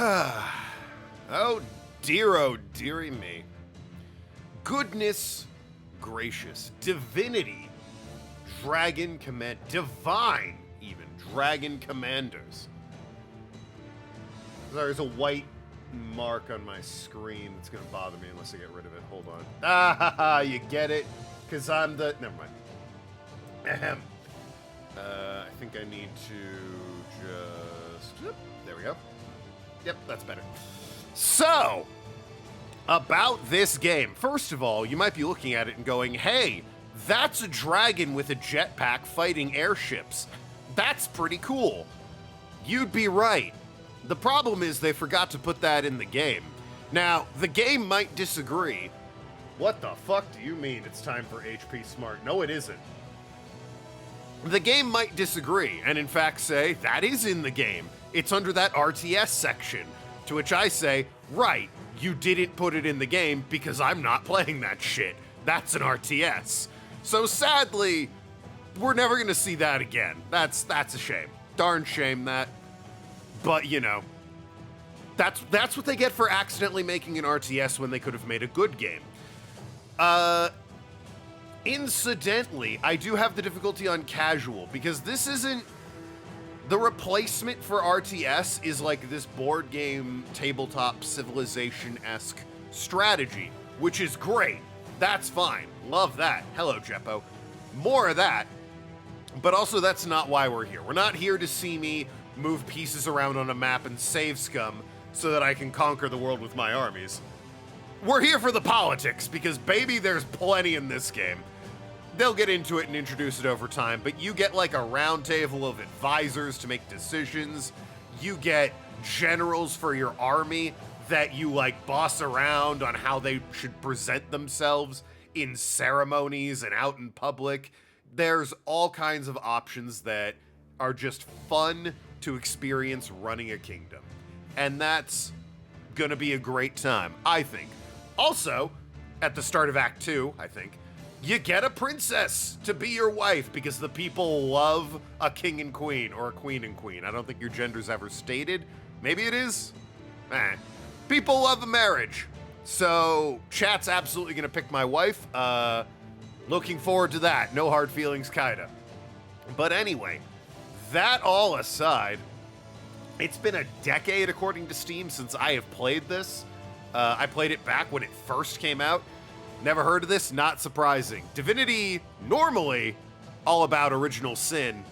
Oh, dearie me. Goodness gracious. Divinity Dragon Commander. Divine, even. Dragon Commanders. There's a white mark on my screen that's going to bother me unless I get rid of it. Hold on. Ah, you get it? Because I'm the... Never mind. Ahem. I think I need to just... Yep, there we go. Yep, that's better. So, about this game. First of all, you might be looking at it and going, hey, that's a dragon with a jetpack fighting airships. That's pretty cool. You'd be right. The problem is they forgot to put that in the game. Now, the game might disagree. What the fuck do you mean it's time for HP Smart? No, it isn't. The game might disagree, and in fact say, that is in the game. It's under that RTS section. To which I say, right, you didn't put it in the game because I'm not playing that shit. That's an RTS. So sadly, we're never gonna see that again. That's a shame. Darn shame that. But, you know, that's what they get for accidentally making an RTS when they could have made a good game. Incidentally, I do have the difficulty on casual, because this isn't... The replacement for RTS is like this board game, tabletop, civilization-esque strategy, which is great. That's fine. Love that. Hello, Jeppo. More of that. But also, that's not why we're here. We're not here to see me move pieces around on a map and save scum so that I can conquer the world with my armies. We're here for the politics, because baby, there's plenty in this game. They'll get into it and introduce it over time, but you get like a round table of advisors to make decisions. You get generals for your army that you like boss around on how they should present themselves in ceremonies and out in public. There's all kinds of options that are just fun to experience running a kingdom. And that's gonna be a great time, I think. Also, at the start of Act 2, I think, you get a princess to be your wife because the people love a king and queen, or a queen and queen. I don't think your gender's ever stated. Maybe it is? People love a marriage. So, chat's absolutely gonna pick my wife. Looking forward to that. No hard feelings, kinda. But anyway, that all aside, it's been a decade, according to Steam, since I have played this. I played it back when it first came out. Never heard of this? Not surprising. Divinity, normally all about original sin.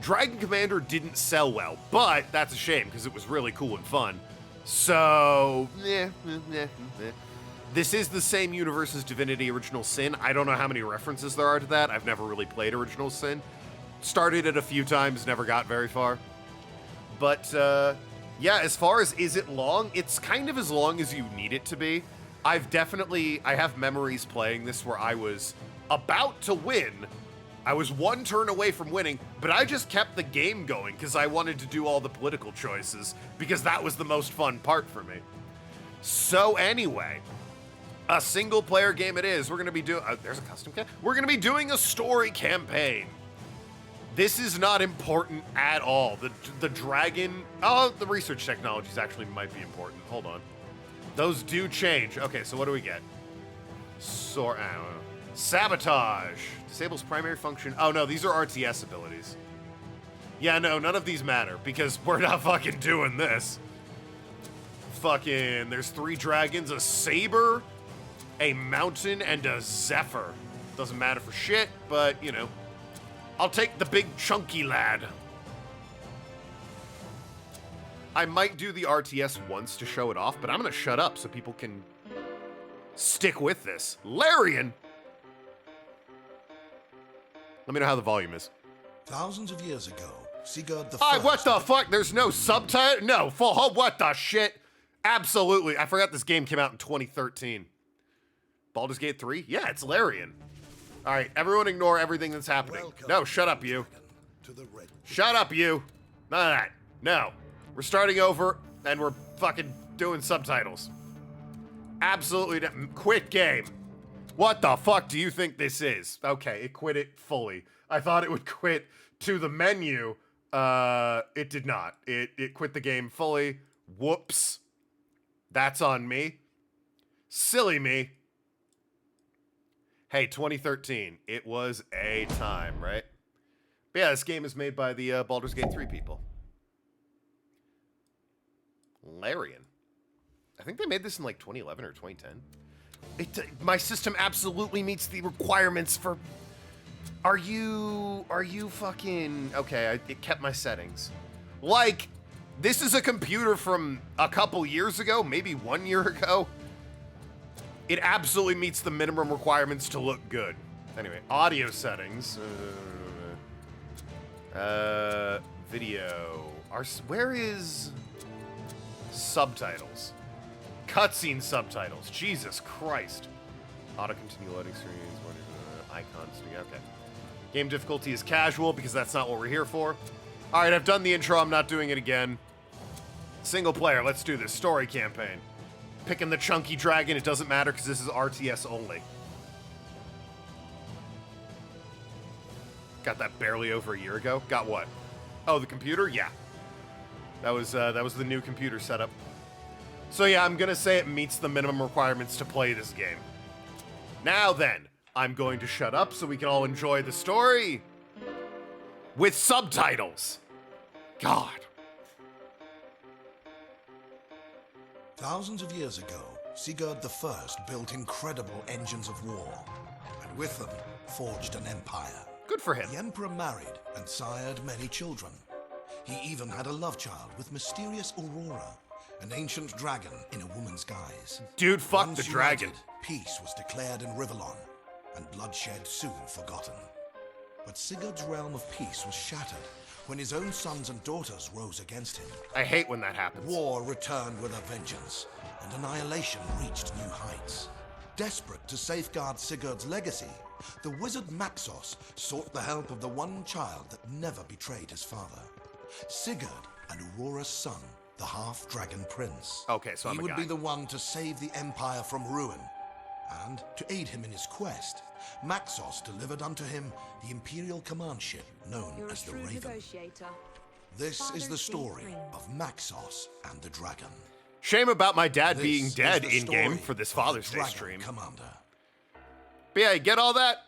Dragon Commander didn't sell well, but that's a shame because it was really cool and fun. So, This is the same universe as Divinity Original Sin. I don't know how many references there are to that. I've never really played Original Sin. Started it a few times, never got very far. But, yeah, as far as is it long, it's kind of as long as you need it to be. I have memories playing this where I was about to win. I was one turn away from winning, but I just kept the game going because I wanted to do all the political choices because that was the most fun part for me. So anyway, a single player game it is. We're going to be doing, there's a custom game. We're going to be doing a story campaign. This is not important at all. The dragon, the research technologies actually might be important. Hold on. Those do change. Okay, so what do we get? Sabotage. Disables primary function. Oh no, these are RTS abilities. Yeah, no, none of these matter because we're not fucking doing this. Fucking, there's 3 dragons, a saber, a mountain, and a zephyr. Doesn't matter for shit, but you know. I'll take the big chunky lad. I might do the RTS once to show it off, but I'm gonna shut up so people can stick with this. Larian! Let me know how the volume is. Thousands of years ago, Sigurd the What the fuck? There's no subtitle? No, what the shit? Absolutely. I forgot this game came out in 2013. Baldur's Gate 3? Yeah, it's Larian. All right, everyone ignore everything that's happening. No, shut up, you. Shut up, you. None of that. No. We're starting over, and we're fucking doing subtitles. Absolutely quit game. What the fuck do you think this is? Okay, it quit it fully. I thought it would quit to the menu. It did not. It quit the game fully. Whoops. That's on me. Silly me. Hey, 2013. It was a time, right? But yeah, this game is made by the Baldur's Gate 3 people. Larian. I think they made this in like 2011 or 2010. My system absolutely meets the requirements for... Are you fucking... Okay, it kept my settings. Like, this is a computer from a couple years ago, maybe 1 year ago. It absolutely meets the minimum requirements to look good. Anyway, audio settings. Video. Where is subtitles? Cutscene subtitles. Jesus Christ. Auto continue loading screens. Icons. Okay. Game difficulty is casual because that's not what we're here for. All right, I've done the intro. I'm not doing it again. Single player. Let's do this. Story campaign. Picking the chunky dragon. It doesn't matter because this is RTS only. Got that barely over a year ago. Got what? Oh, the computer? Yeah. That was the new computer setup. So yeah, I'm gonna say it meets the minimum requirements to play this game. Now then, I'm going to shut up so we can all enjoy the story with subtitles. God. Thousands of years ago, Sigurd I built incredible engines of war, and with them, forged an empire. Good for him. The emperor married and sired many children. He even had a love child with mysterious Aurora, an ancient dragon in a woman's guise. Dude, fuck Once the dragon. united, peace was declared in Rivellon, and bloodshed soon forgotten. But Sigurd's realm of peace was shattered when his own sons and daughters rose against him. I hate when that happens. War returned with a vengeance, and annihilation reached new heights. Desperate to safeguard Sigurd's legacy, the wizard Maxos sought the help of the one child that never betrayed his father. Sigurd and Aurora's son, the half-dragon prince. Okay, so I'm a He would guy. be the one to save the empire from ruin. And to aid him in his quest, Maxos delivered unto him the imperial command ship known You're a as the shrewd Raven. negotiator. This is Father's the deep story ring. of Maxos and the dragon. Shame about my dad This being is dead the in-game story for this of the Father's Day Dragon stream. Commander. But yeah, you get all that?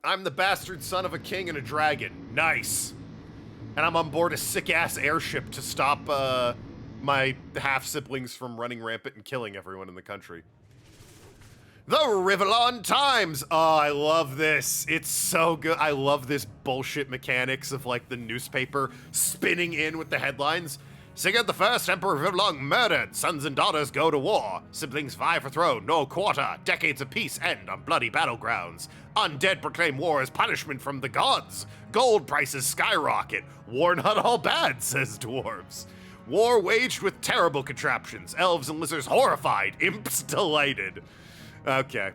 I'm the bastard son of a king and a dragon. Nice. And I'm on board a sick-ass airship to stop my half-siblings from running rampant and killing everyone in the country. The Rivellon Times! Oh, I love this. It's so good. I love this bullshit mechanics of, like, the newspaper spinning in with the headlines. Sigurd the First, Emperor of Rivellon, murdered. Sons and daughters go to war. Siblings vie for throne, no quarter. Decades of peace end on bloody battlegrounds. Undead proclaim war as punishment from the gods. Gold prices skyrocket. War not all bad, says dwarves. War waged with terrible contraptions. Elves and lizards horrified. Imps delighted. Okay.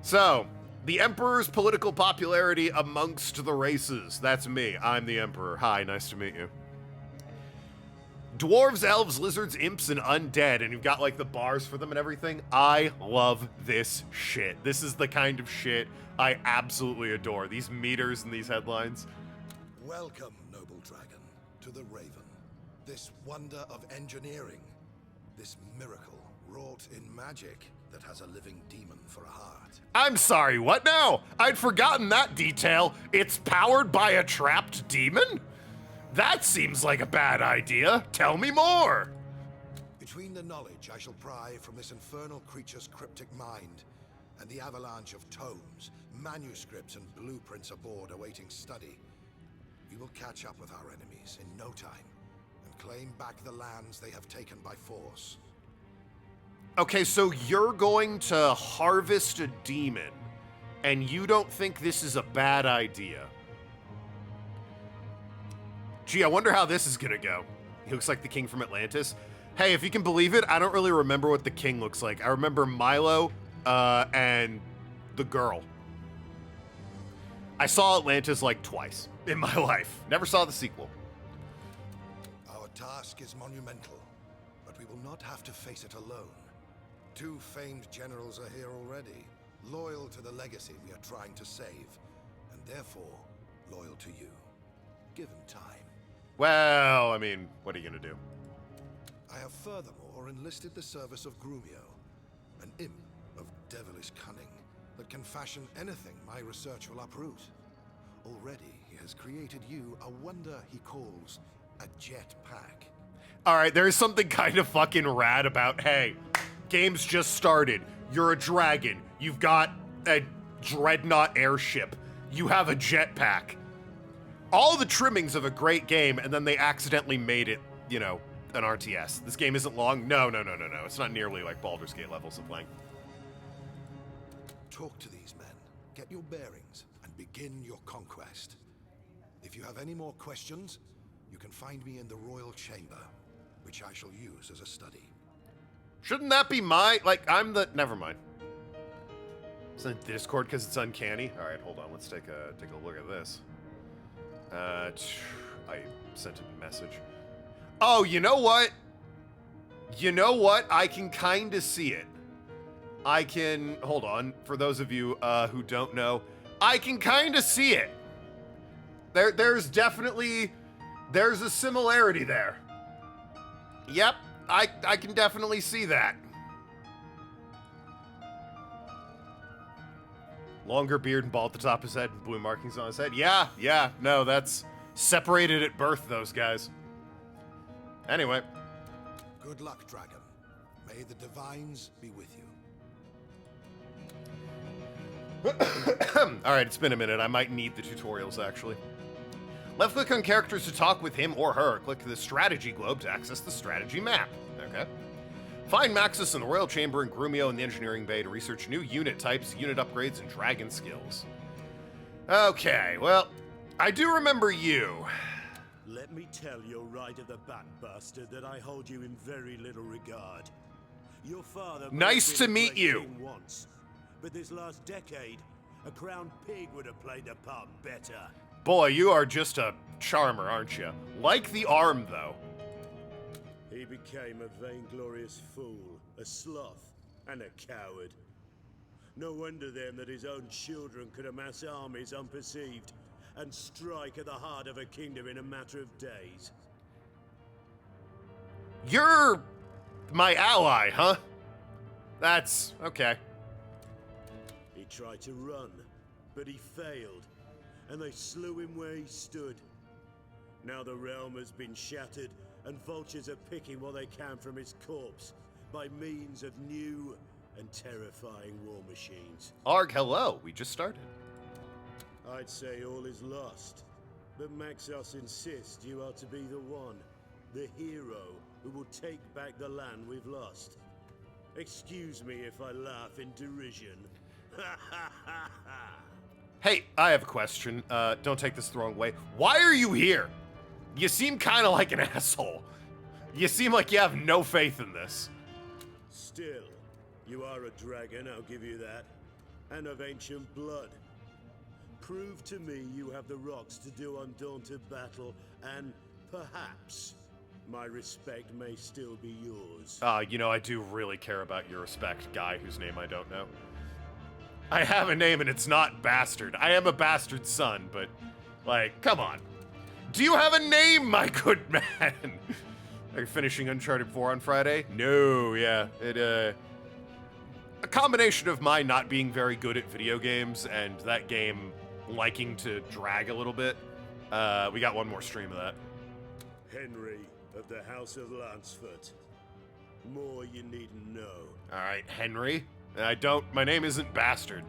So, the Emperor's political popularity amongst the races. That's me. I'm the Emperor. Hi, nice to meet you. Dwarves, elves, lizards, imps, and undead, and you've got like the bars for them and everything. I love this shit. This is the kind of shit I absolutely adore. These meters and these headlines. Welcome, noble dragon, to the Raven. This wonder of engineering. This miracle wrought in magic that has a living demon for a heart. I'm sorry, what now? I'd forgotten that detail. It's powered by a trapped demon? That seems like a bad idea. Tell me more. Between the knowledge I shall pry from this infernal creature's cryptic mind and the avalanche of tomes, manuscripts, and blueprints aboard awaiting study, we will catch up with our enemies in no time and claim back the lands they have taken by force. Okay, so you're going to harvest a demon, and you don't think this is a bad idea. Gee, I wonder how this is gonna go. He looks like the king from Atlantis. Hey, if you can believe it, I don't really remember what the king looks like. I remember Milo, and the girl. I saw Atlantis like twice in my life. Never saw the sequel. Our task is monumental, but we will not have to face it alone. 2 famed generals are here already, loyal to the legacy we are trying to save, and therefore loyal to you. Given time. Well, I mean, what are you gonna do? I have furthermore enlisted the service of Grumio, an imp of devilish cunning that can fashion anything my research will uproot. Already, he has created you a wonder he calls a jetpack. All right, there is something kind of fucking rad about, hey, game's just started. You're a dragon. You've got a dreadnought airship. You have a jetpack. All the trimmings of a great game, and then they accidentally made it, you know, an RTS. This game isn't long. No. It's not nearly like Baldur's Gate levels of playing. Talk to these men, get your bearings, and begin your conquest. If you have any more questions, you can find me in the Royal Chamber, which I shall use as a study. Shouldn't that be my, like, I'm the, never mind. It's in Discord because it's uncanny. All right, hold on. Let's take a look at this. I sent a message. Oh, you know what? I can kind of see it. I can, hold on. For those of you who don't know, I can kind of see it. There's definitely, there's a similarity there. Yep, I can definitely see that. Longer beard and bald at the top of his head, and blue markings on his head. Yeah, no, that's separated at birth, those guys. Anyway. Good luck, dragon. May the divines be with you. All right, it's been a minute. I might need the tutorials, actually. Left click on characters to talk with him or her. Click the strategy globe to access the strategy map. Okay. Find Maxis in the Royal Chamber and Grumio in the Engineering Bay to research new unit types, unit upgrades, and dragon skills. Okay, well, I do remember you. Let me tell your right of the bat bastard that I hold you in very little regard. Your father Nice to meet you. Once, but this last decade, a crowned pig would have played the part better. Boy, you are just a charmer, aren't you? Like the arm, though. He became a vainglorious fool, a sloth, and a coward. No wonder then that his own children could amass armies unperceived and strike at the heart of a kingdom in a matter of days. You're my ally, huh? That's okay. He tried to run, but he failed, and they slew him where he stood. Now the realm has been shattered, and vultures are picking what they can from his corpse by means of new and terrifying war machines. Arg, hello. We just started. I'd say all is lost, but Maxos insists you are to be the one, the hero, who will take back the land we've lost. Excuse me if I laugh in derision. Hey, I have a question. Don't take this the wrong way. Why are you here? You seem kind of like an asshole. You seem like you have no faith in this. Still, you are a dragon, I'll give you that. And of ancient blood. Prove to me you have the rocks to do undaunted battle, and perhaps my respect may still be yours. You know, I do really care about your respect, guy whose name I don't know. I have a name and it's not Bastard. I am a bastard son, but, like, come on. Do you have a name, my good man? Are you finishing Uncharted 4 on Friday? No, yeah. A combination of my not being very good at video games and that game liking to drag a little bit. We got one more stream of that. Henry of the House of Lancefort. More you needn't know. All right, Henry. My name isn't Bastard.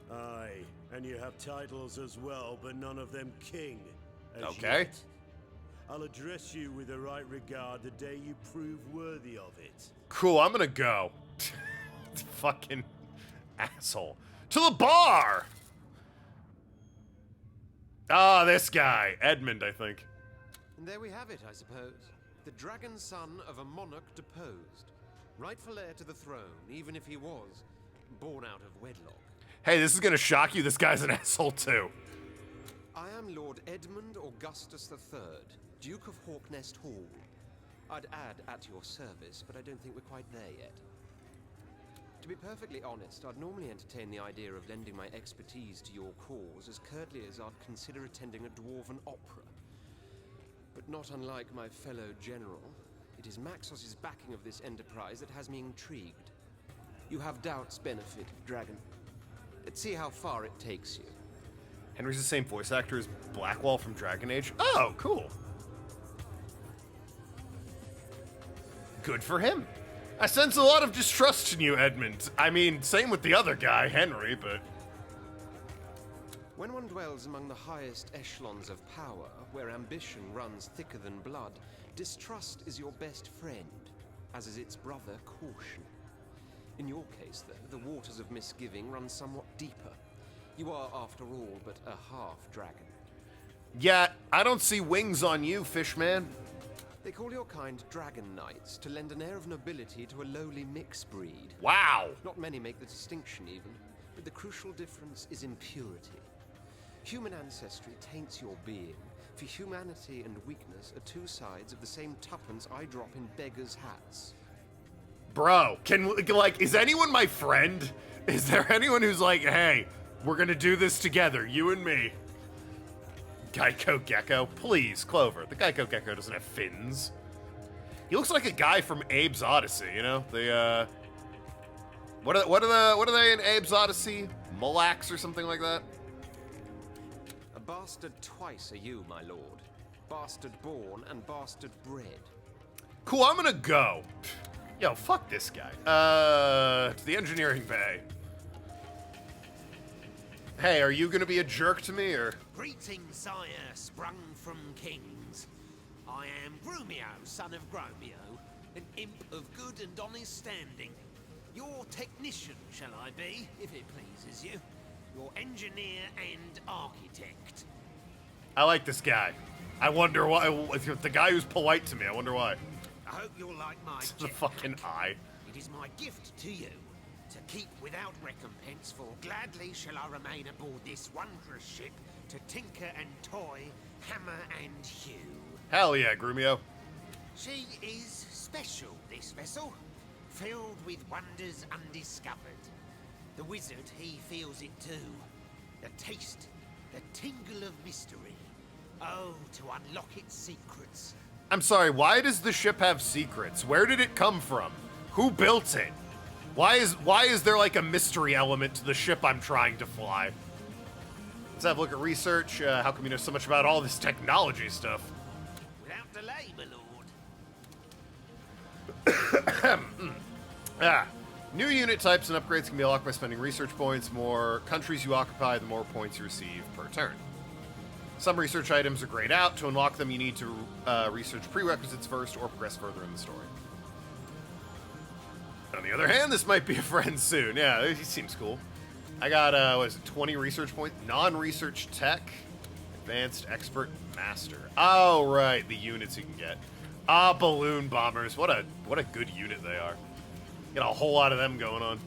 Aye, and you have titles as well, but none of them king. Okay. Yet. I'll address you with the right regard the day you prove worthy of it. Cool, I'm gonna go. Fucking asshole. To the bar! Ah, this guy. Edmund, I think. And there we have it, I suppose. The dragon son of a monarch deposed. Rightful heir to the throne, even if he was born out of wedlock. Hey, this is gonna shock you. This guy's an asshole, too. I am Lord Edmund Augustus III, Duke of Hawknest Hall. I'd add at your service, but I don't think we're quite there yet. To be perfectly honest, I'd normally entertain the idea of lending my expertise to your cause as curtly as I'd consider attending a dwarven opera. But not unlike my fellow general, it is Maxos's backing of this enterprise that has me intrigued. You have doubts, Benefit, Dragon. Let's see how far it takes you. Henry's the same voice actor as Blackwall from Dragon Age. Oh, cool. Good for him. I sense a lot of distrust in you, Edmund. I mean, same with the other guy, Henry, but... When one dwells among the highest echelons of power, where ambition runs thicker than blood, distrust is your best friend, as is its brother, caution. In your case, though, the waters of misgiving run somewhat deeper. You are, after all, but a half-dragon. Yeah, I don't see wings on you, Fishman. They call your kind Dragon Knights to lend an air of nobility to a lowly mixed breed. Wow. Not many make the distinction, even, but the crucial difference is in purity. Human ancestry taints your being, for humanity and weakness are two sides of the same tuppence I drop in beggars' hats. Bro, is anyone my friend? Is there anyone who's like, hey, we're gonna do this together, you and me? Geico Gecko, please, Clover. The Geico Gecko doesn't have fins. He looks like a guy from Abe's Odyssey, you know? What are they in Abe's Odyssey? Molax or something like that? A bastard twice are you, my lord. Bastard born and bastard bred. Cool, I'm gonna go. Yo, fuck this guy. To the engineering bay. Hey, are you gonna be a jerk to me, or? Greetings, sire, sprung from kings. I am Grumio, son of Gromio, an imp of good and honest standing. Your technician, shall I be, if it pleases you? Your engineer and architect. I like this guy. I wonder why. The guy who's polite to me, I wonder why. I hope you'll like my The fucking eye. It is my gift to you, to keep without recompense, for gladly shall I remain aboard this wondrous ship, to tinker and toy, hammer and hew. Hell yeah, Grumio. She is special, this vessel, filled with wonders undiscovered. The wizard, he feels it too. The taste, the tingle of mystery. Oh, to unlock its secrets. I'm sorry, why does the ship have secrets? Where did it come from? Who built it? Why is there like a mystery element to the ship I'm trying to fly? Let's have a look at research. How come you know so much about all this technology stuff? Without delay, my lord. New unit types and upgrades can be unlocked by spending research points. The more countries you occupy, the more points you receive per turn. Some research items are grayed out. To unlock them, you need to research prerequisites first or progress further in the story. On the other hand, this might be a friend soon. Yeah, he seems cool. I got, 20 research points? Non-research tech, advanced, expert, master. Oh, right, the units you can get. Balloon bombers. What a good unit they are. Got a whole lot of them going on.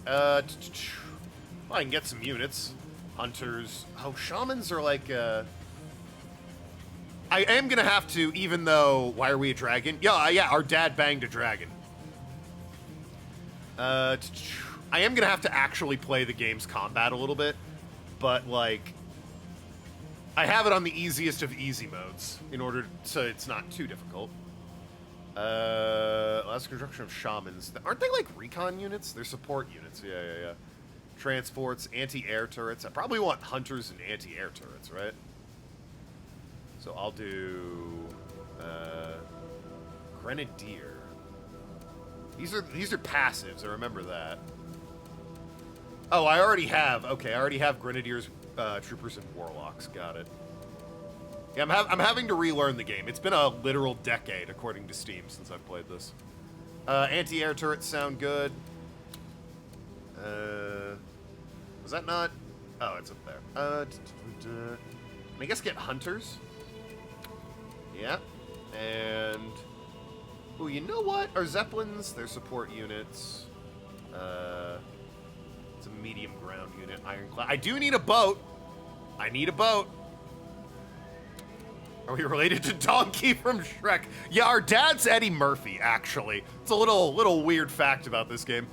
Well, I can get some units. Hunters. Oh, shamans are like, I am gonna have to, even though, why are we a dragon? Yeah, our dad banged a dragon. I am gonna have to actually play the game's combat a little bit, but like, I have it on the easiest of easy modes in order so it's not too difficult. Last construction of shamans. Aren't they like recon units? They're support units. Yeah. Transports, anti-air turrets. I probably want hunters and anti-air turrets, right? So I'll do grenadier. These are passives. I remember that. Oh, I already have. Okay, I already have grenadiers, troopers, and warlocks. Got it. Yeah, I'm having to relearn the game. It's been a literal decade, according to Steam, since I've played this. Anti-air turrets sound good. Was that not? Oh, it's up there. I guess get hunters. Yeah. And... oh, you know what? Our Zeppelins, they're support units. It's a medium ground unit. Ironclad. I do need a boat. I need a boat. Are we related to Donkey from Shrek? Yeah, our dad's Eddie Murphy, actually. It's a little weird fact about this game.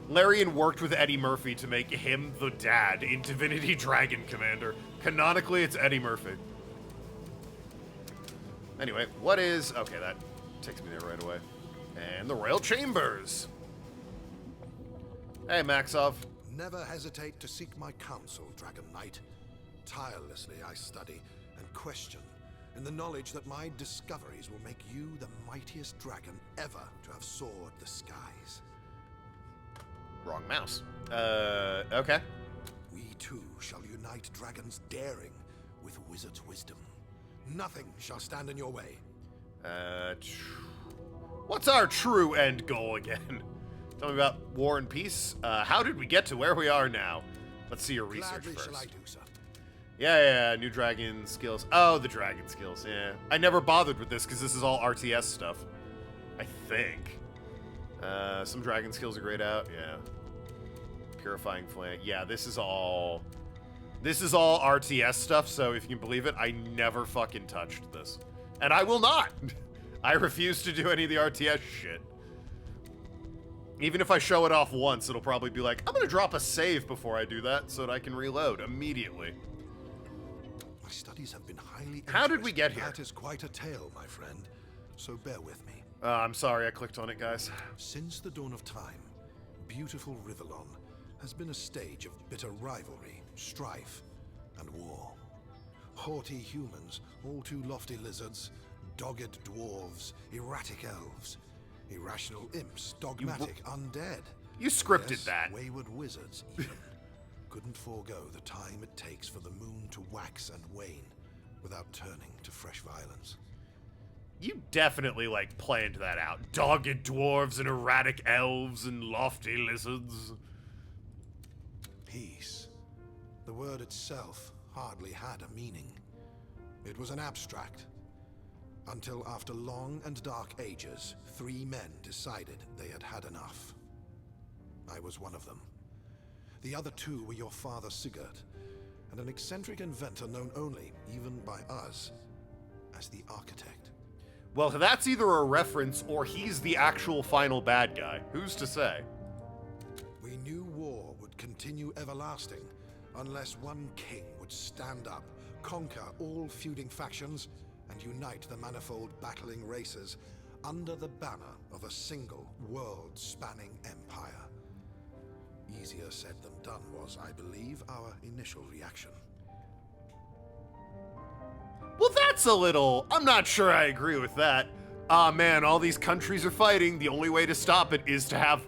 Larian worked with Eddie Murphy to make him the dad in Divinity Dragon Commander. Canonically, it's Eddie Murphy. Anyway, what is... okay, that Takes me there right away. And the Royal Chambers. Hey, Maxov. Never hesitate to seek my counsel, Dragon Knight. Tirelessly I study and question, in the knowledge that my discoveries will make you the mightiest dragon ever to have soared the skies. Wrong mouse. Okay. We too shall unite dragons' daring with wizards' wisdom. Nothing shall stand in your way. What's our true end goal again? Tell me about war and peace. How did we get to where we are now? Let's see your research Gladly first. shall I do so. Yeah, new dragon skills. Oh, the dragon skills, yeah. I never bothered with this because this is all RTS stuff. I think. Some dragon skills are grayed out, yeah. Purifying flame. Yeah, this is all RTS stuff, so if you can believe it, I never fucking touched this. And I will not! I refuse to do any of the RTS shit. Even if I show it off once, it'll probably be like, I'm gonna drop a save before I do that so that I can reload immediately. My studies have been highly How did we get interesting. here? That is quite a tale, my friend. So bear with me. I'm sorry, I clicked on it, guys. Since the dawn of time, beautiful Rivellon has been a stage of bitter rivalry, strife, and war. Haughty humans, all too lofty lizards, dogged dwarves, erratic elves, irrational imps, dogmatic undead. You scripted Yes, that. Wayward wizards, even. Couldn't forego the time it takes for the moon to wax and wane without turning to fresh violence. You definitely, like, planned that out. Dogged dwarves and erratic elves and lofty lizards. Peace. The word itself hardly had a meaning. It was an abstract. Until after long and dark ages, 3 men decided they had had enough. I was one of them. The other 2 were your father Sigurd, and an eccentric inventor known only, even by us, as the Architect. Well, that's either a reference or he's the actual final bad guy. Who's to say? We knew war would continue everlasting unless one king would stand up, conquer all feuding factions, and unite the manifold battling races under the banner of a single world-spanning empire. Easier said than done was, I believe, our initial reaction. Well, that's a little... I'm not sure I agree with that. Ah, man, all these countries are fighting. The only way to stop it is to have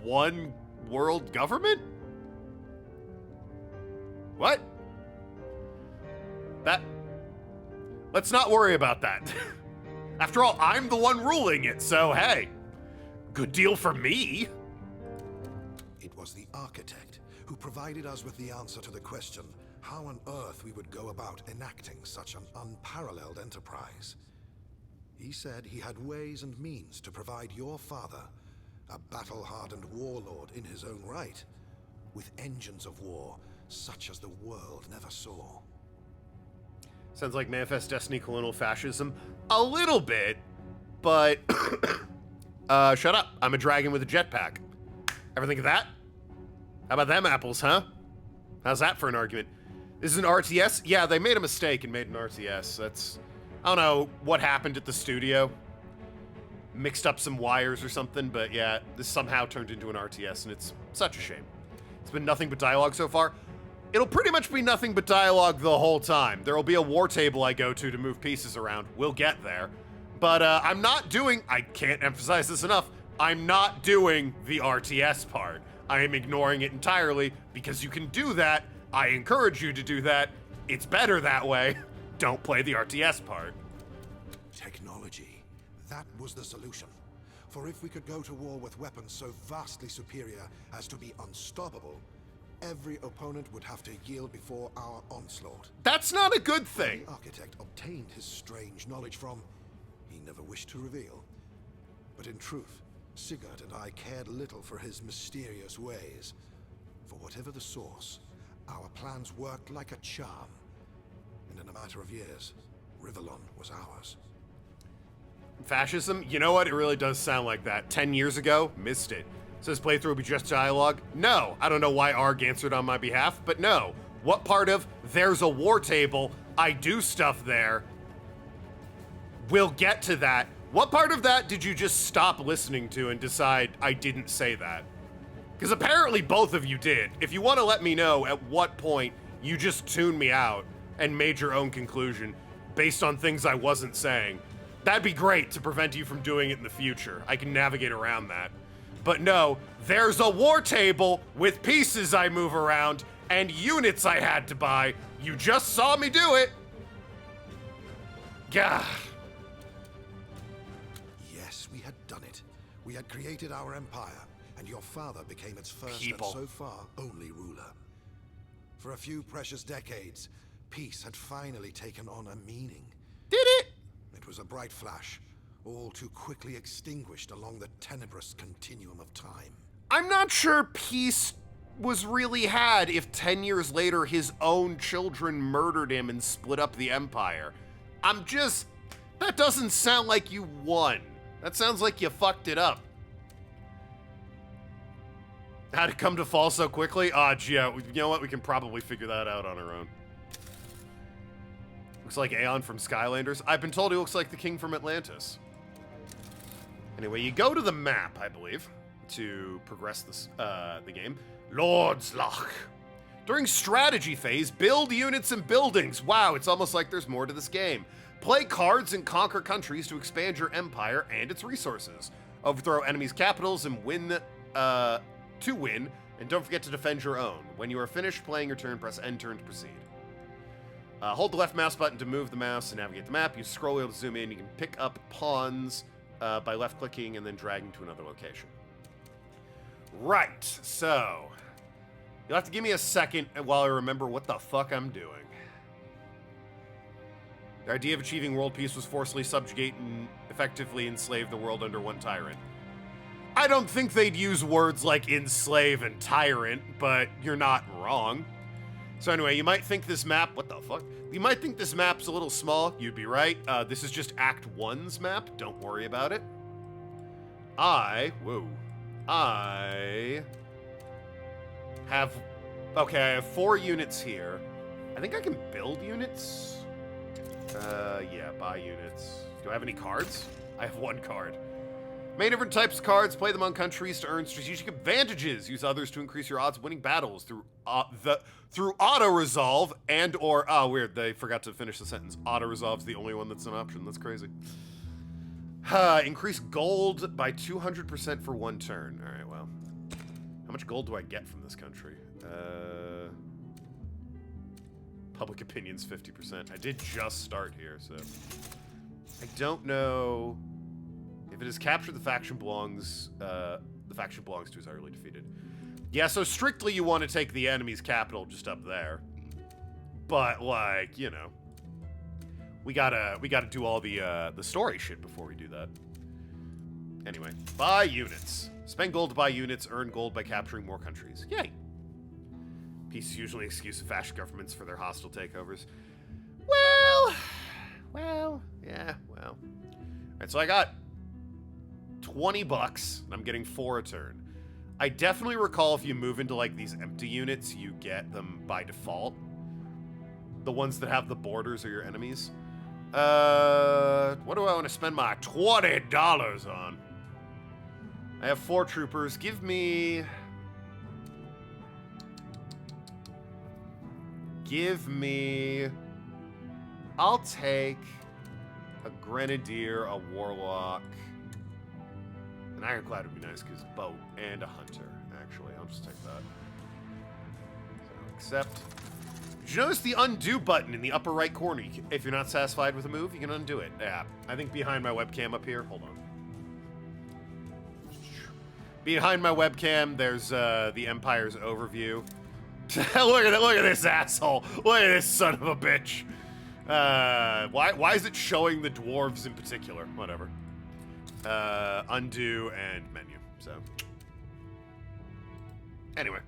one world government? What? Let's not worry about that. After all, I'm the one ruling it, so hey. Good deal for me. It was the Architect who provided us with the answer to the question how on earth we would go about enacting such an unparalleled enterprise. He said he had ways and means to provide your father, a battle-hardened warlord in his own right, with engines of war such as the world never saw. Sounds like Manifest Destiny colonial fascism. A little bit, but... shut up. I'm a dragon with a jetpack. Ever think of that? How about them apples, huh? How's that for an argument? This is an RTS? Yeah, they made a mistake and made an RTS. That's... I don't know what happened at the studio. Mixed up some wires or something, but yeah, this somehow turned into an RTS, and it's such a shame. It's been nothing but dialogue so far. It'll pretty much be nothing but dialogue the whole time. There'll be a war table I go to move pieces around. We'll get there. But I'm not doing... I can't emphasize this enough. I'm not doing the RTS part. I am ignoring it entirely because you can do that. I encourage you to do that. It's better that way. Don't play the RTS part. Technology. That was the solution. For if we could go to war with weapons so vastly superior as to be unstoppable, every opponent would have to yield before our onslaught. That's not a good thing. The Architect obtained his strange knowledge from, he never wished to reveal. But in truth, Sigurd and I cared little for his mysterious ways. For whatever the source, our plans worked like a charm. And in a matter of years, Rivellon was ours. Fascism? You know what? It really does sound like that. 10 years ago, missed it. So this playthrough will be just dialogue? No. I don't know why Arg answered on my behalf, but no. What part of there's a war table, I do stuff there? We'll get to that What part of that did you just stop listening to and decide I didn't say that? Because apparently both of you did. If you want to let me know at what point you just tuned me out and made your own conclusion based on things I wasn't saying, that'd be great to prevent you from doing it in the future. I can navigate around that. But no, there's a war table with pieces I move around and units I had to buy. You just saw me do it. Gah. Yes, we had done it. We had created our empire, and your father became its first People. and so far only ruler. For a few precious decades, peace had finally taken on a meaning. Did it? It was a bright flash, all too quickly extinguished along the tenebrous continuum of time. I'm not sure peace was really had if 10 years later his own children murdered him and split up the empire. That doesn't sound like you won. That sounds like you fucked it up. How'd it come to fall so quickly? Yeah, you know what? We can probably figure that out on our own. Looks like Aeon from Skylanders. I've been told he looks like the king from Atlantis. Anyway, you go to the map, I believe, to progress this, the game. Lord's Loch. During strategy phase, build units and buildings. Wow, it's almost like there's more to this game. Play cards and conquer countries to expand your empire and its resources. Overthrow enemies' capitals and win, to win, and don't forget to defend your own. When you are finished playing your turn, press end turn to proceed. Hold the left mouse button to move the mouse and navigate the map. Use scroll wheel to zoom in. You can pick up pawns by left-clicking and then dragging to another location. Right, so you'll have to give me a second while I remember what the fuck I'm doing. The idea of achieving world peace was forcibly subjugate and effectively enslave the world under one tyrant. I don't think they'd use words like enslave and tyrant, but you're not wrong. So anyway, you might think this map, what the fuck? You might think this map's a little small. You'd be right. This is just Act 1's map. Don't worry about it. I have 4 units here. I think I can build units. Yeah, buy units. Do I have any cards? I have 1 card. Many different types of cards. Play them on countries to earn strategic advantages. Use others to increase your odds of winning battles through auto resolve and or weird. They forgot to finish the sentence. Auto resolve's the only one that's an option. That's crazy. Increase gold by 200% for 1 turn. All right. Well, how much gold do I get from this country? Public opinion's 50%. I did just start here, so I don't know. If it has captured the faction belongs to is utterly defeated. Yeah, so strictly you want to take the enemy's capital just up there. But like, you know, we gotta do all the story shit before we do that. Anyway, buy units. Spend gold to buy units, earn gold by capturing more countries. Yay. Peace is usually an excuse of fascist governments for their hostile takeovers. Well. Alright, so I got $20, and I'm getting 4 a turn. I definitely recall if you move into like these empty units, you get them by default. The ones that have the borders are your enemies. What do I want to spend my $20 on? I have 4 troopers. Give me... I'll take a grenadier, a warlock. An ironclad would be nice because boat and a hunter. Actually, I'll just take that. So accept. Did you notice the undo button in the upper right corner? If you're not satisfied with a move, you can undo it. Yeah, I think behind my webcam up here. Hold on. Behind my webcam, there's the Empire's overview. Look at this asshole. Look at this son of a bitch. Why is it showing the dwarves in particular? Whatever. Undo and menu. So anyway,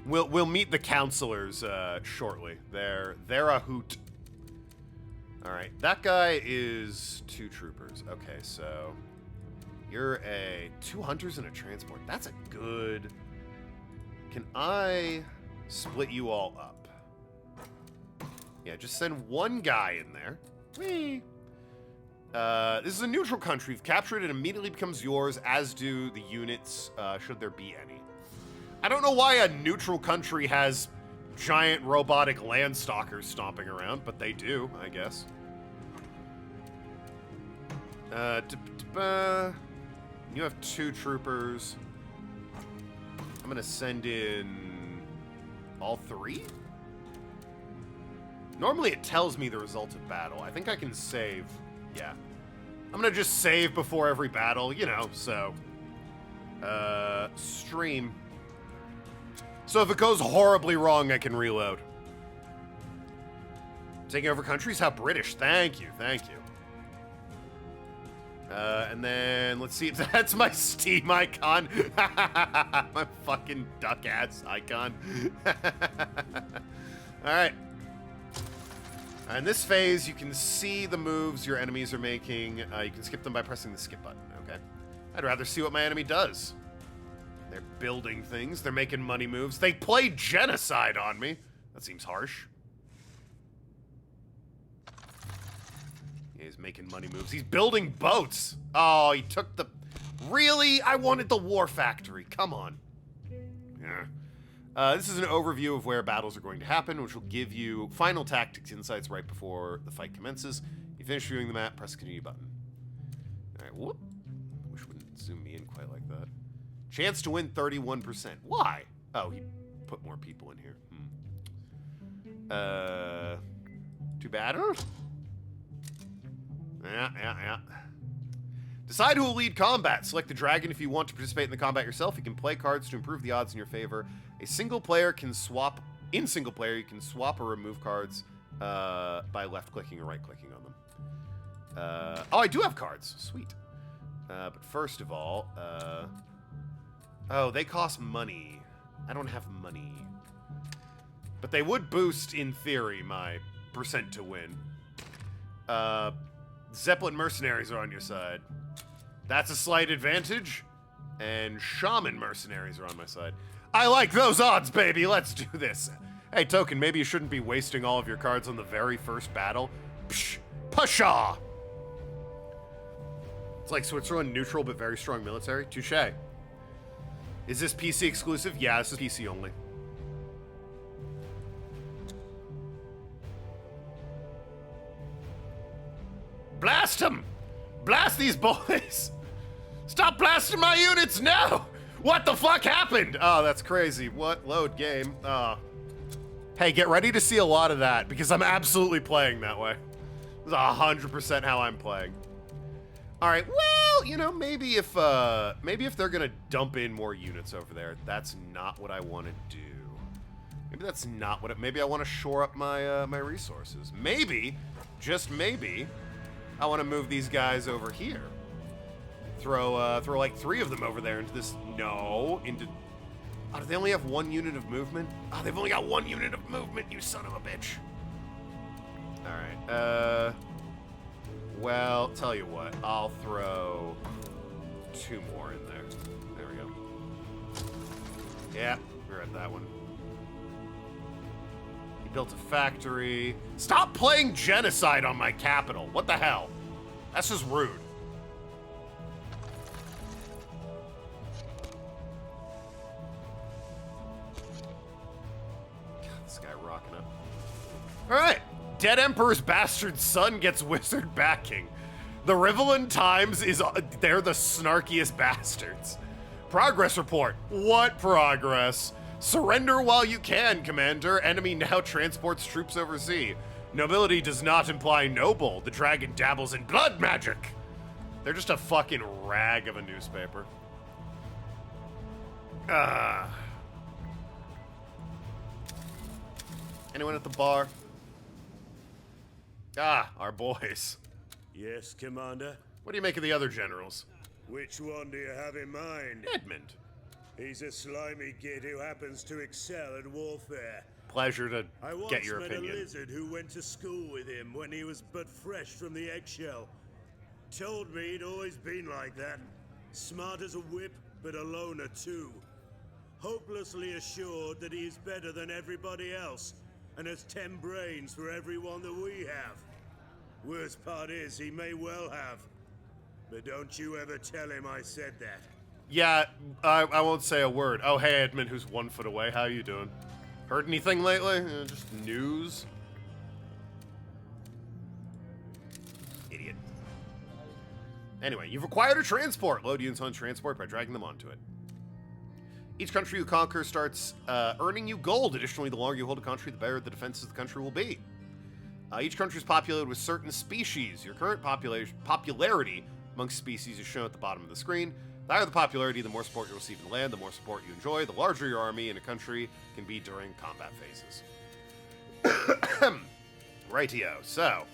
we'll meet the counselors shortly. They're a hoot. All right, that guy is 2 troopers. Okay, so you're 2 hunters and a transport. That's a good. Can I split you all up? Yeah, just send 1 guy in there. Whee! This is a neutral country. If captured, it immediately becomes yours, as do the units, should there be any. I don't know why a neutral country has giant robotic landstalkers stomping around, but they do, I guess. You have 2 troopers. I'm gonna send in all 3? Normally it tells me the result of battle. I think I can save. Yeah. I'm gonna just save before every battle, you know, so. Stream. So if it goes horribly wrong, I can reload. Taking over countries? How British. Thank you, thank you. And then, let's see if that's my Steam icon. My fucking duck-ass icon. Alright. In this phase, you can see the moves your enemies are making. You can skip them by pressing the skip button, okay? I'd rather see what my enemy does. They're building things. They're making money moves. They play genocide on me. That seems harsh. He's making money moves. He's building boats. Oh, he took the... Really? I wanted the war factory. Come on. Yeah. This is an overview of where battles are going to happen, which will give you final tactics insights right before the fight commences. You finish viewing the map, press the continue button. All right, whoop. Wish it wouldn't zoom me in quite like that. Chance to win 31%. Why? Oh, he put more people in here. Too bad, huh? Yeah. Decide who will lead combat. Select the dragon if you want to participate in the combat yourself. You can play cards to improve the odds in your favor. In single player, you can swap or remove cards by left-clicking or right-clicking on them. Oh, I do have cards. Sweet. But first of all, oh, they cost money. I don't have money. But they would boost, in theory, my percent to win. Zeppelin mercenaries are on your side. That's a slight advantage. And shaman mercenaries are on my side. I like those odds, baby. Let's do this. Hey, Token, maybe you shouldn't be wasting all of your cards on the very first battle. Psh, pshaw! It's like Switzerland, neutral but very strong military. Touche. Is this PC exclusive? Yeah, this is PC only. Blast them! Blast these boys! Stop blasting my units now! What the fuck happened? Oh, that's crazy. What? Load game. Hey, get ready to see a lot of that, because I'm absolutely playing that way. This is 100% how I'm playing. Alright, well, you know, maybe if they're gonna dump in more units over there, that's not what I want to do. Maybe that's not what maybe I want to shore up my my resources. Maybe, just maybe, I want to move these guys over here. Throw like 3 of them over there into this. No, into. Oh, do they only have 1 unit of movement? Oh, they've only got 1 unit of movement. You son of a bitch. All right. Well, tell you what. I'll throw 2 more in there. There we go. Yeah, we're at that one. Built a factory. Stop playing genocide on my capital. What the hell? That's just rude. God, this guy rocking up. All right. Dead Emperor's bastard son gets wizard backing. The Rivelin Times they're the snarkiest bastards. Progress report. What progress? Surrender while you can, Commander. Enemy now transports troops overseas. Nobility does not imply noble. The dragon dabbles in blood magic. They're just a fucking rag of a newspaper. Anyone at the bar? Our boys. Yes, Commander? What do you make of the other generals? Which one do you have in mind? Edmund. He's a slimy kid who happens to excel at warfare. Pleasure to get your I once met opinion. a lizard who went to school with him when he was but fresh from the eggshell. Told me he'd always been like that. Smart as a whip, but a loner too. Hopelessly assured that he is better than everybody else, and has 10 brains for every one that we have. Worst part is, he may well have. But don't you ever tell him I said that. Yeah, I won't say a word. Oh, hey, Edmund, who's 1 foot away. How you doing? Heard anything lately? Just news? Idiot. Anyway, you've acquired a transport. Load units on transport by dragging them onto it. Each country you conquer starts earning you gold. Additionally, the longer you hold a country, the better the defenses of the country will be. Each country is populated with certain species. Your current popularity amongst species is shown at the bottom of the screen. The higher the popularity, the more support you'll receive in land, the more support you enjoy, the larger your army in a country can be during combat phases. Rightio. So,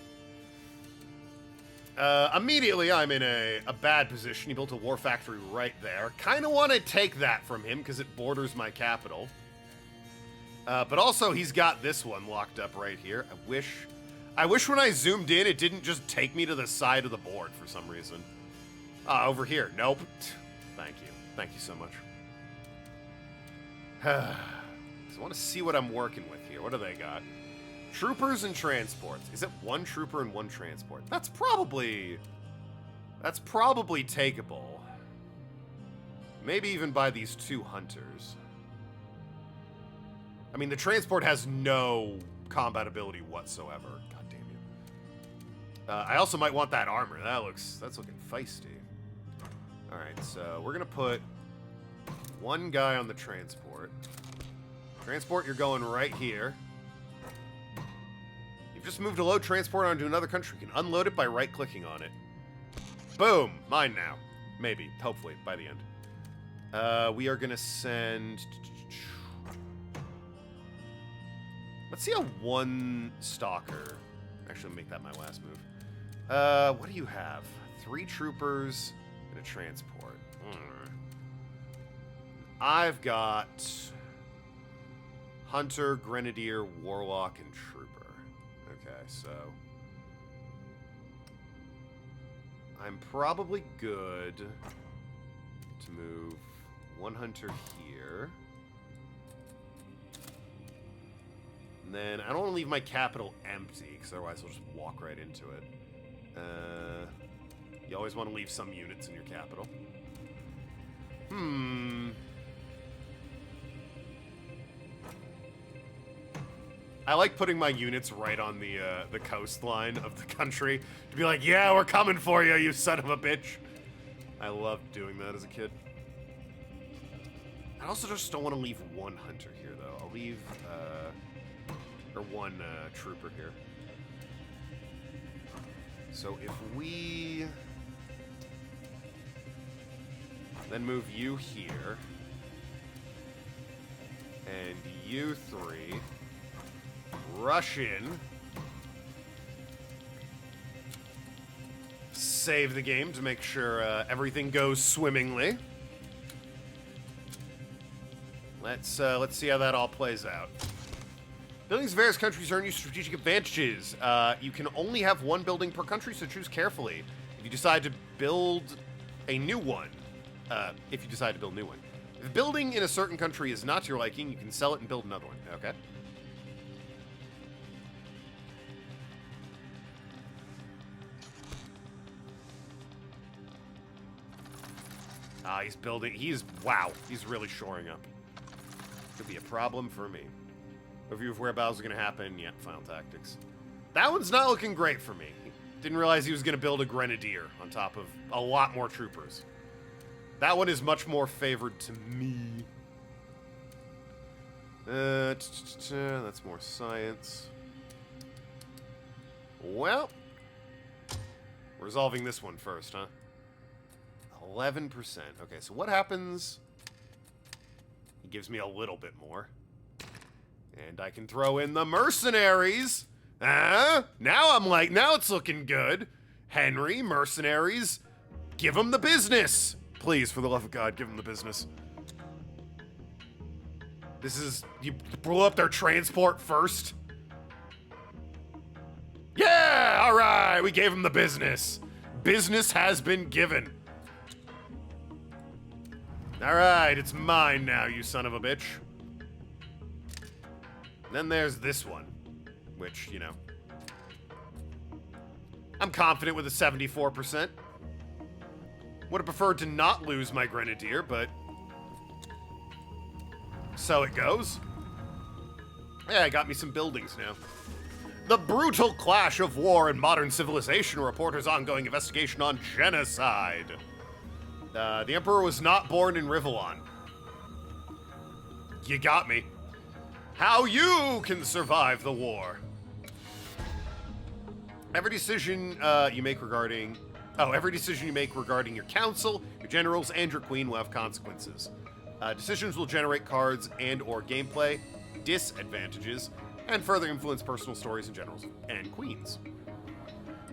immediately I'm in a bad position. He built a war factory right there. Kind of want to take that from him because it borders my capital. But also he's got this one locked up right here. I wish when I zoomed in, it didn't just take me to the side of the board for some reason. Over here. Nope. Thank you. Thank you so much. So I want to see what I'm working with here. What do they got? Troopers and transports. Is it 1 trooper and 1 transport? That's probably takeable. Maybe even by these 2 hunters. I mean, the transport has no combat ability whatsoever. God damn you. I also might want that armor. That's looking feisty. All right, so we're gonna put 1 guy on the transport. Transport, you're going right here. You've just moved a load transport onto another country. You can unload it by right-clicking on it. Boom! Mine now. Maybe. Hopefully, by the end. We are gonna send... Let's see a 1 stalker. Actually, make that my last move. What do you have? 3 troopers and a transport. I've got Hunter, Grenadier, Warlock, and Trooper. Okay, so I'm probably good to move 1 Hunter here. And then I don't want to leave my capital empty, because otherwise I'll just walk right into it. You always want to leave some units in your capital. I like putting my units right on the coastline of the country to be like, yeah, we're coming for you, you son of a bitch. I loved doing that as a kid. I also just don't want to leave 1 hunter here, though. I'll leave, or 1 trooper here. So if we then move you here, and you 3 rush in, save the game to make sure everything goes swimmingly. Let's see how that all plays out. Buildings in various countries earn you strategic advantages. You can only have 1 building per country, so choose carefully. If you decide to build a new one, if building in a certain country is not to your liking, you can sell it and build another one. Okay. He's building. Wow, he's really shoring up. Could be a problem for me. Overview of where battles are going to happen. Yeah, Final Tactics. That one's not looking great for me. Didn't realize he was going to build a Grenadier on top of a lot more troopers. That one is much more favored to me. That's more science. Well, resolving this one first, huh? 11%. Okay, so what happens? He gives me a little bit more. And I can throw in the mercenaries. Now it's looking good. Henry, mercenaries, give him the business. Please, for the love of God, give him the business. You blew up their transport first? Yeah, all right, we gave him the business. Business has been given. All right, it's mine now, you son of a bitch. Then there's this one, which, you know. I'm confident with a 74%. Would have preferred to not lose my Grenadier, but so it goes. Yeah, I got me some buildings now. The brutal clash of war and modern civilization. Reporter's ongoing investigation on genocide. The Emperor was not born in Rivellon. You got me. How you can survive the war. Every decision you make regarding your council, your generals, and your queen will have consequences. Decisions will generate cards and/or gameplay, disadvantages, and further influence personal stories and generals and queens.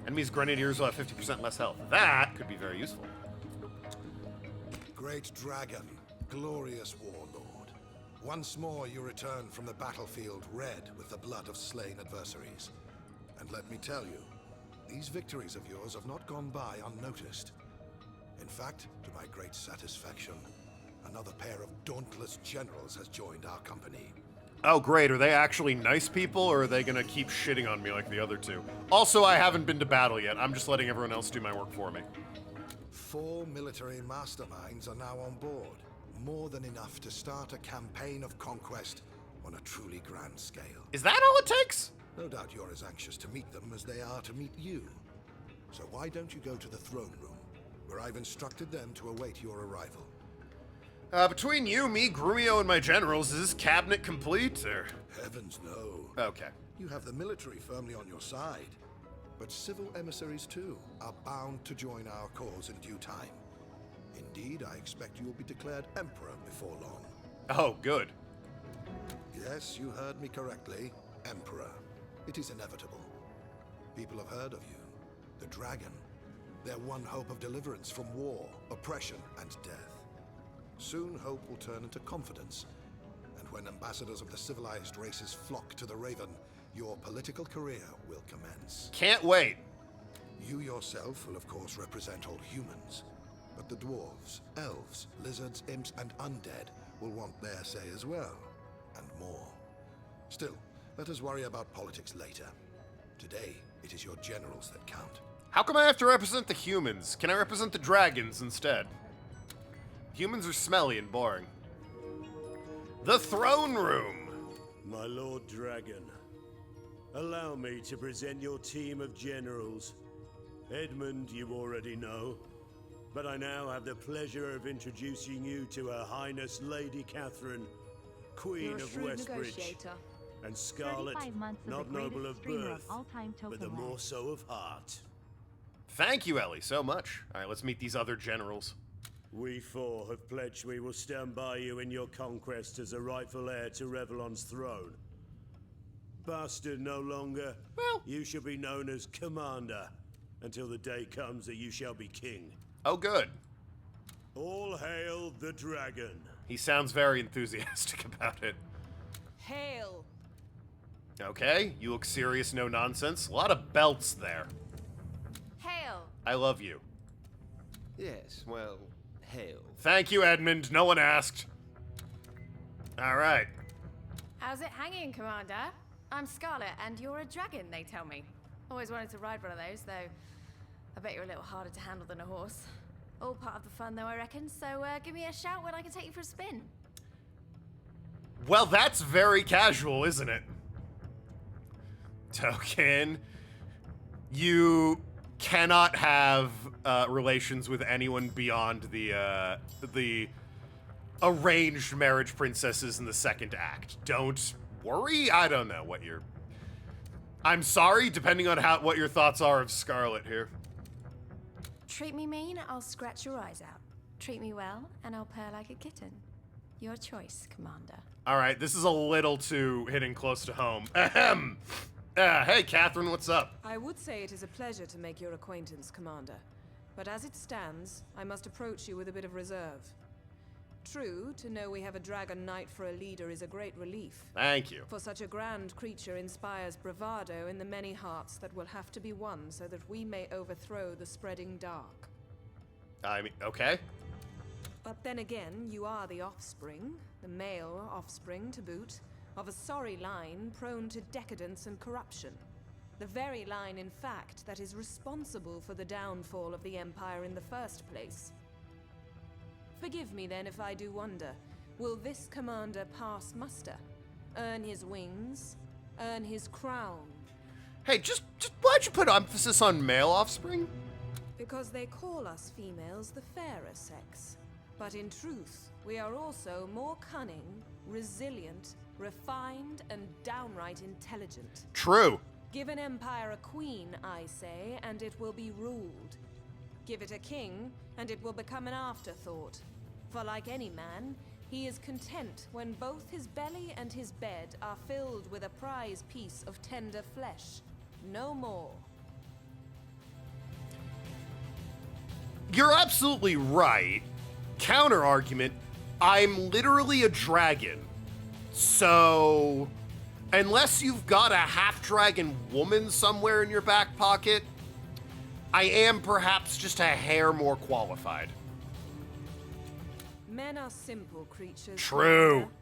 Enemies' grenadiers will have 50% less health. That could be very useful. Great Dragon, glorious warlord. Once more you return from the battlefield red with the blood of slain adversaries. And let me tell you, these victories of yours have not gone by unnoticed. In fact, to my great satisfaction, another pair of dauntless generals has joined our company. Oh, great. Are they actually nice people, or are they gonna keep shitting on me like the other two? Also, I haven't been to battle yet. I'm just letting everyone else do my work for me. 4 military masterminds are now on board. More than enough to start a campaign of conquest on a truly grand scale. Is that all it takes? No doubt you're as anxious to meet them as they are to meet you. So why don't you go to the throne room, where I've instructed them to await your arrival? Between you, me, Grumio, and my generals, is this cabinet complete, or? Heavens, no. Okay. You have the military firmly on your side. But civil emissaries, too, are bound to join our cause in due time. Indeed, I expect you will be declared emperor before long. Oh, good. Yes, you heard me correctly. Emperor. It is inevitable. People have heard of you. The dragon. Their one hope of deliverance from war, oppression, and death. Soon hope will turn into confidence. And when ambassadors of the civilized races flock to the Raven, your political career will commence. Can't wait. You yourself will of course represent all humans. But the dwarves, elves, lizards, imps, and undead will want their say as well. And more. Still, let us worry about politics later. Today, it is your generals that count. How come I have to represent the humans? Can I represent the dragons instead? Humans are smelly and boring. The throne room! My Lord Dragon, allow me to present your team of generals. Edmund you already know, but I now have the pleasure of introducing you to Her Highness Lady Catherine, Queen of Westbridge. And Scarlet, not noble of birth, but the more so of heart. Thank you, Ellie, so much. Alright, let's meet these other generals. We 4 have pledged we will stand by you in your conquest as the rightful heir to Revellon's throne. Bastard no longer, Well, you shall be known as Commander, until the day comes that you shall be king. oh good. All hail the dragon. He sounds very enthusiastic about it. Hail! Okay, you look serious, no nonsense. A lot of belts there. Hail! I love you. Yes, well, hail. Thank you, Edmund. No one asked. Alright. How's it hanging, Commander? I'm Scarlet, and you're a dragon, they tell me. Always wanted to ride one of those, though I bet you're a little harder to handle than a horse. All part of the fun, though, I reckon, so give me a shout when I can take you for a spin. Well, that's very casual, isn't it? Token, you cannot have relations with anyone beyond the arranged marriage princesses in the second act. Don't worry. I don't know what you're... I'm sorry, depending on what your thoughts are of Scarlet here. Treat me mean, I'll scratch your eyes out. Treat me well, and I'll purr like a kitten. Your choice, Commander. All right, this is a little too hitting close to home. Ahem. Hey, Catherine, what's up? I would say it is a pleasure to make your acquaintance, Commander. But as it stands, I must approach you with a bit of reserve. True, to know we have a Dragon Knight for a leader is a great relief. Thank you. For such a grand creature inspires bravado in the many hearts that will have to be won so that we may overthrow the spreading dark. I mean, okay. But then again, you are the offspring, the male offspring to boot, of a sorry line prone to decadence and corruption. The very line, in fact, that is responsible for the downfall of the Empire in the first place. Forgive me then if I do wonder, will this commander pass muster? Earn his wings? Earn his crown? Hey, just why'd you put emphasis on male offspring? Because they call us females the fairer sex. But in truth, we are also more cunning, resilient, refined, and downright intelligent. True. Give an empire a queen, I say, and it will be ruled. Give it a king, and it will become an afterthought. For like any man, he is content when both his belly and his bed are filled with a prize piece of tender flesh. No more. You're absolutely right. Counter argument, I'm literally a dragon. So, unless you've got a half-dragon woman somewhere in your back pocket, I am perhaps just a hair more qualified. Men are simple creatures. True. Commander,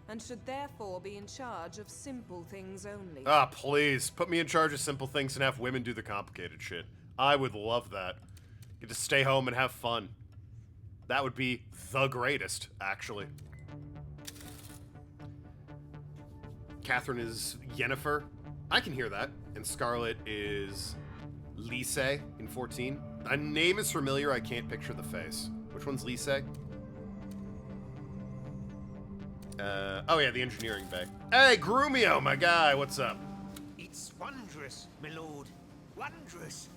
and should therefore be in charge of simple things only. Ah, please, put me in charge of simple things and have women do the complicated shit. I would love that. Get to stay home and have fun. That would be the greatest, actually. Catherine is Yennefer. I can hear that. And Scarlet is Lise in 14. A name is familiar, I can't picture the face. Which one's Lise? Oh yeah, the engineering bay. Hey, Grumio, my guy, what's up? It's wondrous, my lord. Wondrous.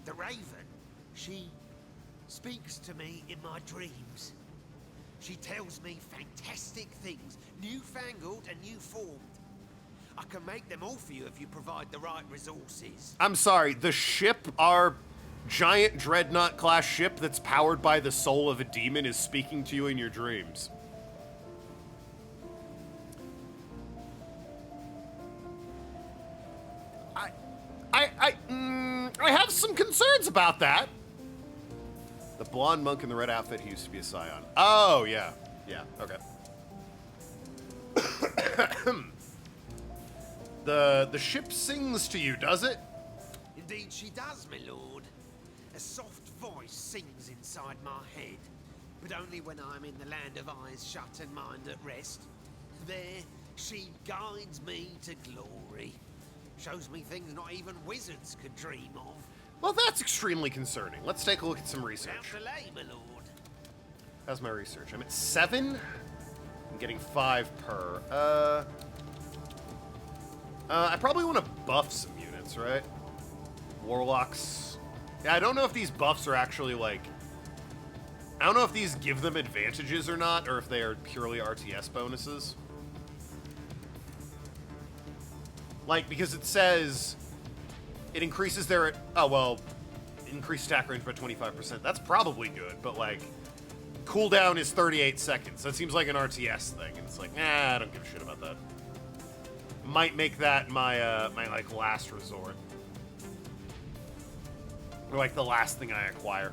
The Raven, she speaks to me in my dreams. She tells me fantastic things, newfangled and new formed. I can make them all for you if you provide the right resources. I'm sorry, the ship, our giant dreadnought-class ship that's powered by the soul of a demon is speaking to you in your dreams. I have some concerns about that. The blonde monk in the red outfit, he used to be a scion. Oh, yeah. Yeah, okay. The ship sings to you, does it? Indeed she does, my lord. A soft voice sings inside my head, but only when I'm in the land of eyes shut and mind at rest. There, she guides me to glory. Shows me things not even wizards could dream of. Well, that's extremely concerning. Let's take a look at some research. Without delay, my lord. How's my research? I'm at 7. I'm getting 5 per. I probably want to buff some units, right? Warlocks. Yeah, I don't know if these buffs are actually, like... I don't know if these give them advantages or not, or if they are purely RTS bonuses. Like, because it says it increases their... Oh, well, increased attack range by 25%. That's probably good, but, like, cooldown is 38 seconds. That seems like an RTS thing, and it's like, I don't give a shit about that. Might make that my, my, like, last resort. Or, like, the last thing I acquire.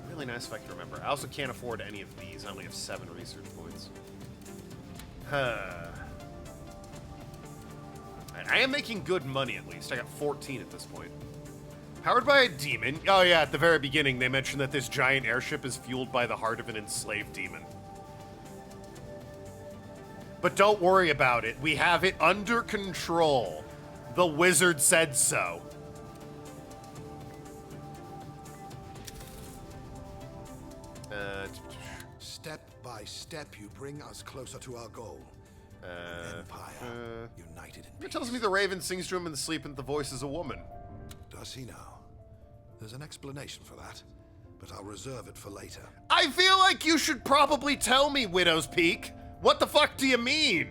Really nice if I can remember. I also can't afford any of these. I only have 7 research points. I am making good money, at least. I got 14 at this point. Powered by a demon. Oh yeah, at the very beginning, they mentioned that this giant airship is fueled by the heart of an enslaved demon. But don't worry about it. We have it under control. The wizard said so. Step by step, you bring us closer to our goal. An empire united in It tells me the raven sings to him in the sleep and the voice is a woman. Does he now? There's an explanation for that, but I'll reserve it for later. I feel like you should probably tell me, Widow's Peak. What the fuck do you mean?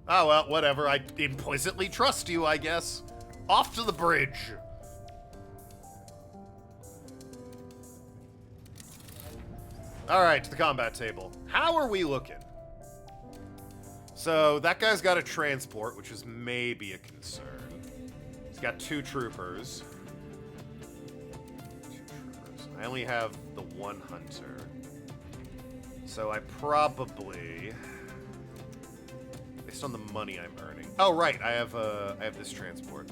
Oh, well, whatever. I implicitly trust you, I guess. Off to the bridge. All right, to the combat table. How are we looking? So, that guy's got a transport, which is maybe a concern. He's got 2 troopers. I only have the 1 hunter. So I probably, based on the money I'm earning. Oh right, I have this transport.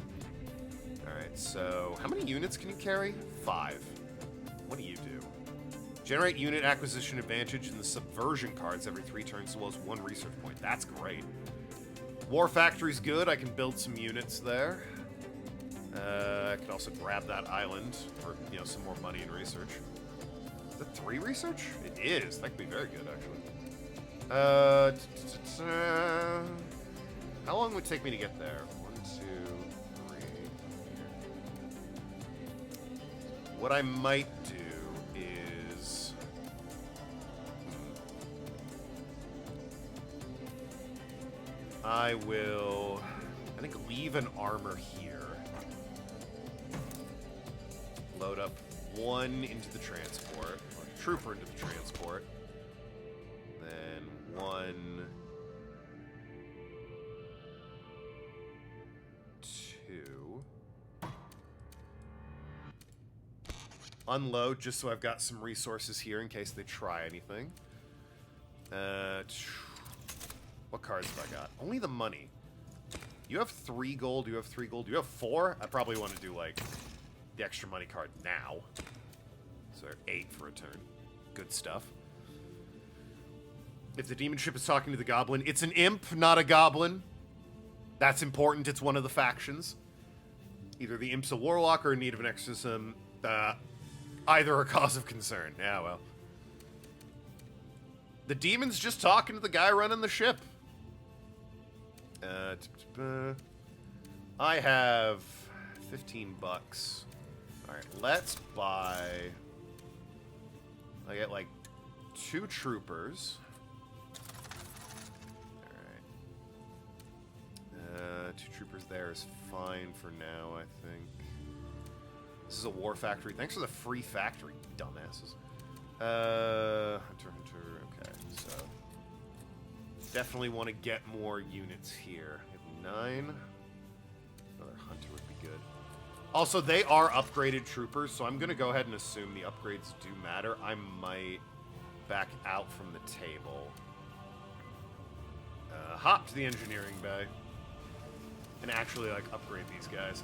All right, so how many units can you carry? 5. What do you do? Generate unit acquisition advantage in the subversion cards every 3 turns, as well as 1 research point. That's great. War Factory's good. I can build some units there. I could also grab that island for, you know, some more money in research. Is that 3 research? It is. That could be very good, actually. How long would it take me to get there? 1, 2, 3. What I might do is... I will, I think, leave an armor here. Load up 1 into the transport, or trooper into the transport. Then 1, 2. Unload, just so I've got some resources here in case they try anything. What cards have I got? Only the money. You have 3 gold, you have 3 gold, you have 4? I probably want to do, like, the extra money card now. So they're 8 for a turn. Good stuff. If the demon ship is talking to the goblin, it's an imp, not a goblin. That's important, it's one of the factions. Either the imp's a warlock or in need of an exorcism. Either a cause of concern. Yeah, well. The demon's just talking to the guy running the ship. I have 15 bucks. Alright, let's buy... I get like 2 troopers. Alright. 2 troopers there is fine for now, I think. This is a war factory. Thanks for the free factory, dumbasses. Hunter, okay, so... Definitely want to get more units here. We have 9. Another hunter would be good. Also, they are upgraded troopers, so I'm going to go ahead and assume the upgrades do matter. I might back out from the table. Hop to the engineering bay. And actually, like, upgrade these guys.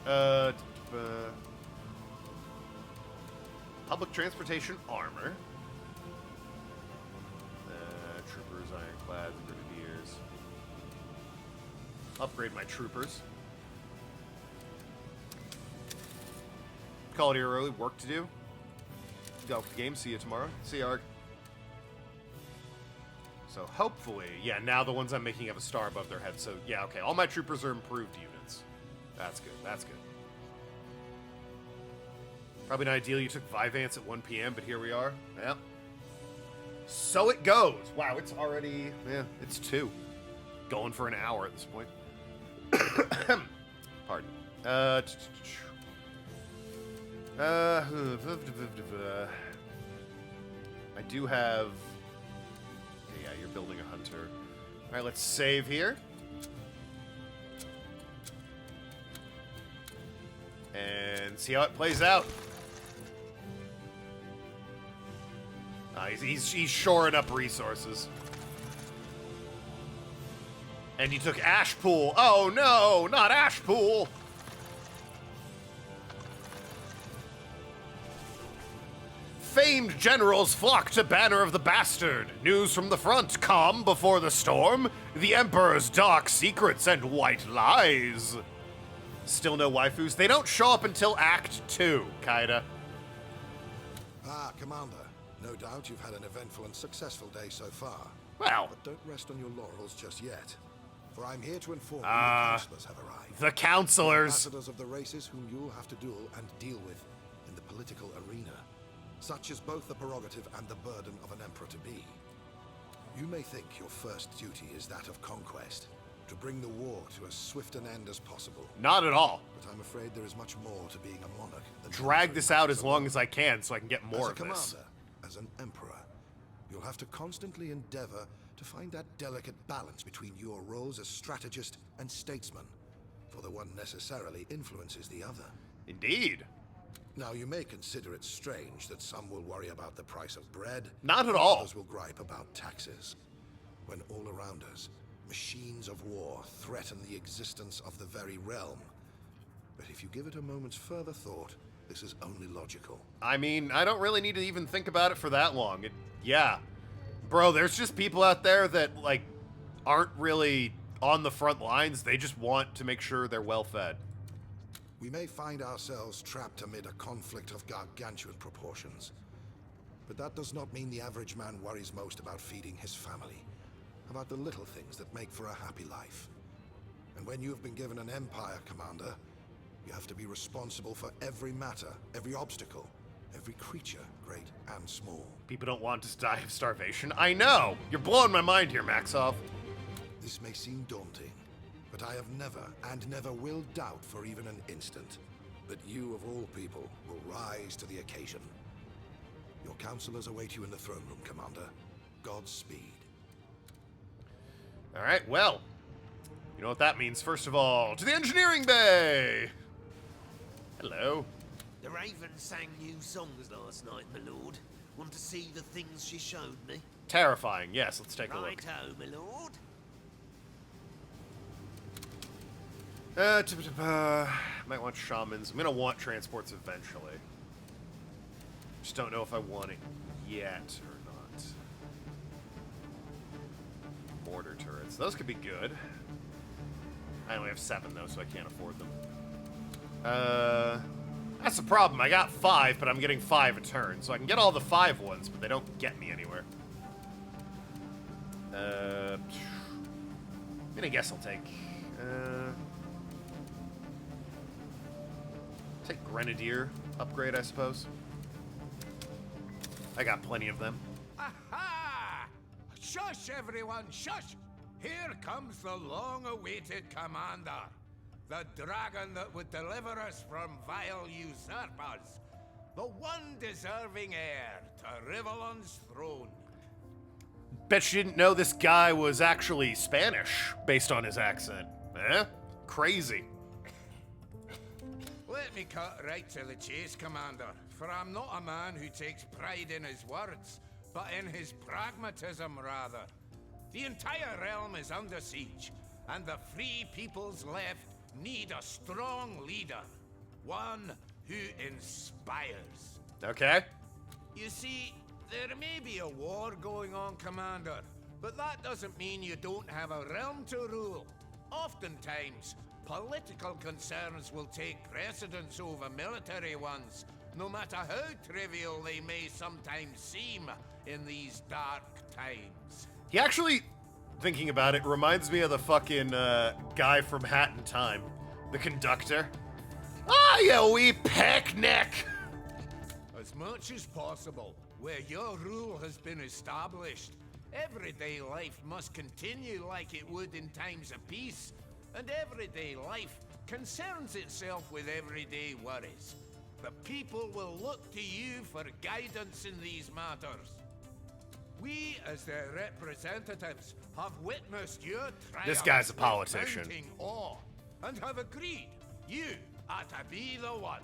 Public transportation armor. Troopers, ironclads, grenadiers. Upgrade my troopers. Call it here early. Work to do. Go game. See you tomorrow. See you, Arg. So hopefully, yeah, now the ones I'm making have a star above their head. So yeah, okay. All my troopers are improved units. That's good. That's good. Probably not ideal you took Vyvance at 1 p.m., but here we are. Yeah. So it goes. Wow, it's already... Yeah, it's 2. Going for an hour at this point. Pardon. I do have... Okay, yeah, you're building a hunter. Alright, let's save here. And see how it plays out. He's shoring up resources. And he took Ashpool. Oh no, not Ashpool! Famed generals flock to banner of the bastard. News from the front, calm before the storm. The Emperor's dark secrets and white lies. Still no waifus. They don't show up until Act 2, Kaida. Ah, Commander. No doubt you've had an eventful and successful day so far. Well... But don't rest on your laurels just yet. For I'm here to inform you the counselors have arrived. The counselors! Ambassadors of the races whom you'll have to duel and deal with in the political arena. Such is both the prerogative and the burden of an emperor-to-be. You may think your first duty is that of conquest, to bring the war to as swift an end as possible. Not at all. But I'm afraid there is much more to being a monarch than... Drag this out as long as I can so I can get more of this. As a commander, as an emperor, you'll have to constantly endeavor to find that delicate balance between your roles as strategist and statesman, for the one necessarily influences the other. Indeed. Now, you may consider it strange that some will worry about the price of bread. Not at all. Others will gripe about taxes. When all around us, machines of war threaten the existence of the very realm. But if you give it a moment's further thought, this is only logical. I mean, I don't really need to even think about it for that long. Yeah. Bro, there's just people out there that, like, aren't really on the front lines. They just want to make sure they're well fed. We may find ourselves trapped amid a conflict of gargantuan proportions. But that does not mean the average man worries most about feeding his family, about the little things that make for a happy life. And when you have been given an empire, Commander, you have to be responsible for every matter, every obstacle, every creature, great and small. People don't want to die of starvation. I know! You're blowing my mind here, Maxov. This may seem daunting, but I have never and never will doubt for even an instant that you, of all people, will rise to the occasion. Your counselors await you in the throne room, Commander. Godspeed. All right, well, you know what that means. First of all, to the engineering bay! Hello. The Raven sang new songs last night, my lord. Want to see the things she showed me? Terrifying, yes, let's take a look. Righto, my lord. Might want shamans. I'm gonna want transports eventually. Just don't know if I want it yet or not. Mortar turrets. Those could be good. I only have 7 though, so I can't afford them. That's the problem. I got 5, but I'm getting 5 a turn, so I can get all the 5 ones, but they don't get me anywhere. I'm gonna guess I'll take Grenadier upgrade, I suppose. I got plenty of them. Aha! Shush, everyone, shush! Here comes the long-awaited commander. The dragon that would deliver us from vile usurpers. The one deserving heir to Rivellon's throne. Bet you didn't know this guy was actually Spanish, based on his accent. Eh? Crazy. Let me cut right to the chase, Commander, for I'm not a man who takes pride in his words, but in his pragmatism, rather. The entire realm is under siege, and the free peoples left need a strong leader. One who inspires. Okay. You see, there may be a war going on, Commander, but that doesn't mean you don't have a realm to rule. Oftentimes, political concerns will take precedence over military ones, no matter how trivial they may sometimes seem in these dark times. He actually, thinking about it, reminds me of the fucking guy from Hat in Time. The conductor. Ah, you wee peckneck! As much as possible, where your rule has been established, everyday life must continue like it would in times of peace, and everyday life concerns itself with everyday worries. The people will look to you for guidance in these matters. We, as their representatives, have witnessed your triumphs. This guy's a politician. With mounting awe, and have agreed you are to be the one,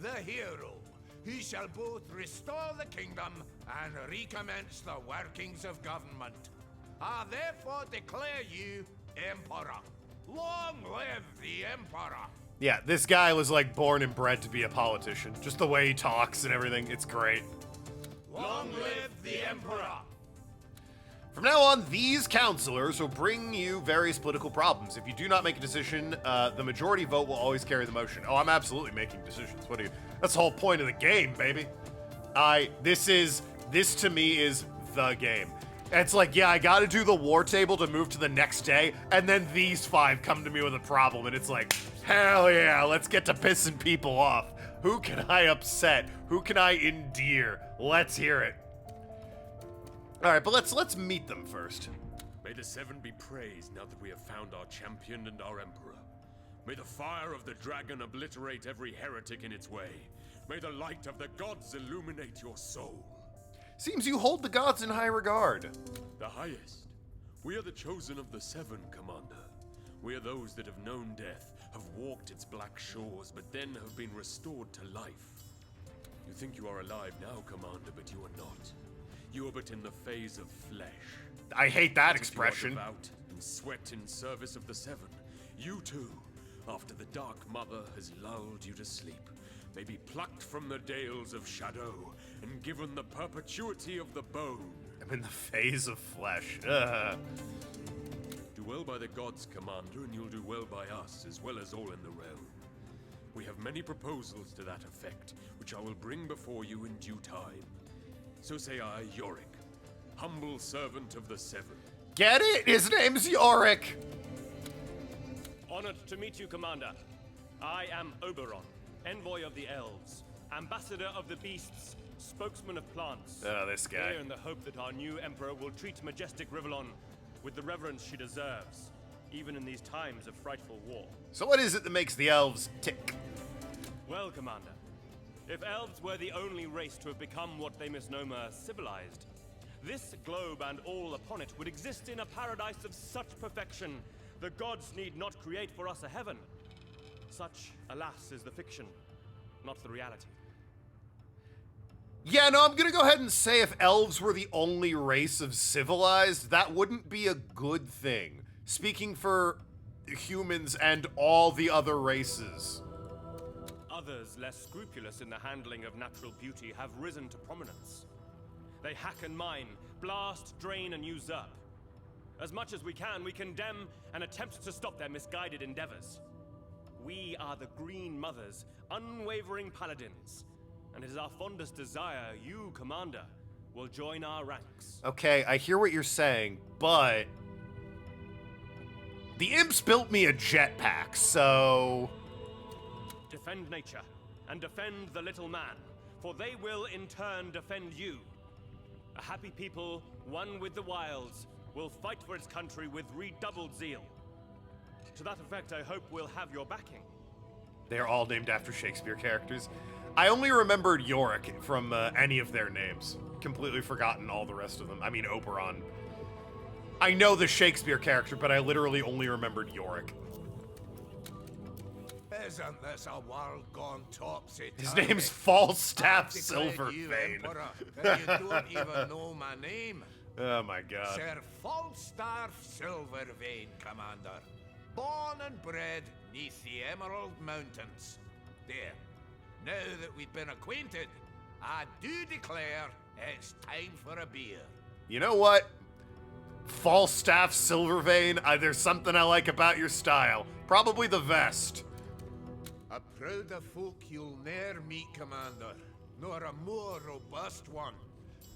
the hero, who shall both restore the kingdom and recommence the workings of government. I therefore declare you Emperor. Long live the Emperor! Yeah, this guy was like born and bred to be a politician. Just the way he talks and everything, it's great. Long live the Emperor! From now on, these counselors will bring you various political problems. If you do not make a decision, the majority vote will always carry the motion. Oh, I'm absolutely making decisions. What do you? That's the whole point of the game, baby. This to me is the game. It's like, yeah, I gotta do the war table to move to the next day, and then these 5 come to me with a problem, and it's like, hell yeah, let's get to pissing people off. Who can I upset? Who can I endear? Let's hear it. All right, but let's meet them first. May the Seven be praised now that we have found our champion and our emperor. May the fire of the dragon obliterate every heretic in its way. May the light of the gods illuminate your soul. Seems you hold the gods in high regard. The highest. We are the chosen of the Seven, Commander. We are those that have known death, have walked its black shores, but then have been restored to life. You think you are alive now, Commander, but you are not. You are but in the phase of flesh. I hate that But if expression. You are devout and sweat in service of the Seven. You too, after the Dark Mother has lulled you to sleep, may be plucked from the dales of shadow and given the perpetuity of the bone. I'm in the phase of flesh. Ugh. Do well by the gods, Commander, and you'll do well by us, as well as all in the realm. We have many proposals to that effect, which I will bring before you in due time. So say I, Yorick, humble servant of the Seven. Get it? His name's Yorick. Honored to meet you, Commander. I am Oberon, envoy of the elves, ambassador of the beasts, spokesman of plants. Oh, this guy. Here in the hope that our new emperor will treat majestic Rivellon with the reverence she deserves, even in these times of frightful war. So what is it that makes the elves tick? Well, Commander, if elves were the only race to have become what they misnomer civilized, this globe and all upon it would exist in a paradise of such perfection, the gods need not create for us a heaven. Such, alas, is the fiction, not the reality. Yeah, no, I'm gonna go ahead and say if elves were the only race of civilized, that wouldn't be a good thing. Speaking for humans and all the other races. Others, less scrupulous in the handling of natural beauty, have risen to prominence. They hack and mine, blast, drain, and usurp. As much as we can, we condemn and attempt to stop their misguided endeavors. We are the Green Mothers, unwavering paladins, and it is our fondest desire you, Commander, will join our ranks. Okay, I hear what you're saying, but the imps built me a jetpack, so Defend nature, and defend the little man, for they will in turn defend you. A happy people, one with the wilds, will fight for its country with redoubled zeal. To that effect, I hope we'll have your backing. they're all named after Shakespeare characters. I only remembered Yorick from any of their names. Completely forgotten all the rest of them. I mean, Oberon. I know the Shakespeare character, but I literally only remembered Yorick. Isn't this a world gone topsy-turvy? His name's Falstaff I've declared you Silverfane. Emperor, and you don't even know my name. Oh my god. Sir Falstaff Silvervane, Commander. Born and bred neath the Emerald Mountains. There. Now that we've been acquainted, I do declare it's time for a beer. You know what? Falstaff Silvervane, there's something I like about your style. Probably the vest. A prouder folk you'll ne'er meet, Commander, nor a more robust one.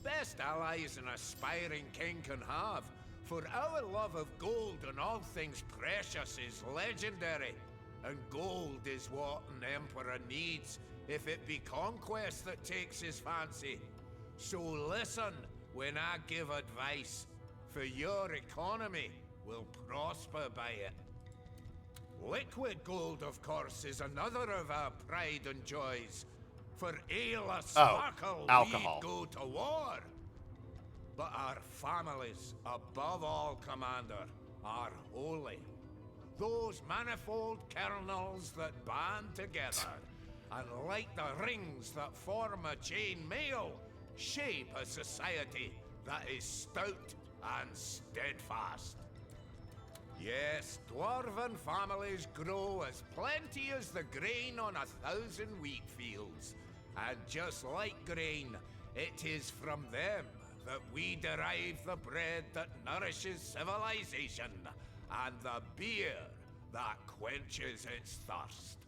Best allies an aspiring king can have, for our love of gold and all things precious is legendary, and gold is what an emperor needs if it be conquest that takes his fancy. So listen when I give advice, for your economy will prosper by it. Liquid gold, of course, is another of our pride and joys. For ale or sparkle, alcohol. we go to war. But our families, above all, Commander, are holy. Those manifold kernels that band together, and like the rings that form a chain mail, shape a society that is stout and steadfast. Yes, dwarven families grow as plenty as the grain on 1,000 wheat fields. And just like grain, it is from them that we derive the bread that nourishes civilization, and the beer that quenches its thirst.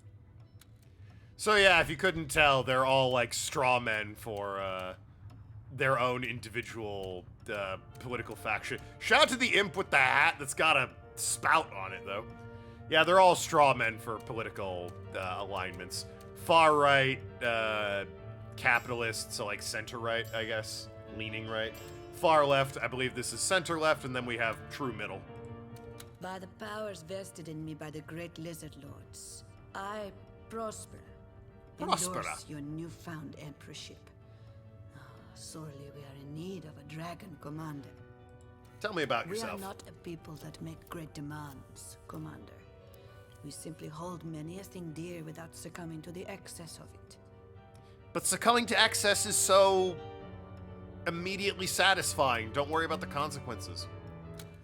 So yeah, if you couldn't tell, they're all like straw men for their own individual political faction. Shout out to the imp with the hat that's got a spout on it, though. Yeah, they're all straw men for political alignments. Far right, capitalist, so like center right, I guess. Leaning right. Far left, I believe this is center left, and then we have true middle. By the powers vested in me by the great lizard lords, I prosper. Prospera. Endorse your newfound emperorship. Ah, sorely we are in need of a dragon commander. Tell me about We are yourself. not a people that make great demands, Commander. We simply hold many a thing dear without succumbing to the excess of it. But succumbing to excess is so immediately satisfying. Don't worry about the consequences.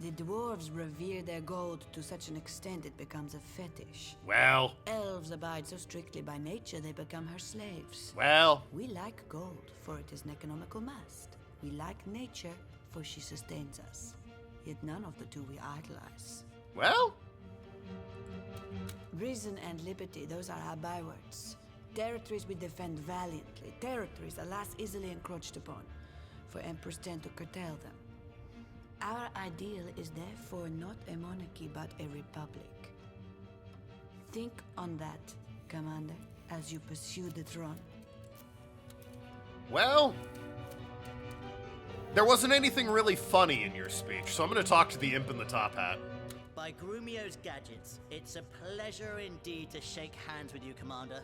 The dwarves revere their gold to such an extent it becomes a fetish. Well, Elves abide so strictly by nature they become her slaves. well. We like gold, for it is an economical must. We like nature, for she sustains us. Yet none of the two we idolize. Well? Reason and liberty, those are our bywords. Territories we defend valiantly. Territories, alas, easily encroached upon, for emperors tend to curtail them. Our ideal is therefore not a monarchy, but a republic. Think on that, Commander, as you pursue the throne. Well, there wasn't anything really funny in your speech, so I'm going to talk to the imp in the top hat. By Grumio's gadgets, it's a pleasure indeed to shake hands with you, Commander.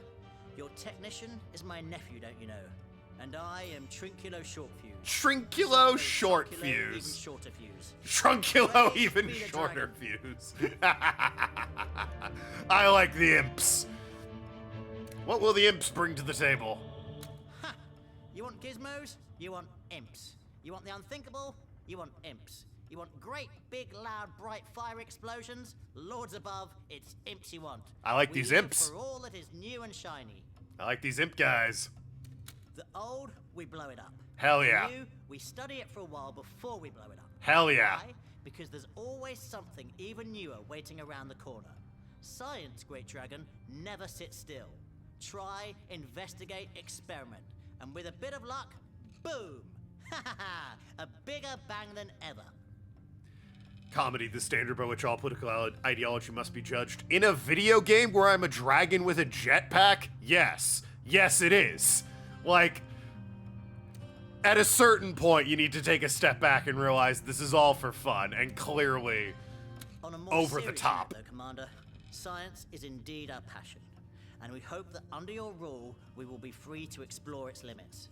Your technician is my nephew, don't you know? And I am Trinculo Shortfuse. Trinculo Short Shortfuse. Even shorter fuse. Trunculo Praise even be the shorter dragon. fuse. I like the imps. What will the imps bring to the table? Ha! You want gizmos? You want imps. You want the unthinkable? You want imps. You want great, big, loud, bright fire explosions? Lords above, it's imps you want. I like We these live imps. For all that is new and shiny. I like these imp guys. The old, we blow it up. Hell yeah. The new, we study it for a while before we blow it up. Hell yeah. Why? Because there's always something even newer waiting around the corner. Science, Great Dragon, never sits still. Try, investigate, experiment. And with a bit of luck, boom! Ha ha ha! A bigger bang than ever. Comedy, the standard by which all political ideology must be judged. In a video game where I'm a dragon with a jetpack? Yes. Yes, it is. Like, at a certain point, you need to take a step back and realize this is all for fun, and clearly On a more over the serious top. note, though, Commander, science is indeed our passion. And we hope that under your rule, we will be free to explore its limits.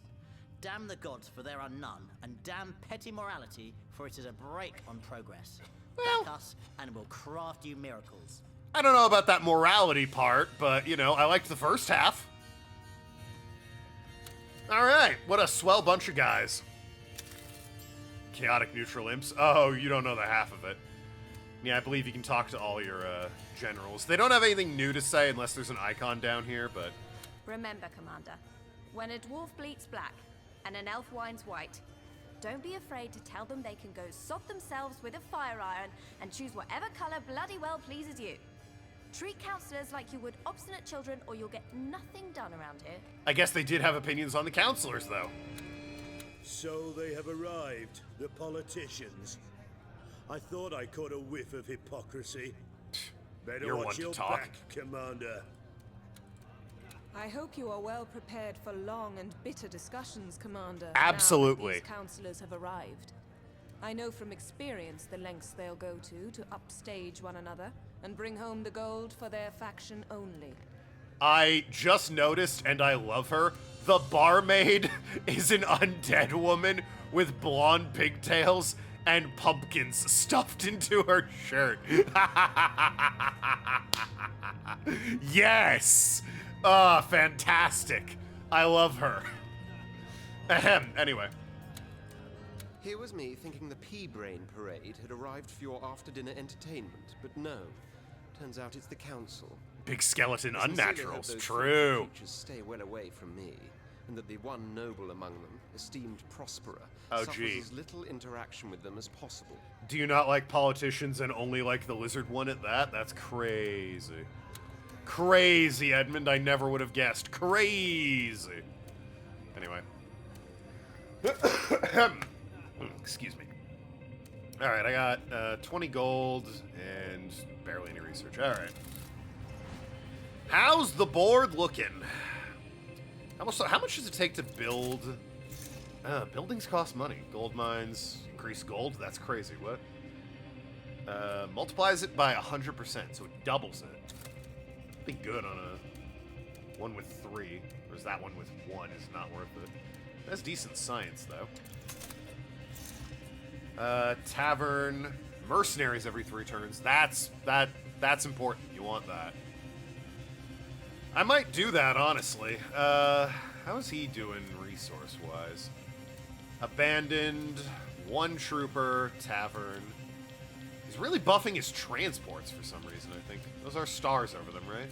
Damn the gods, for there are none, and damn petty morality, for it is a brake on progress. Back us, and we'll craft you miracles. I don't know about that morality part, but, you know, I liked the first half. Alright, what a swell bunch of guys. Chaotic neutral imps. Oh, you don't know the half of it. Yeah, I believe you can talk to all your generals. They don't have anything new to say unless there's an icon down here, but... Remember, Commander, when a dwarf bleats black and an elf whines white, don't be afraid to tell them they can go sod themselves with a fire iron and choose whatever color bloody well pleases you. Treat counselors like you would obstinate children or you'll get nothing done around here. I guess they did have opinions on the counselors, though. So they have arrived, the politicians. I thought I caught a whiff of hypocrisy. Better You're one watch to your talk. back, Commander. I hope you are well prepared for long and bitter discussions, Commander. Absolutely. Now that these counselors have arrived. I know from experience the lengths they'll go to upstage one another and bring home the gold for their faction only. I just noticed, and I love her, the barmaid is an undead woman with blonde pigtails and pumpkins stuffed into her shirt. Yes! Ah, fantastic. I love her. Ahem, anyway. Here was me thinking the Pea-Brain Parade had arrived for your after-dinner entertainment, but no. Turns out it's the council. Big skeleton I sincerely hope unnaturals, those true. creatures stay well away from me, and that the one noble among them, esteemed Prosperer, Oh, suffers gee. as little interaction with them as possible. Do you not like politicians and only like the lizard one at that? That's crazy. Crazy, Edmund. I never would have guessed. Crazy. Anyway. Excuse me. Alright, I got 20 gold and barely any research. Alright. How's the board looking? How much does it take to build? Buildings cost money. Gold mines increase gold. That's crazy. What? Multiplies it by 100%, so it doubles it. Be good on a one with 3, or is that one with 1 is not worth it? That's decent science though. Tavern, mercenaries every 3 turns. That's important. You want that. I might do that, honestly. How's he doing resource-wise? Abandoned, 1 trooper, tavern. He's really buffing his transports for some reason, I think. Those are stars over them, right?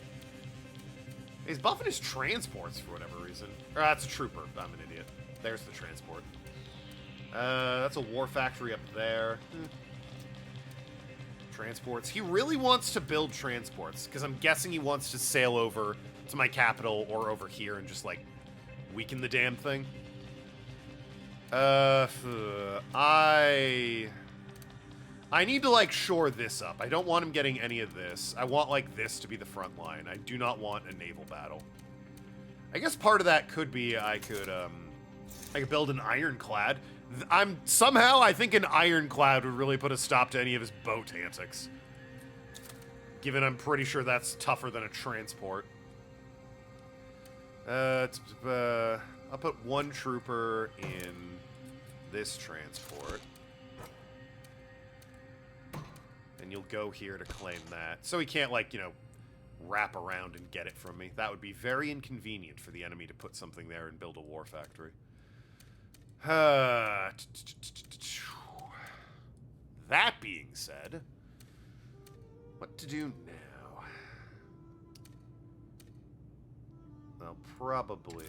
He's buffing his transports for whatever reason. Or that's a trooper. I'm an idiot. There's the transport. That's a war factory up there. Transports. He really wants to build transports, because I'm guessing he wants to sail over to my capital or over here and just, like, weaken the damn thing. I need to, like, shore this up. I don't want him getting any of this. I want, like, this to be the front line. I do not want a naval battle. I guess part of that could be I could build an ironclad. Somehow, I think an ironclad would really put a stop to any of his boat antics. Given I'm pretty sure that's tougher than a transport. I'll put 1 trooper in this transport. And you'll go here to claim that. So he can't, like, you know, wrap around and get it from me. That would be very inconvenient for the enemy to put something there and build a war factory. That being said, what to do now? I'll probably...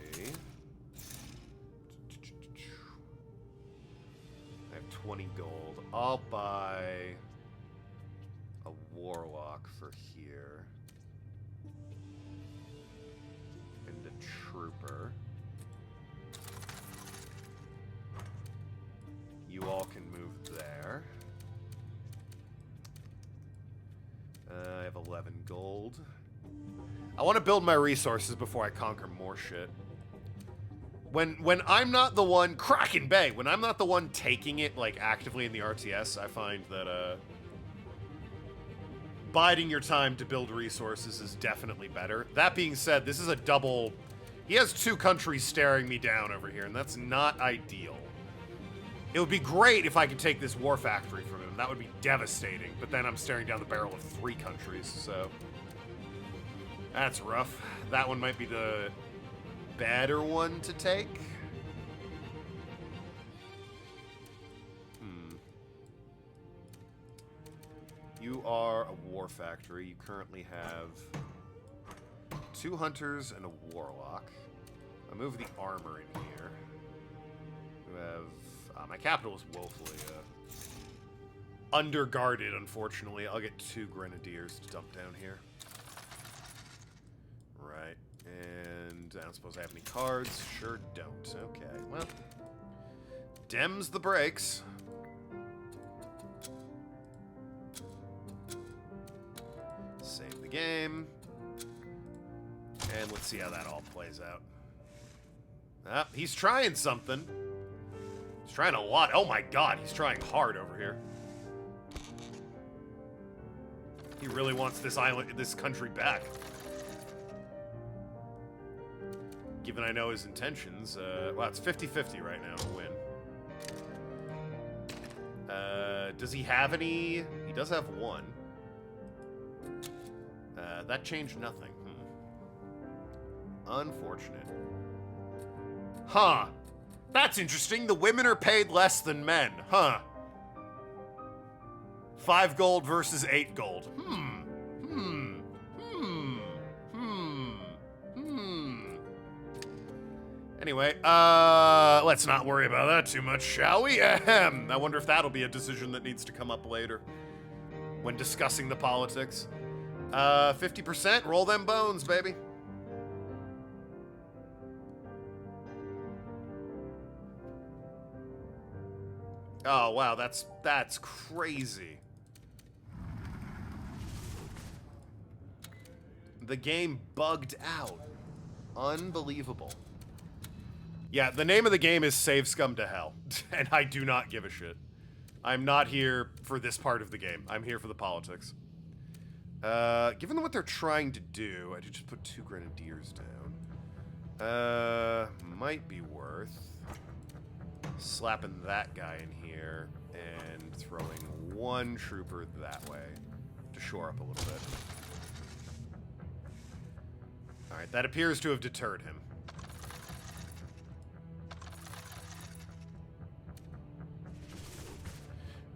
I have 20 gold. I'll buy a warlock for here. And a trooper. You all can move there. I have 11 gold. I want to build my resources before I conquer more shit. When I'm not the one... Kraken Bay! When I'm not the one taking it, like, actively in the RTS, I find that, biding your time to build resources is definitely better. That being said, this is a double... He has 2 countries staring me down over here, and that's not ideal. It would be great if I could take this war factory from him. That would be devastating. But then I'm staring down the barrel of 3 countries, so... That's rough. That one might be the better one to take. You are a war factory. You currently have 2 hunters and a warlock. I'll move the armor in here. You have... my capital is woefully underguarded, unfortunately. I'll get 2 grenadiers to dump down here. Right. And I don't suppose I have any cards. Sure don't. Okay, well. Dems the brakes. Save the game. And let's see how that all plays out. Ah, he's trying something. He's trying a lot. Oh my god, he's trying hard over here. He really wants this island, this country back. Given I know his intentions, well, it's 50-50 right now to win. Does he have any? He does have 1. That changed nothing. Unfortunate. Huh. That's interesting. The women are paid less than men. Huh. 5 gold versus 8 gold. Anyway, let's not worry about that too much, shall we? Ahem. I wonder if that'll be a decision that needs to come up later when discussing the politics. 50%, roll them bones, baby. Oh, wow, that's crazy. The game bugged out. Unbelievable. Yeah, the name of the game is Save Scum to Hell, and I do not give a shit. I'm not here for this part of the game. I'm here for the politics. Given what they're trying to do, I did just put 2 grenadiers down. Might be worth slapping that guy in here and throwing 1 trooper that way to shore up a little bit. Alright, that appears to have deterred him.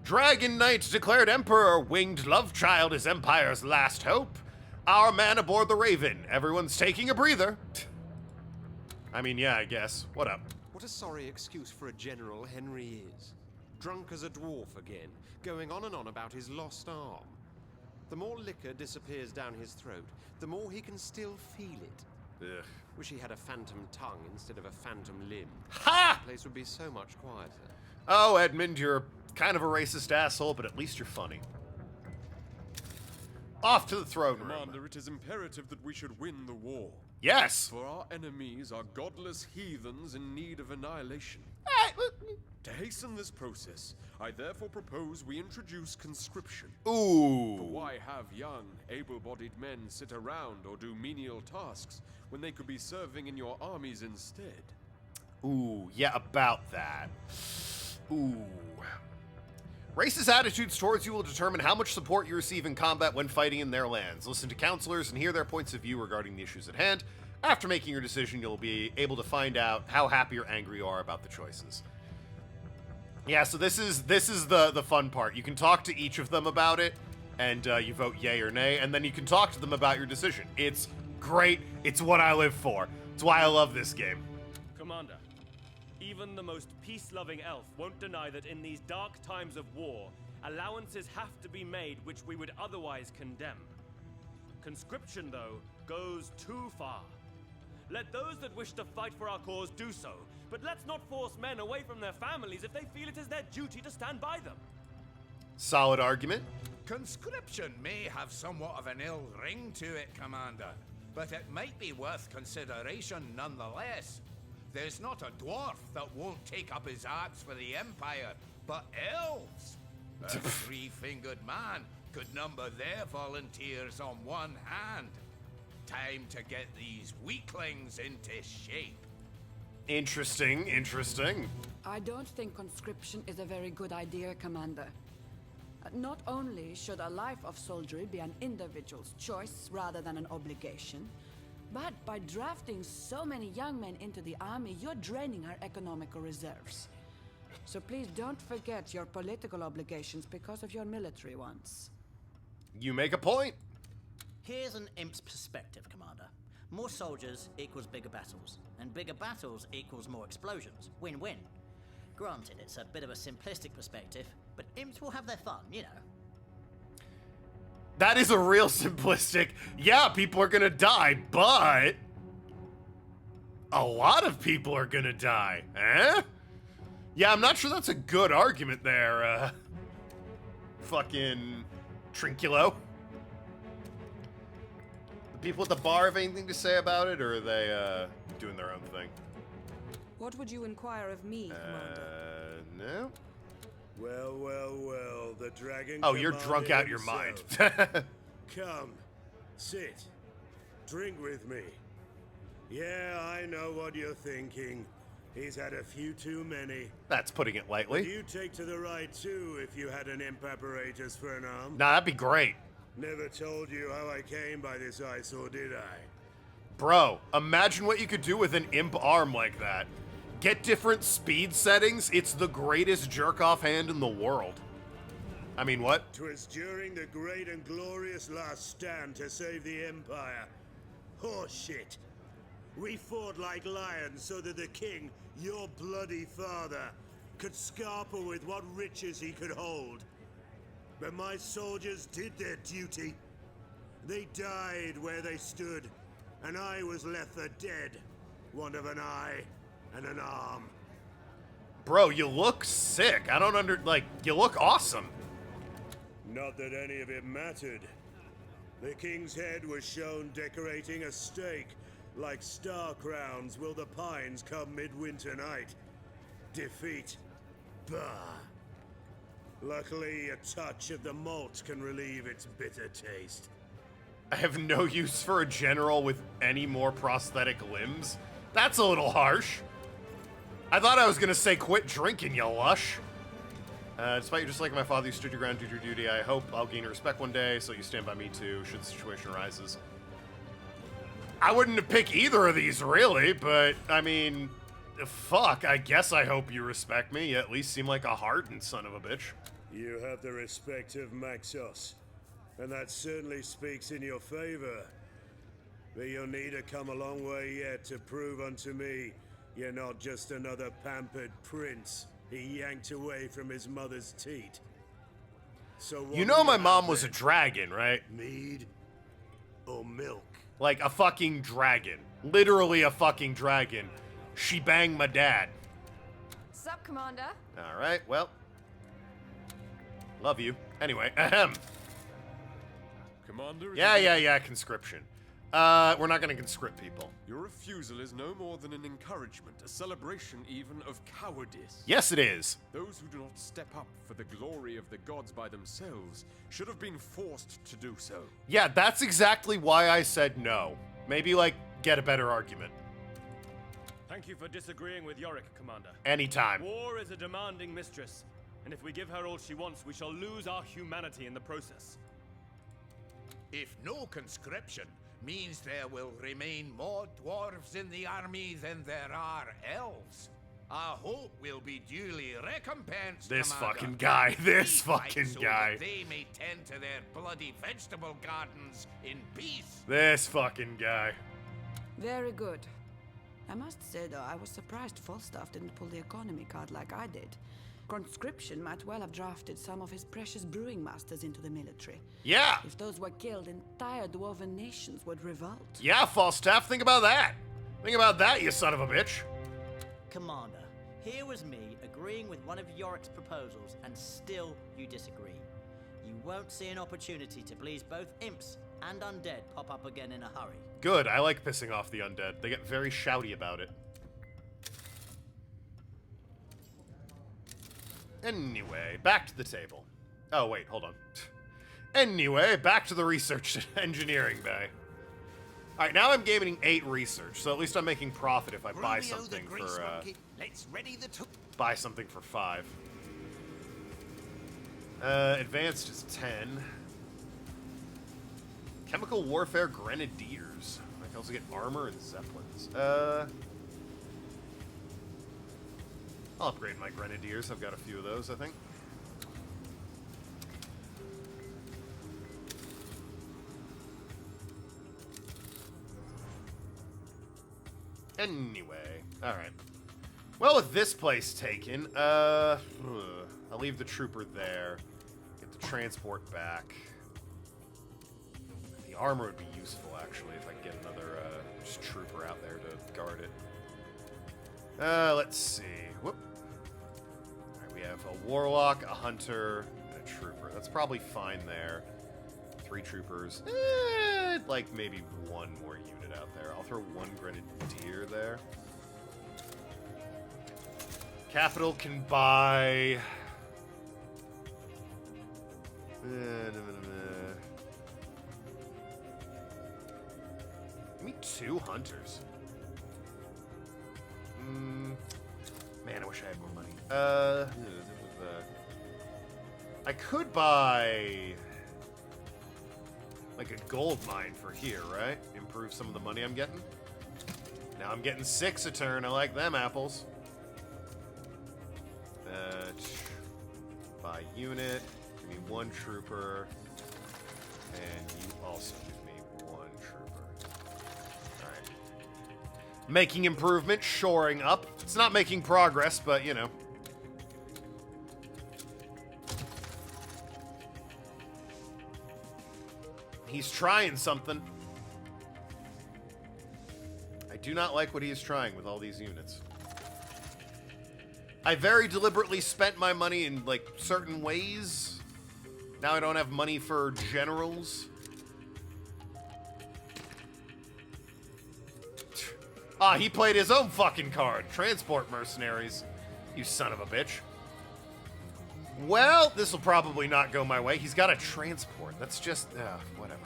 Dragon Knight declared Emperor. Winged love child is Empire's last hope. Our man aboard the Raven. Everyone's taking a breather. I mean, yeah, I guess. What up? What a sorry excuse for a general Henry is. Drunk as a dwarf again, going on and on about his lost arm. The more liquor disappears down his throat, the more he can still feel it. Ugh. Wish he had a phantom tongue instead of a phantom limb. Ha! The place would be so much quieter. Oh, Edmund, you're kind of a racist asshole, but at least you're funny. Off to the throne room. Commander, it is imperative that we should win the war. Yes! For our enemies are godless heathens in need of annihilation. To hasten this process, I therefore propose we introduce conscription. Ooh. For why have young, able-bodied men sit around or do menial tasks when they could be serving in your armies instead? Ooh, yeah, about that. Ooh. Racist attitudes towards you will determine how much support you receive in combat when fighting in their lands. Listen to counselors and hear their points of view regarding the issues at hand. After making your decision, you'll be able to find out how happy or angry you are about the choices. Yeah, so this is the fun part. You can talk to each of them about it, and you vote yay or nay, and then you can talk to them about your decision. It's great. It's what I live for. It's why I love this game. Commander, even the most peace-loving elf won't deny that in these dark times of war, allowances have to be made which we would otherwise condemn. Conscription, though, goes too far. Let those that wish to fight for our cause do so, but let's not force men away from their families if they feel it is their duty to stand by them. Solid argument. Conscription may have somewhat of an ill ring to it, Commander, but it might be worth consideration nonetheless. There's not a dwarf that won't take up his axe for the Empire, but elves. A three-fingered man could number their volunteers on one hand. Time to get these weaklings into shape. Interesting, interesting. I don't think conscription is a very good idea, Commander. Not only should a life of soldiery be an individual's choice rather than an obligation, but by drafting so many young men into the army, you're draining our economical reserves. So please don't forget your political obligations because of your military ones. You make a point. Here's an imp's perspective, Commander. More soldiers equals bigger battles, and bigger battles equals more explosions. Win-win. Granted, it's a bit of a simplistic perspective, but imps will have their fun, you know. That is a real simplistic, yeah, people are gonna die, but a lot of people are gonna die, eh? Yeah, I'm not sure that's a good argument there, fucking Trinculo. The people at the bar have anything to say about it, or are they, doing their own thing? What would you inquire of me, Commander? No. Well, well, well, the dragon. Oh, you're drunk out your mind. Come, sit, drink with me. Yeah, I know what you're thinking. He's had a few too many. That's putting it lightly. But you take to the right too if you had an imp apparatus for an arm. Nah, that'd be great. Never told you how I came by this eyesore, did I? Bro, imagine what you could do with an imp arm like that. Get different speed settings, it's the greatest jerk-off hand in the world. I mean, what? 'Twas during the great and glorious last stand to save the Empire. Horseshit. We fought like lions so that the king, your bloody father, could scarper with what riches he could hold. But my soldiers did their duty. They died where they stood, and I was left for dead. Want of an eye and an arm. Bro, you look sick. I don't you look awesome. Not that any of it mattered. The king's head was shown decorating a stake, like star crowns will the pines come midwinter night. Defeat. Bah. Luckily, a touch of the malt can relieve its bitter taste. I have no use for a general with any more prosthetic limbs. That's a little harsh. I thought I was gonna say quit drinking, you lush. Despite you just like my father, you stood your ground, did your duty. I hope I'll gain your respect one day, so you stand by me too, should the situation arises. I wouldn't have picked either of these, really, but, I mean, fuck, I guess I hope you respect me. You at least seem like a hardened son of a bitch. You have the respect of Maxos, and that certainly speaks in your favor. But you'll need to come a long way yet to prove unto me you're not just another pampered prince he yanked away from his mother's teat. So You know my mom was a dragon, right? Mead or milk? Like a fucking dragon. Literally a fucking dragon. She banged my dad. Sup, Commander? Alright, well. Love you. Anyway, ahem. Commander? Yeah, conscription. We're not gonna conscript people. Your refusal is no more than an encouragement, a celebration even of cowardice. Yes, it is. Those who do not step up for the glory of the gods by themselves should have been forced to do so. Yeah, that's exactly why I said no. Maybe, like, get a better argument. Thank you for disagreeing with Yorick, Commander. Anytime. War is a demanding mistress, and if we give her all she wants, we shall lose our humanity in the process. If no conscription means there will remain more dwarves in the army than there are elves, our hope will be duly recompensed. This Commander. fucking guy. This We fight fucking so guy. that they may tend to their bloody vegetable gardens in peace. This fucking guy. Very good. I must say, though, I was surprised Falstaff didn't pull the economy card like I did. Conscription might well have drafted some of his precious brewing masters into the military. Yeah. If those were killed, entire dwarven nations would revolt. Yeah, Falstaff, think about that. Think about that, you son of a bitch. Commander, here was me agreeing with one of Yorick's proposals, and still you disagree. You won't see an opportunity to please both imps and undead pop up again in a hurry. Good, I like pissing off the undead. They get very shouty about it. Anyway, back to the table. Oh, wait, hold on. Anyway, back to the research engineering bay. Alright, now I'm gaining 8 research, so at least I'm making profit if I buy something for, Let's ready the buy something for 5. Advanced is 10. Chemical Warfare Grenadiers. I can also get armor and zeppelins. I'll upgrade my Grenadiers. I've got a few of those, I think. Anyway, alright. Well, with this place taken, I'll leave the trooper there. Get the transport back. The armor would be useful, actually, if I could get another just trooper out there to guard it. Let's see. Whoop. Alright, we have a warlock, a hunter, and a trooper. That's probably fine there. 3 troopers. Like maybe 1 more unit out there. I'll throw 1 grenadier there. Capital can buy... Give me 2 hunters. Man, I wish I had more money. I could buy... like a gold mine for here, right? Improve some of the money I'm getting. Now I'm getting 6 a turn. I like them apples. Buy unit. Give me 1 trooper. And you also give me 1 trooper. Alright. Making improvement, shoring up. It's not making progress, but you know. He's trying something. I do not like what he is trying with all these units. I very deliberately spent my money in, like, certain ways. Now I don't have money for generals. Ah, he played his own fucking card. Transport mercenaries. You son of a bitch. Well, this will probably not go my way. He's got a transport. That's just, whatever.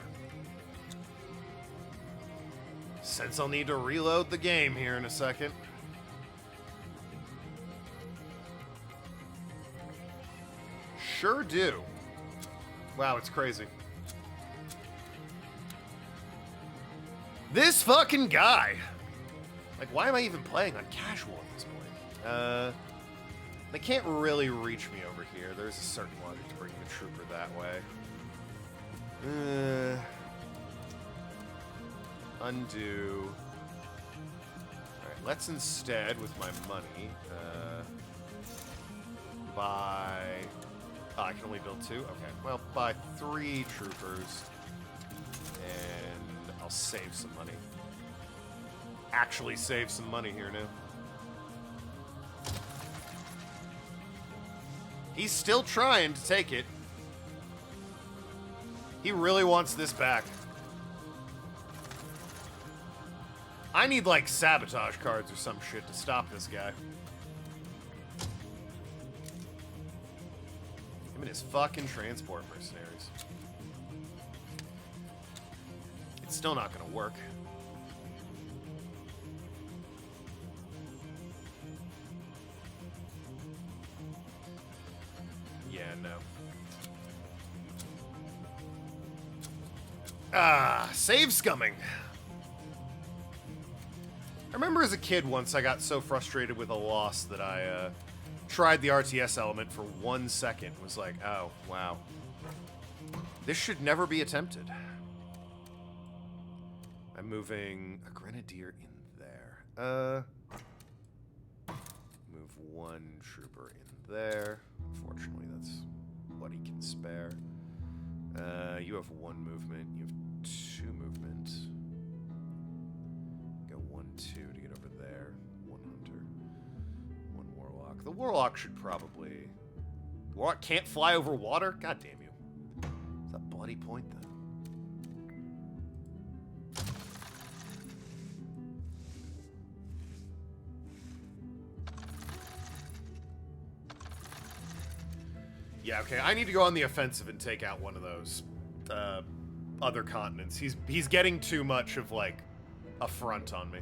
Since I'll need to reload the game here in a second. Sure do. Wow, it's crazy. This fucking guy. Like, why am I even playing on casual at this point? They can't really reach me over here. There's a certain logic to bringing the trooper that way. Undo. Alright, let's instead, with my money, buy... Oh, I can only build 2? Okay, well, buy 3 troopers, and I'll save some money. Actually save some money here now. He's still trying to take it. He really wants this back. I need, like, sabotage cards or some shit to stop this guy. Him and his fucking transport mercenaries. It's still not gonna work. Yeah, no. Ah, save scumming. I remember as a kid once I got so frustrated with a loss that I tried the RTS element for 1 second. Was like, oh, wow. This should never be attempted. I'm moving a grenadier in there. Move 1 trooper in there. Unfortunately, that's what he can spare. You have 1 movement. You have 2 movement. Go 1, 2 to get over there. 1 hunter. 1 warlock. The warlock should probably... The warlock can't fly over water? God damn you. It's a bloody point, then. Yeah, okay, I need to go on the offensive and take out one of those other continents. He's getting too much of, like, a front on me.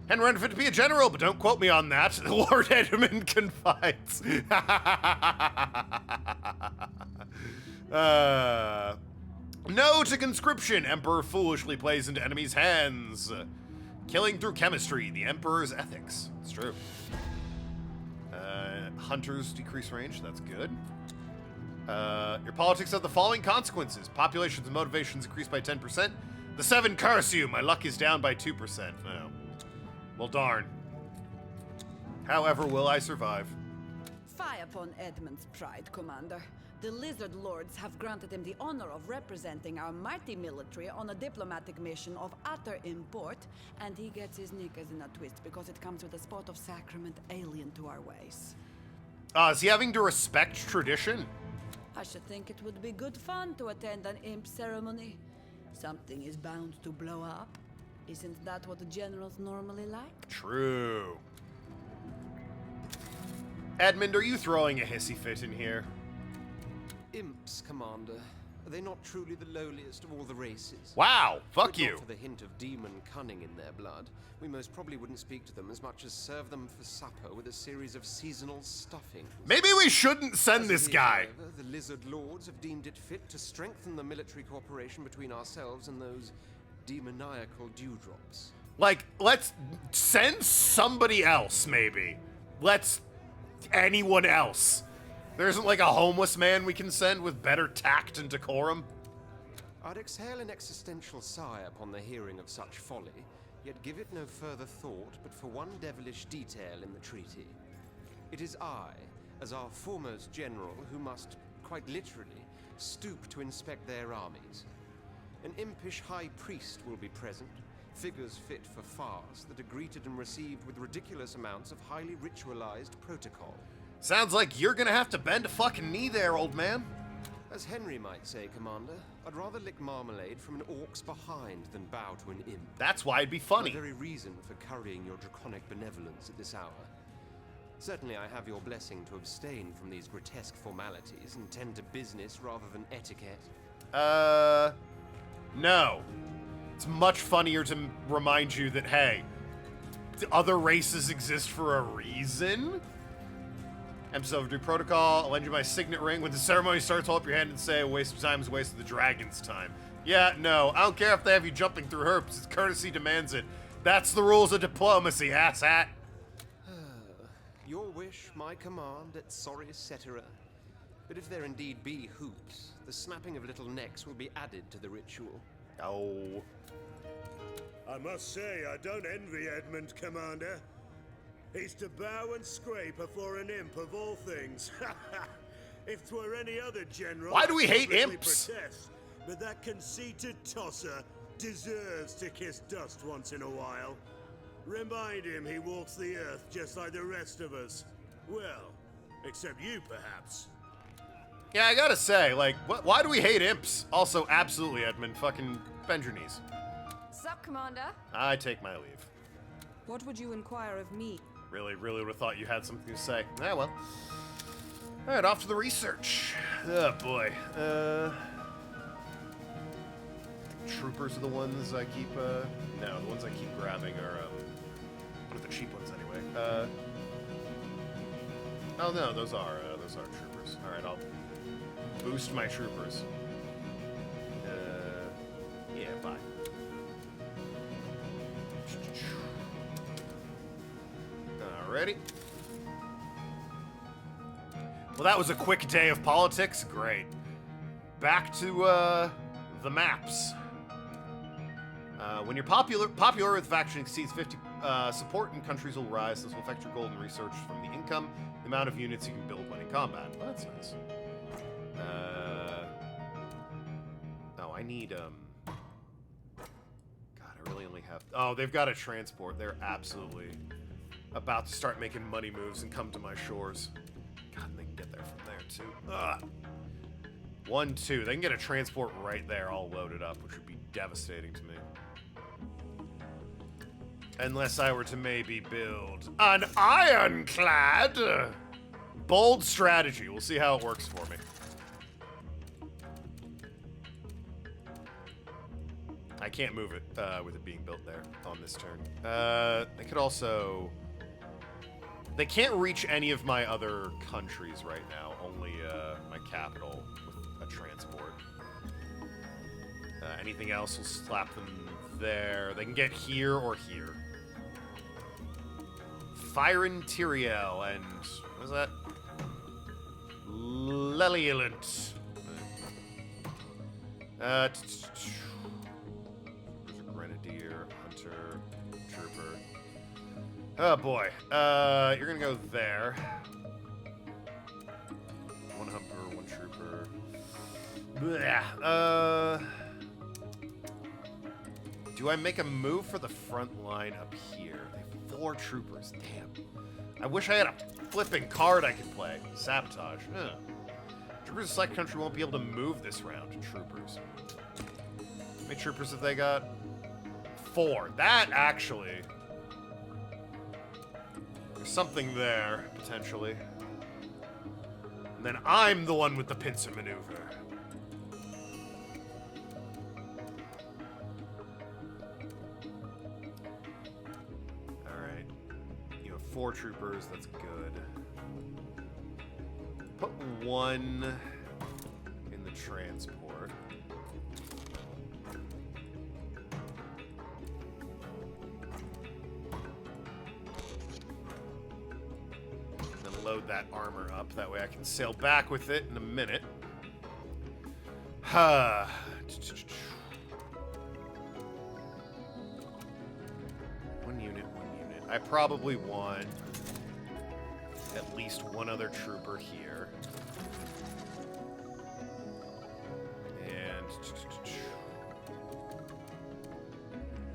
Henry fit to be a general, but don't quote me on that. Lord Edmund confides. No to conscription. Emperor foolishly plays into enemies' hands. Killing through chemistry, the Emperor's ethics. It's true. Hunters decrease range, that's good. Your politics have the following consequences. Populations and motivations increase by 10%. The 7 curse you. My luck is down by 2%. Oh. Well, darn. However, will I survive? Fie upon Edmund's pride, Commander. The Lizard Lords have granted him the honor of representing our mighty military on a diplomatic mission of utter import, and he gets his knickers in a twist because it comes with a spot of sacrament alien to our ways. Is he having to respect tradition? I should think it would be good fun to attend an imp ceremony. Something is bound to blow up. Isn't that what the generals normally like? True. Edmund, are you throwing a hissy fit in here? Imps, Commander. Are they not truly the lowliest of all the races? Wow, fuck If not you. for the hint of demon cunning in their blood, we most probably wouldn't speak to them as much as serve them for supper with a series of seasonal stuffings. Maybe we shouldn't send As this it is, guy. However, the Lizard Lords have deemed it fit to strengthen the military cooperation between ourselves and those demoniacal dewdrops. Like, let's send somebody else, maybe. Anyone else. There isn't like a homeless man we can send with better tact and decorum? I'd exhale an existential sigh upon the hearing of such folly, yet give it no further thought but for one devilish detail in the treaty. It is I, as our foremost general, who must, quite literally, stoop to inspect their armies. An impish high priest will be present, figures fit for farce that are greeted and received with ridiculous amounts of highly ritualized protocol. Sounds like you're gonna have to bend a fucking knee there, old man. As Henry might say, Commander, I'd rather lick marmalade from an orc's behind than bow to an imp. That's why it'd be funny. The very reason for currying your draconic benevolence at this hour. Certainly I have your blessing to abstain from these grotesque formalities and tend to business rather than etiquette. No. It's much funnier to remind you that, hey, other races exist for a reason. Emphasize overdue protocol. I'll lend you my signet ring. When the ceremony starts, hold up your hand and say, a waste of time is a waste of the dragon's time. Yeah, no. I don't care if they have you jumping through hoops. It's courtesy demands it. That's the rules of diplomacy, asshat. Your wish relinquish my command at Sorius Cetera? But if there indeed be hoops, the snapping of little necks will be added to the ritual. Oh. I must say, I don't envy Edmund, Commander. He's to bow and scrape afore an imp of all things. If 'twere any other general, Why do we hate I'd imps? protest, but that conceited tosser deserves to kiss dust once in a while. Remind him he walks the earth just like the rest of us. Well, except you, perhaps. Yeah, I gotta say, like, why do we hate imps? Also, absolutely, Edmund, fucking bend your knees. Sup, Commander? I take my leave. What would you inquire of me? Really would have thought you had something to say. Ah, well. Alright, off to the research. Oh, boy. Troopers are the ones I keep, no, the ones I keep grabbing are, what are the cheap ones anyway? Oh, no, those are troopers. Alright, I'll boost my troopers. Yeah, bye. Alrighty. Well, that was a quick day of politics. Great. Back to, the maps. When your popular with faction exceeds 50 support in countries will rise. This will affect your gold and research from the income, the amount of units you can build when in combat. Well, that's nice. Oh, I need, God, I really only have... Oh, they've got a transport. They're absolutely about to start making money moves and come to my shores. God, and they can get there from there, too. Ugh. 1, 2. They can get a transport right there all loaded up, which would be devastating to me. Unless I were to maybe build an ironclad. Bold strategy. We'll see how it works for me. I can't move it with it being built there on this turn. They could also... They can't reach any of my other countries right now. Only my capital with a transport. Anything else will slap them there. They can get here or here. Fyron Tyrael and... What is that? Leliulant. There's a Grenadier, Hunter, Trooper. Oh boy. You're gonna go there. 1 Humper, 1 Trooper. Blech. Do I make a move for the front line up here? They have 4 troopers. Damn. I wish I had a flipping card I could play. Sabotage. Ugh. Troopers of select country won't be able to move this round. Troopers. How many troopers have they got? 4. That actually... There's something there, potentially. And then I'm the one with the pincer maneuver. Alright. You have 4 troopers, that's good. Put 1 in the transport. Then load that armor up. That way I can sail back with it in a minute. Ha. One unit. I probably want at least 1 other trooper here. And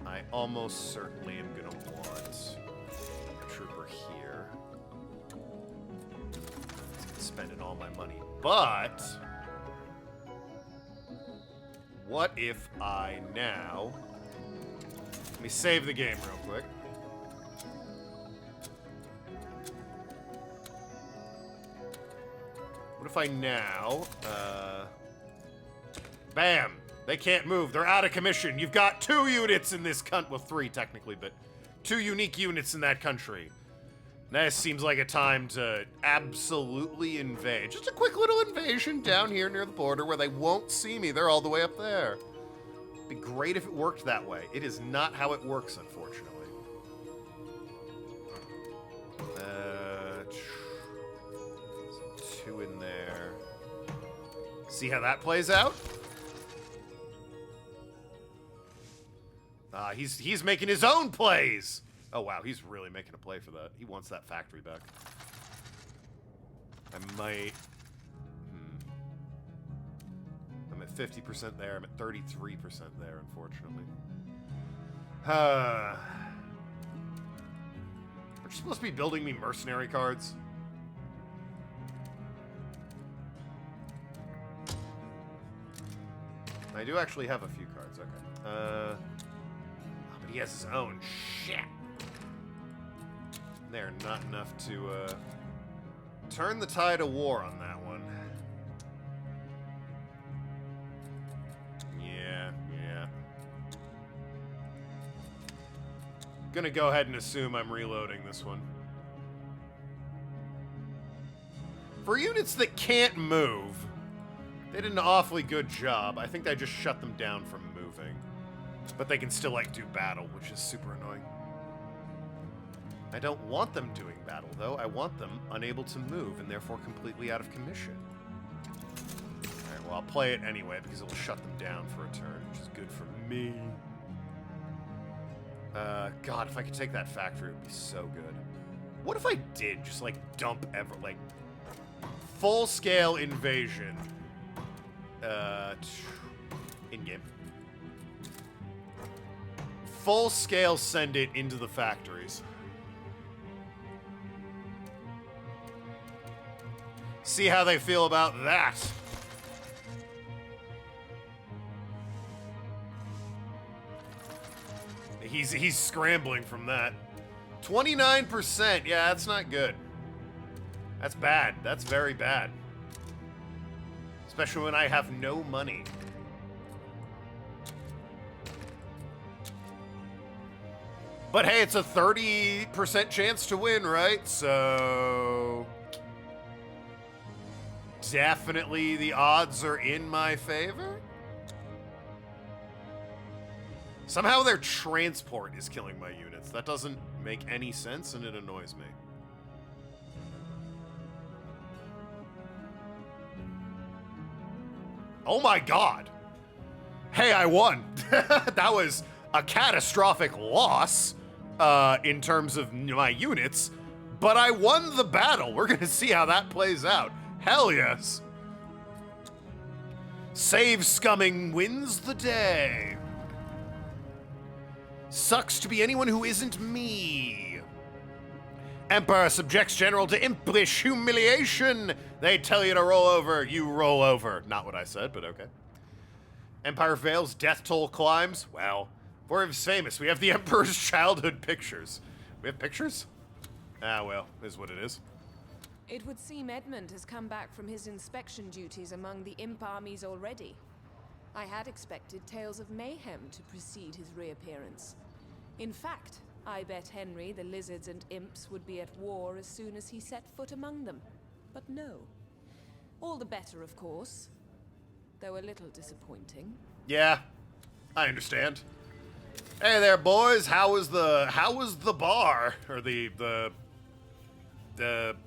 I almost certainly am gonna want a trooper here. It's spending all my money. But what if I now... Let me save the game real quick. What if I now, bam! They can't move. They're out of commission. You've got 2 units in this country. Well, 3 technically, but 2 unique units in that country. This seems like a time to absolutely invade. Just a quick little invasion down here near the border where they won't see me. They're all the way up there. It'd be great if it worked that way. It is not how it works, unfortunately. See how that plays out? He's making his own plays! Oh, wow, he's really making a play for that. He wants that factory back. I might... I'm at 50% there. I'm at 33% there, unfortunately. Aren't you supposed to be building me mercenary cards? I do actually have a few cards, okay. But he has his own shit. They're not enough to, turn the tide of war on that one. Yeah. Gonna go ahead and assume I'm reloading this one. For units that can't move, they did an awfully good job. I think I just shut them down from moving. But they can still, like, do battle, which is super annoying. I don't want them doing battle, though. I want them unable to move and therefore completely out of commission. Alright, well, I'll play it anyway because it will shut them down for a turn, which is good for me. God, if I could take that factory, it would be so good. What if I did just, like, dump like, full-scale invasion? In-game. Full-scale send it into the factories. See how they feel about that. He's scrambling from that. 29%. Yeah, that's not good. That's bad. That's very bad. Especially when I have no money. But hey, it's a 30% chance to win, right? So... definitely the odds are in my favor? Somehow their transport is killing my units. That doesn't make any sense, and it annoys me. Oh my god! Hey, I won! That was a catastrophic loss in terms of my units, but I won the battle. We're gonna see how that plays out. Hell yes! Save Scumming wins the day. Sucks to be anyone who isn't me. Emperor subjects general to impish humiliation. They tell you to roll over, you roll over. Not what I said, but okay. Empire fails, death toll climbs. Well, for his famous, we have the Emperor's childhood pictures. We have pictures? Ah, well, is what it is. It would seem Edmund has come back from his inspection duties among the imp armies already. I had expected tales of mayhem to precede his reappearance. In fact, I bet Henry the lizards and imps would be at war as soon as he set foot among them. But no. All the better, of course. Though a little disappointing. Yeah, I understand. Hey there, boys. How was the bar or the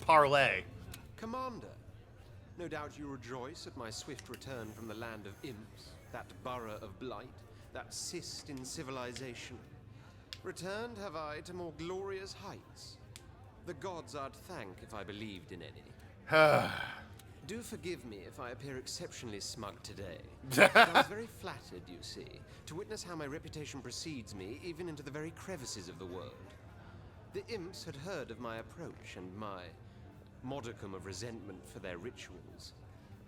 parlay? Commander, no doubt you rejoice at my swift return from the land of imps, that borough of blight, that cyst in civilization. Returned have I to more glorious heights. The gods I'd thank if I believed in any. Do forgive me if I appear exceptionally smug today. But I was very flattered, you see, to witness how my reputation precedes me even into the very crevices of the world. The imps had heard of my approach and my modicum of resentment for their rituals.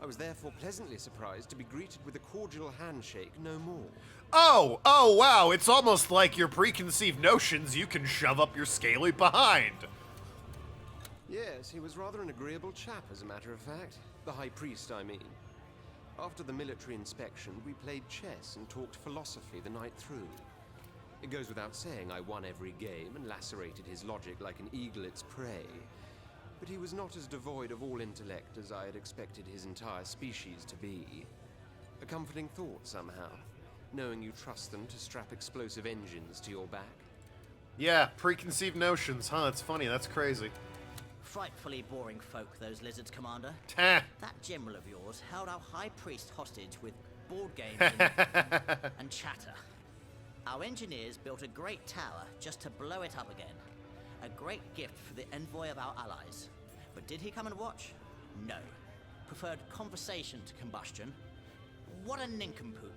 I was therefore pleasantly surprised to be greeted with a cordial handshake no more. Oh, wow, it's almost like your preconceived notions you can shove up your scaly behind. Yes, he was rather an agreeable chap, as a matter of fact. The High Priest, I mean. After the military inspection, we played chess and talked philosophy the night through. It goes without saying I won every game and lacerated his logic like an eagle its prey. But he was not as devoid of all intellect as I had expected his entire species to be. A comforting thought, somehow, knowing you trust them to strap explosive engines to your back. Yeah, preconceived notions, huh? It's funny, that's crazy. Frightfully boring folk, those lizards, Commander. Heh. That general of yours held our High Priest hostage with board games and chatter. Our engineers built a great tower just to blow it up again. A great gift for the envoy of our allies. But did he come and watch? No. Preferred conversation to combustion. What a nincompoop.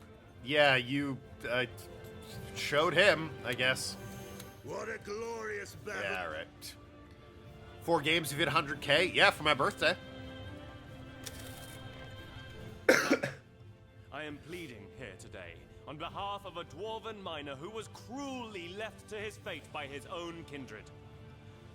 Yeah, you showed him, I guess. What a glorious battle! Yeah, right. 4 games, you've hit 100K? Yeah, for my birthday. I am pleading here today on behalf of a dwarven miner who was cruelly left to his fate by his own kindred.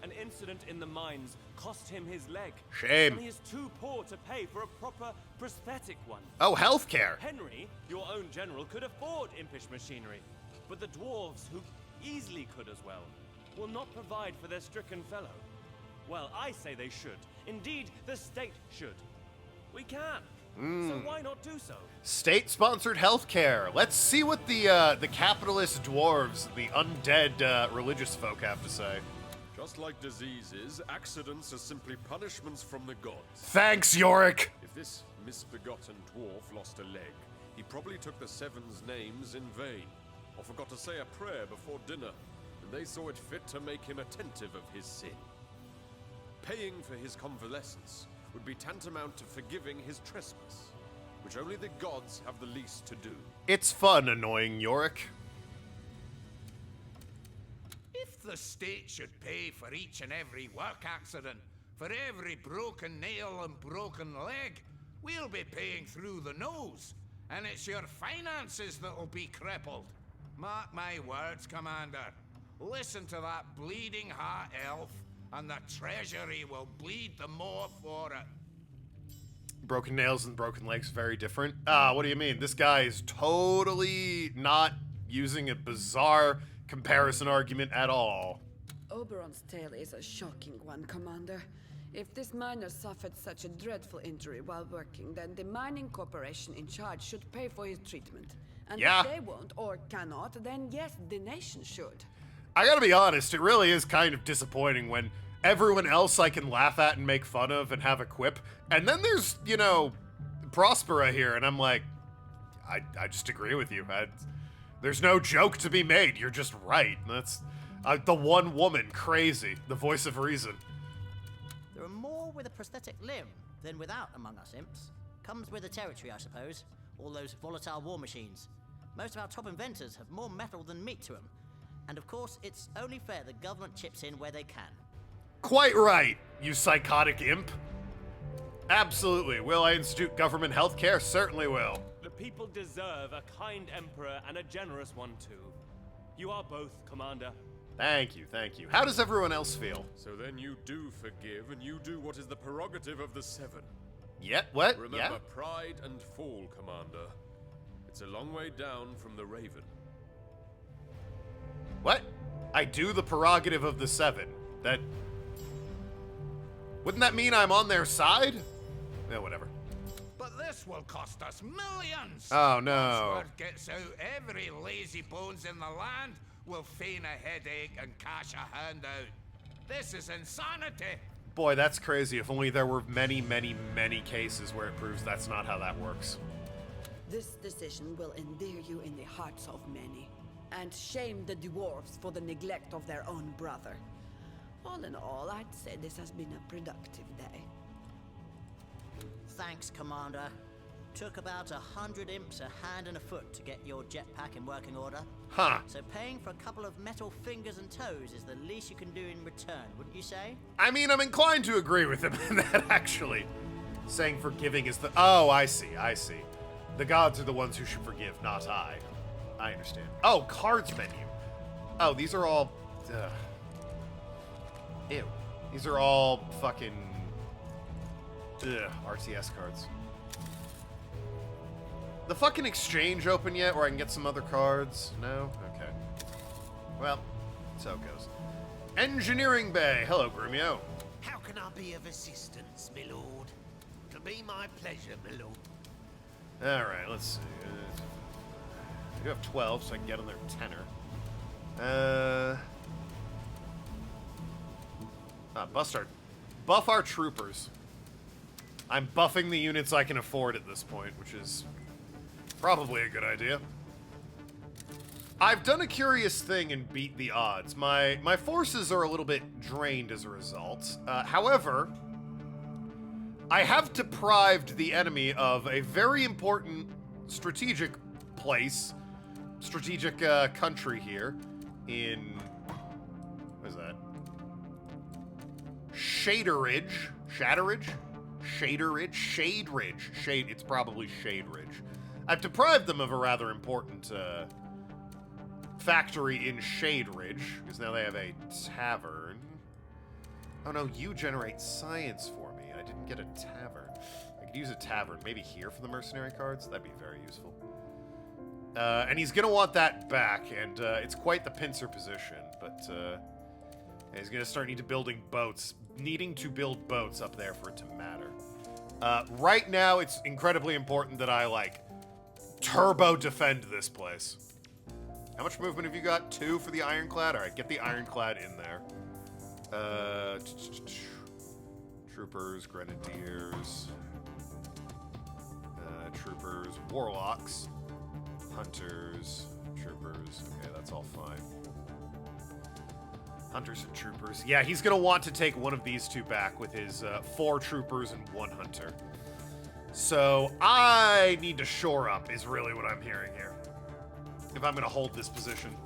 An incident in the mines cost him his leg. Shame. And he is too poor to pay for a proper prosthetic one. Oh, healthcare. Henry, your own general, could afford impish machinery. But the dwarves, who easily could as well, will not provide for their stricken fellow. Well, I say they should. Indeed, the state should. We can. So why not do so? State-sponsored healthcare. Let's see what the capitalist dwarves, the undead religious folk have to say. Just like diseases, accidents are simply punishments from the gods. Thanks, Yorick. If this misbegotten dwarf lost a leg, he probably took the Seven's names in vain, or forgot to say a prayer before dinner, and they saw it fit to make him attentive of his sin. Paying for his convalescence would be tantamount to forgiving his trespass, which only the gods have the least to do. It's fun annoying Yorick. If the state should pay for each and every work accident, for every broken nail and broken leg, we'll be paying through the nose, and it's your finances that'll be crippled. Mark my words, Commander. Listen to that bleeding heart elf, and the treasury will bleed the more for it. Broken nails and broken legs, very different. What do you mean? This guy is totally not using a bizarre comparison argument at all. Oberon's tale is a shocking one, Commander. If this miner suffered such a dreadful injury while working, then the mining corporation in charge should pay for his treatment. And Yeah. if they won't or cannot, then yes, the nation should. I gotta be honest, it really is kind of disappointing when everyone else I can laugh at and make fun of and have a quip, and then there's, you know, Prospera here, and I'm like, I just agree with you. There's no joke to be made, you're just right. That's the one woman, crazy, the voice of reason. There are more with a prosthetic limb than without among us imps. Comes with the territory, I suppose. All those volatile war machines. Most of our top inventors have more metal than meat to them. And of course, it's only fair the government chips in where they can. Quite right, you psychotic imp. Absolutely. Will I institute government health care? Certainly will. The people deserve a kind emperor and a generous one too. You are both, Commander. Thank you, thank you. How does everyone else feel? So then you do forgive, and you do what is the prerogative of the Seven. Yeah, what? Remember, Yeah? pride and fall, Commander. It's a long way down from the Raven. What? I do the prerogative of the Seven. That... Wouldn't that mean I'm on their side? Yeah, whatever. But this will cost us millions! Oh, no. Once word gets out, every lazy bones in the land will feign a headache and cash a handout. This is insanity! Boy, that's crazy. If only there were many, many, many cases where it proves that's not how that works. This decision will endear you in the hearts of many, and shame the dwarves for the neglect of their own brother. All in all, I'd say this has been a productive day. Thanks, Commander. Took about 100 imps a hand and a foot to get your jetpack in working order. Huh. So paying for a couple of metal fingers and toes is the least you can do in return, wouldn't you say? I mean, I'm inclined to agree with him in that, actually. Saying forgiving is the... Oh, I see, I see. The gods are the ones who should forgive, not I. I understand. Oh, cards menu. Oh, these are all... Ew. These are all fucking... RTS cards. The fucking exchange open yet, where I can get some other cards? No? Okay. Well, so it goes. Engineering Bay. Hello, Grumio. How can I be of assistance, my lord? It'll be my pleasure, my lord. Alright, let's see. I do have 12, so I can get on their tenor. Bustard. buff our troopers. I'm buffing the units I can afford at this point, which is probably a good idea. I've done a curious thing and beat the odds. My forces are a little bit drained as a result. However, I have deprived the enemy of a very important strategic place, strategic country here in, what is that? It's probably Shade Ridge. I've deprived them of a rather important factory in Shade Ridge, because now they have a tavern. Oh no, you generate science for me. I didn't get a tavern. I could use a tavern, maybe here for the mercenary cards. That'd be very useful. And he's gonna want that back, and it's quite the pincer position, but he's gonna start needing to build boats up there for it to matter. Right now, it's incredibly important that I, like, turbo defend this place. How much movement have you got? 2 for the Ironclad? Alright, get the Ironclad in there. Troopers, Grenadiers, Troopers, Warlocks, Hunters, Troopers. Okay, that's all fine. Hunters and Troopers. Yeah, he's gonna want to take one of these 2 back with his 4 Troopers and 1 Hunter. So I need to shore up, is really what I'm hearing here. If I'm gonna hold this position. Do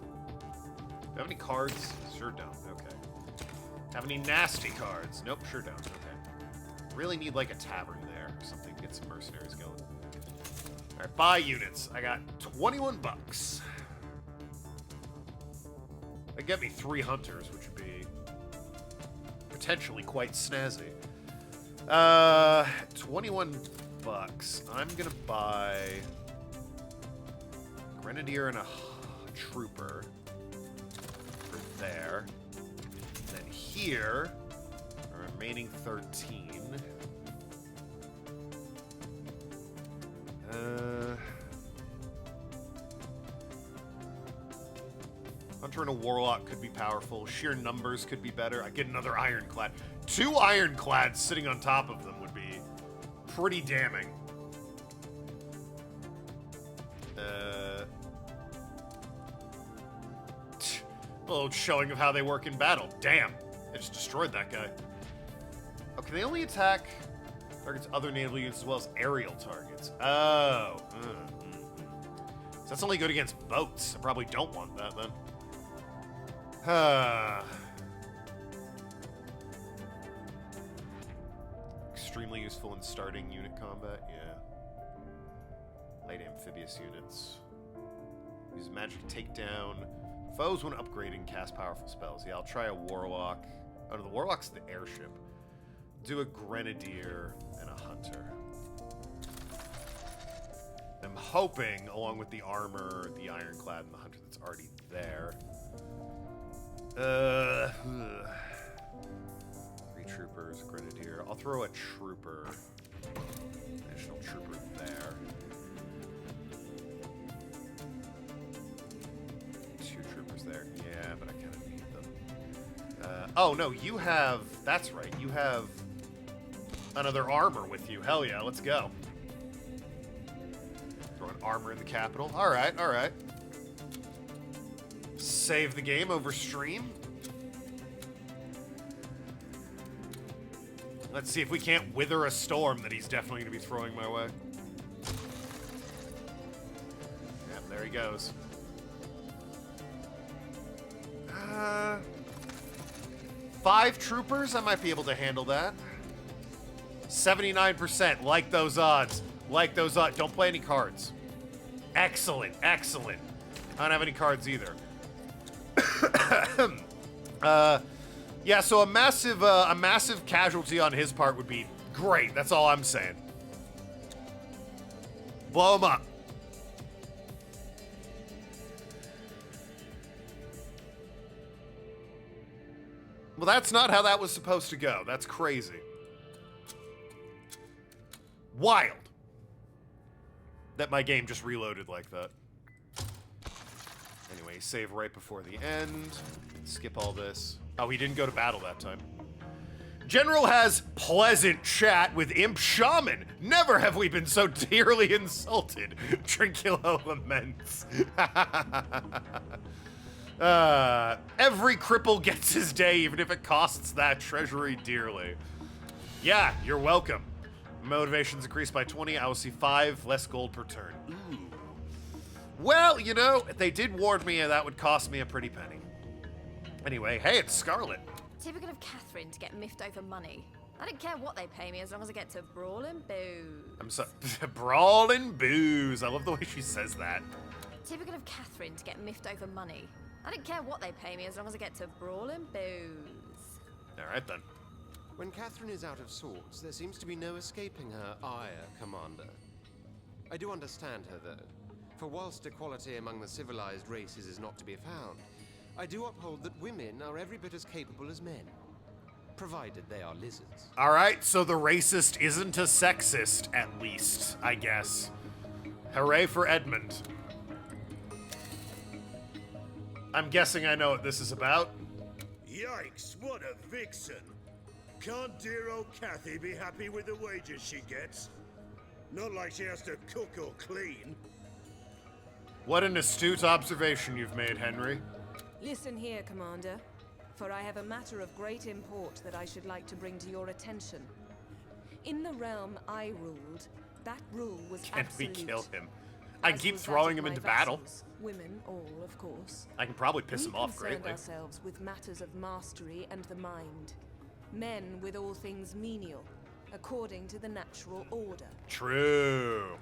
I have any cards? Sure don't. Okay. Have any nasty cards? Nope, sure don't. Okay. Really need like a tavern there or something to get some mercenaries going. Alright, buy units. I got 21 bucks. That'd get me 3 hunters, which would be potentially quite snazzy. 21 bucks. I'm gonna buy Grenadier and a Trooper for there. And then here, our remaining 13. Hunter and a Warlock could be powerful. Sheer numbers could be better. I get another Ironclad. 2 Ironclads sitting on top of them would be pretty damning. A little showing of how they work in battle. Damn, I just destroyed that guy. Okay, they only attack targets other naval units as well as aerial targets. Oh. So that's only good against boats. I probably don't want that then. Extremely useful in starting unit combat, yeah. Light amphibious units. Use magic takedown. Foes when upgrading cast powerful spells. Yeah, I'll try a Warlock. Oh no, the Warlock's the airship. Do a Grenadier and a Hunter. I'm hoping, along with the armor, the Ironclad, and the Hunter that's already there. 3 Troopers, Grenadier. I'll throw a Trooper. Additional Trooper there. 2 Troopers there. Yeah, but I kind of need them. Oh, no, you have... That's right. You have another armor with you. Hell yeah, let's go. Throw an armor in the capital. All right, all right. Save the game over stream. Let's see if we can't wither a storm that he's definitely going to be throwing my way. Yep, there he goes. 5 troopers? I might be able to handle that. 79%. Like those odds. Like those odds. Don't play any cards. Excellent. Excellent. I don't have any cards either. Yeah, so a massive casualty on his part would be great. That's all I'm saying. Blow him up. Well, that's not how that was supposed to go. That's crazy. Wild. That my game just reloaded like that. Anyway, save right before the end. Skip all this. Oh, he didn't go to battle that time. General has pleasant chat with Imp Shaman. Never have we been so dearly insulted. Trinculo laments. Every cripple gets his day, even if it costs that treasury dearly. Yeah, you're welcome. Motivations increased by 20. I will see 5 less gold per turn. Ooh. Well, you know, they did warn me that would cost me a pretty penny. Anyway, hey, it's Scarlet. Typical of Catherine to get miffed over money. I don't care what they pay me as long as I get to brawl and booze. I'm sorry. Brawl and booze. I love the way she says that. Typical of Catherine to get miffed over money. I don't care what they pay me as long as I get to brawl and booze. All right, then. When Catherine is out of sorts, there seems to be no escaping her ire, Commander. I do understand her, though. For whilst equality among the civilized races is not to be found, I do uphold that women are every bit as capable as men, provided they are lizards. All right, so the racist isn't a sexist, at least, I guess. Hooray for Edmund. I'm guessing I know what this is about. Yikes, what a vixen. Can't dear old Kathy be happy with the wages she gets? Not like she has to cook or clean. What an astute observation you've made, Henry. Listen here, Commander, for I have a matter of great import that I should like to bring to your attention. In the realm I ruled, that rule was absolute. Can we kill him? I can keep throwing him into battle. Women, all, of course. I can probably piss him off greatly. We concerned ourselves with matters of mastery and the mind. Men with all things menial, according to the natural order. True.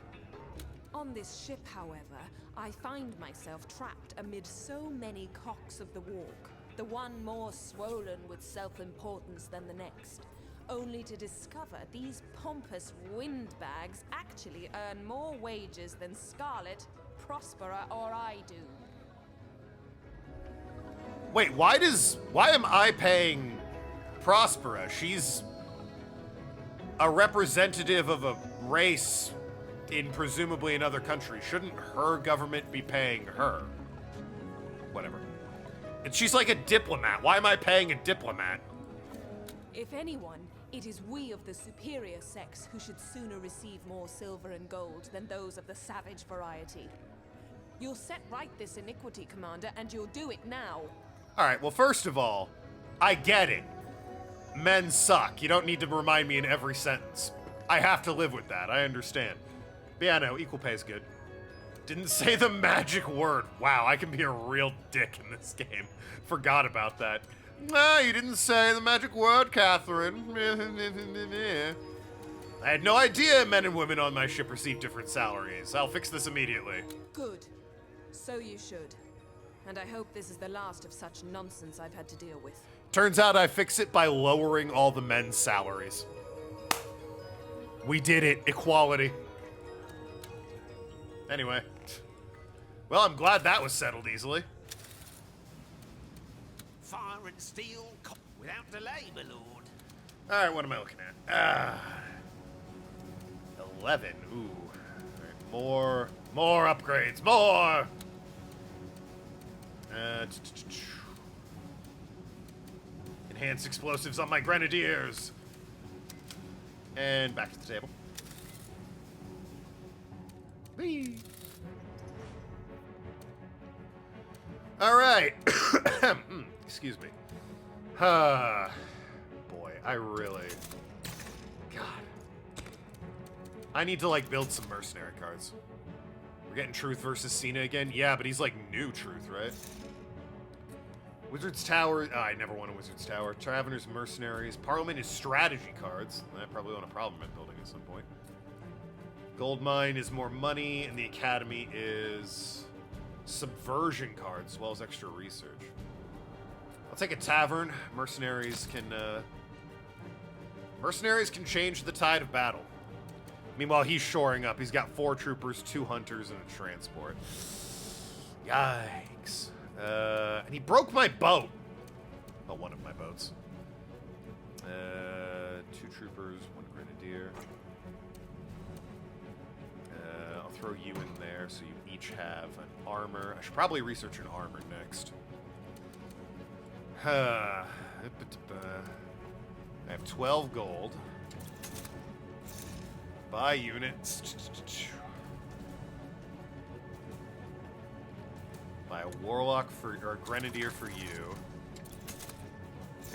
On this ship, however, I find myself trapped amid so many cocks of the walk, the one more swollen with self-importance than the next, only to discover these pompous windbags actually earn more wages than Scarlet, Prospera, or I do. Wait, why am I paying Prospera? She's a representative of a race in presumably another country. Shouldn't her government be paying her? Whatever. And she's like a diplomat. Why am I paying a diplomat? If anyone, it is we of the superior sex who should sooner receive more silver and gold than those of the savage variety. You'll set right this iniquity, Commander, and you'll do it now. All right, well, first of all, I get it. Men suck. You don't need to remind me in every sentence. I have to live with that. I understand. But yeah, no, equal pay is good. Didn't say the magic word. Wow, I can be a real dick in this game. Forgot about that. No, you didn't say the magic word, Catherine. I had no idea men and women on my ship receive different salaries. I'll fix this immediately. Good. So you should. And I hope this is the last of such nonsense I've had to deal with. Turns out I fix it by lowering all the men's salaries. We did it. Equality. Anyway. Well, I'm glad that was settled easily. Fire and steel, without delay, my lord. All right, what am I looking at? 11. Ooh. All right, more upgrades. More. Enhanced explosives on my grenadiers. And back to the table. Whee. All right. Excuse me. Boy, I really... God. I need to, like, build some mercenary cards. We're getting Truth versus Cena again? Yeah, but he's, like, new Truth, right? Wizard's Tower... Oh, I never want a Wizard's Tower. Traveler's Mercenaries. Parliament is strategy cards. I probably want a Parliament building at some point. Gold Mine is more money, and the Academy is subversion cards, as well as extra research. I'll take a Tavern. Mercenaries can change the tide of battle. Meanwhile, he's shoring up. He's got 4 troopers, 2 hunters, and a transport. Yikes. And he broke my boat. Oh, one of my boats. 2 troopers, 1 grenadier. I'll throw you in there so you each have an armor. I should probably research an armor next. I have 12 gold. Buy units. Buy a warlock for, or a grenadier for you.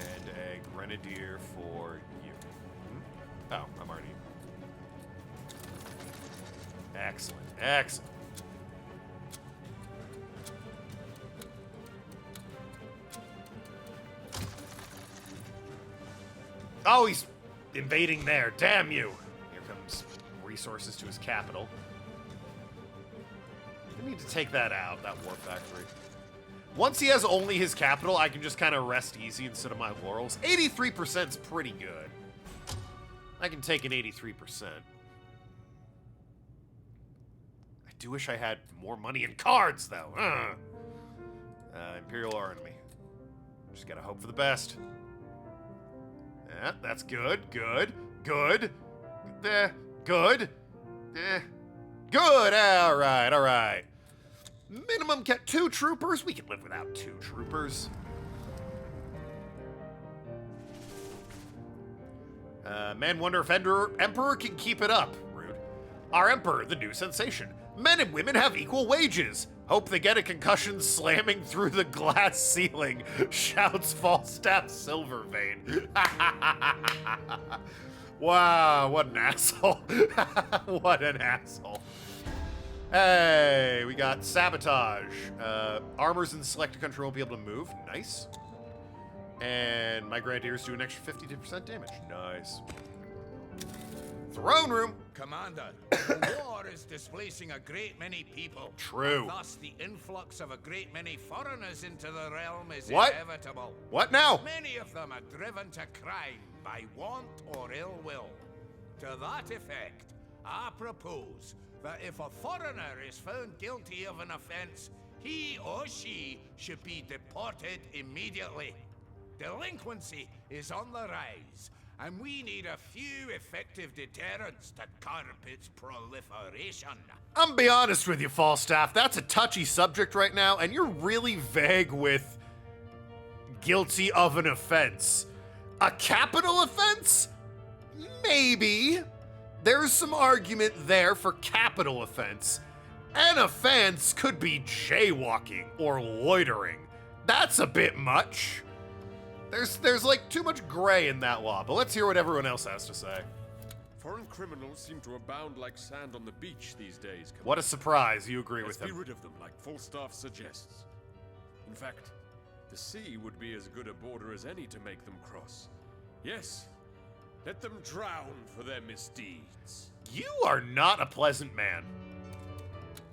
And a grenadier for you. Oh, I'm already... Excellent, excellent. Oh, he's invading there. Damn you. Here comes resources to his capital. I need to take that out, that war factory. Once he has only his capital, I can just kind of rest easy instead of my laurels. 83% is pretty good. I can take an 83%. I do wish I had more money in cards, though. Imperial Army. Just gotta hope for the best. Yeah, that's good, good, good. Good. Good, alright, alright. Minimum get 2 troopers? We can live without 2 troopers. Men wonder if Emperor can keep it up. Rude. Our Emperor, the new sensation. Men and women have equal wages. Hope they get a concussion slamming through the glass ceiling, shouts Falstaff Silvervein. Wow, what an asshole. What an asshole. Hey, we got sabotage. Armors in selected country won't be able to move. Nice. And my grenadiers do an extra 52% damage. Nice. Throne room. Commander, the war is displacing a great many people. True. And thus, the influx of a great many foreigners into the realm is What? inevitable. What now? Many of them are driven to crime by want or ill will. To that effect, I propose that if a foreigner is found guilty of an offense, he or she should be deported immediately. Delinquency is on the rise, and we need a few effective deterrents to curb its proliferation. I'm gonna be honest with you, Falstaff. That's a touchy subject right now, and you're really vague with guilty of an offense. A capital offense? Maybe. There's some argument there for capital offense. An offense could be jaywalking or loitering. That's a bit much. There's like too much gray in that law, but let's hear what everyone else has to say. Foreign criminals seem to abound like sand on the beach these days. What a surprise, you agree with Let's him. be rid of them like Falstaff suggests. In fact, the sea would be as good a border as any to make them cross. Yes, let them drown for their misdeeds. You are not a pleasant man.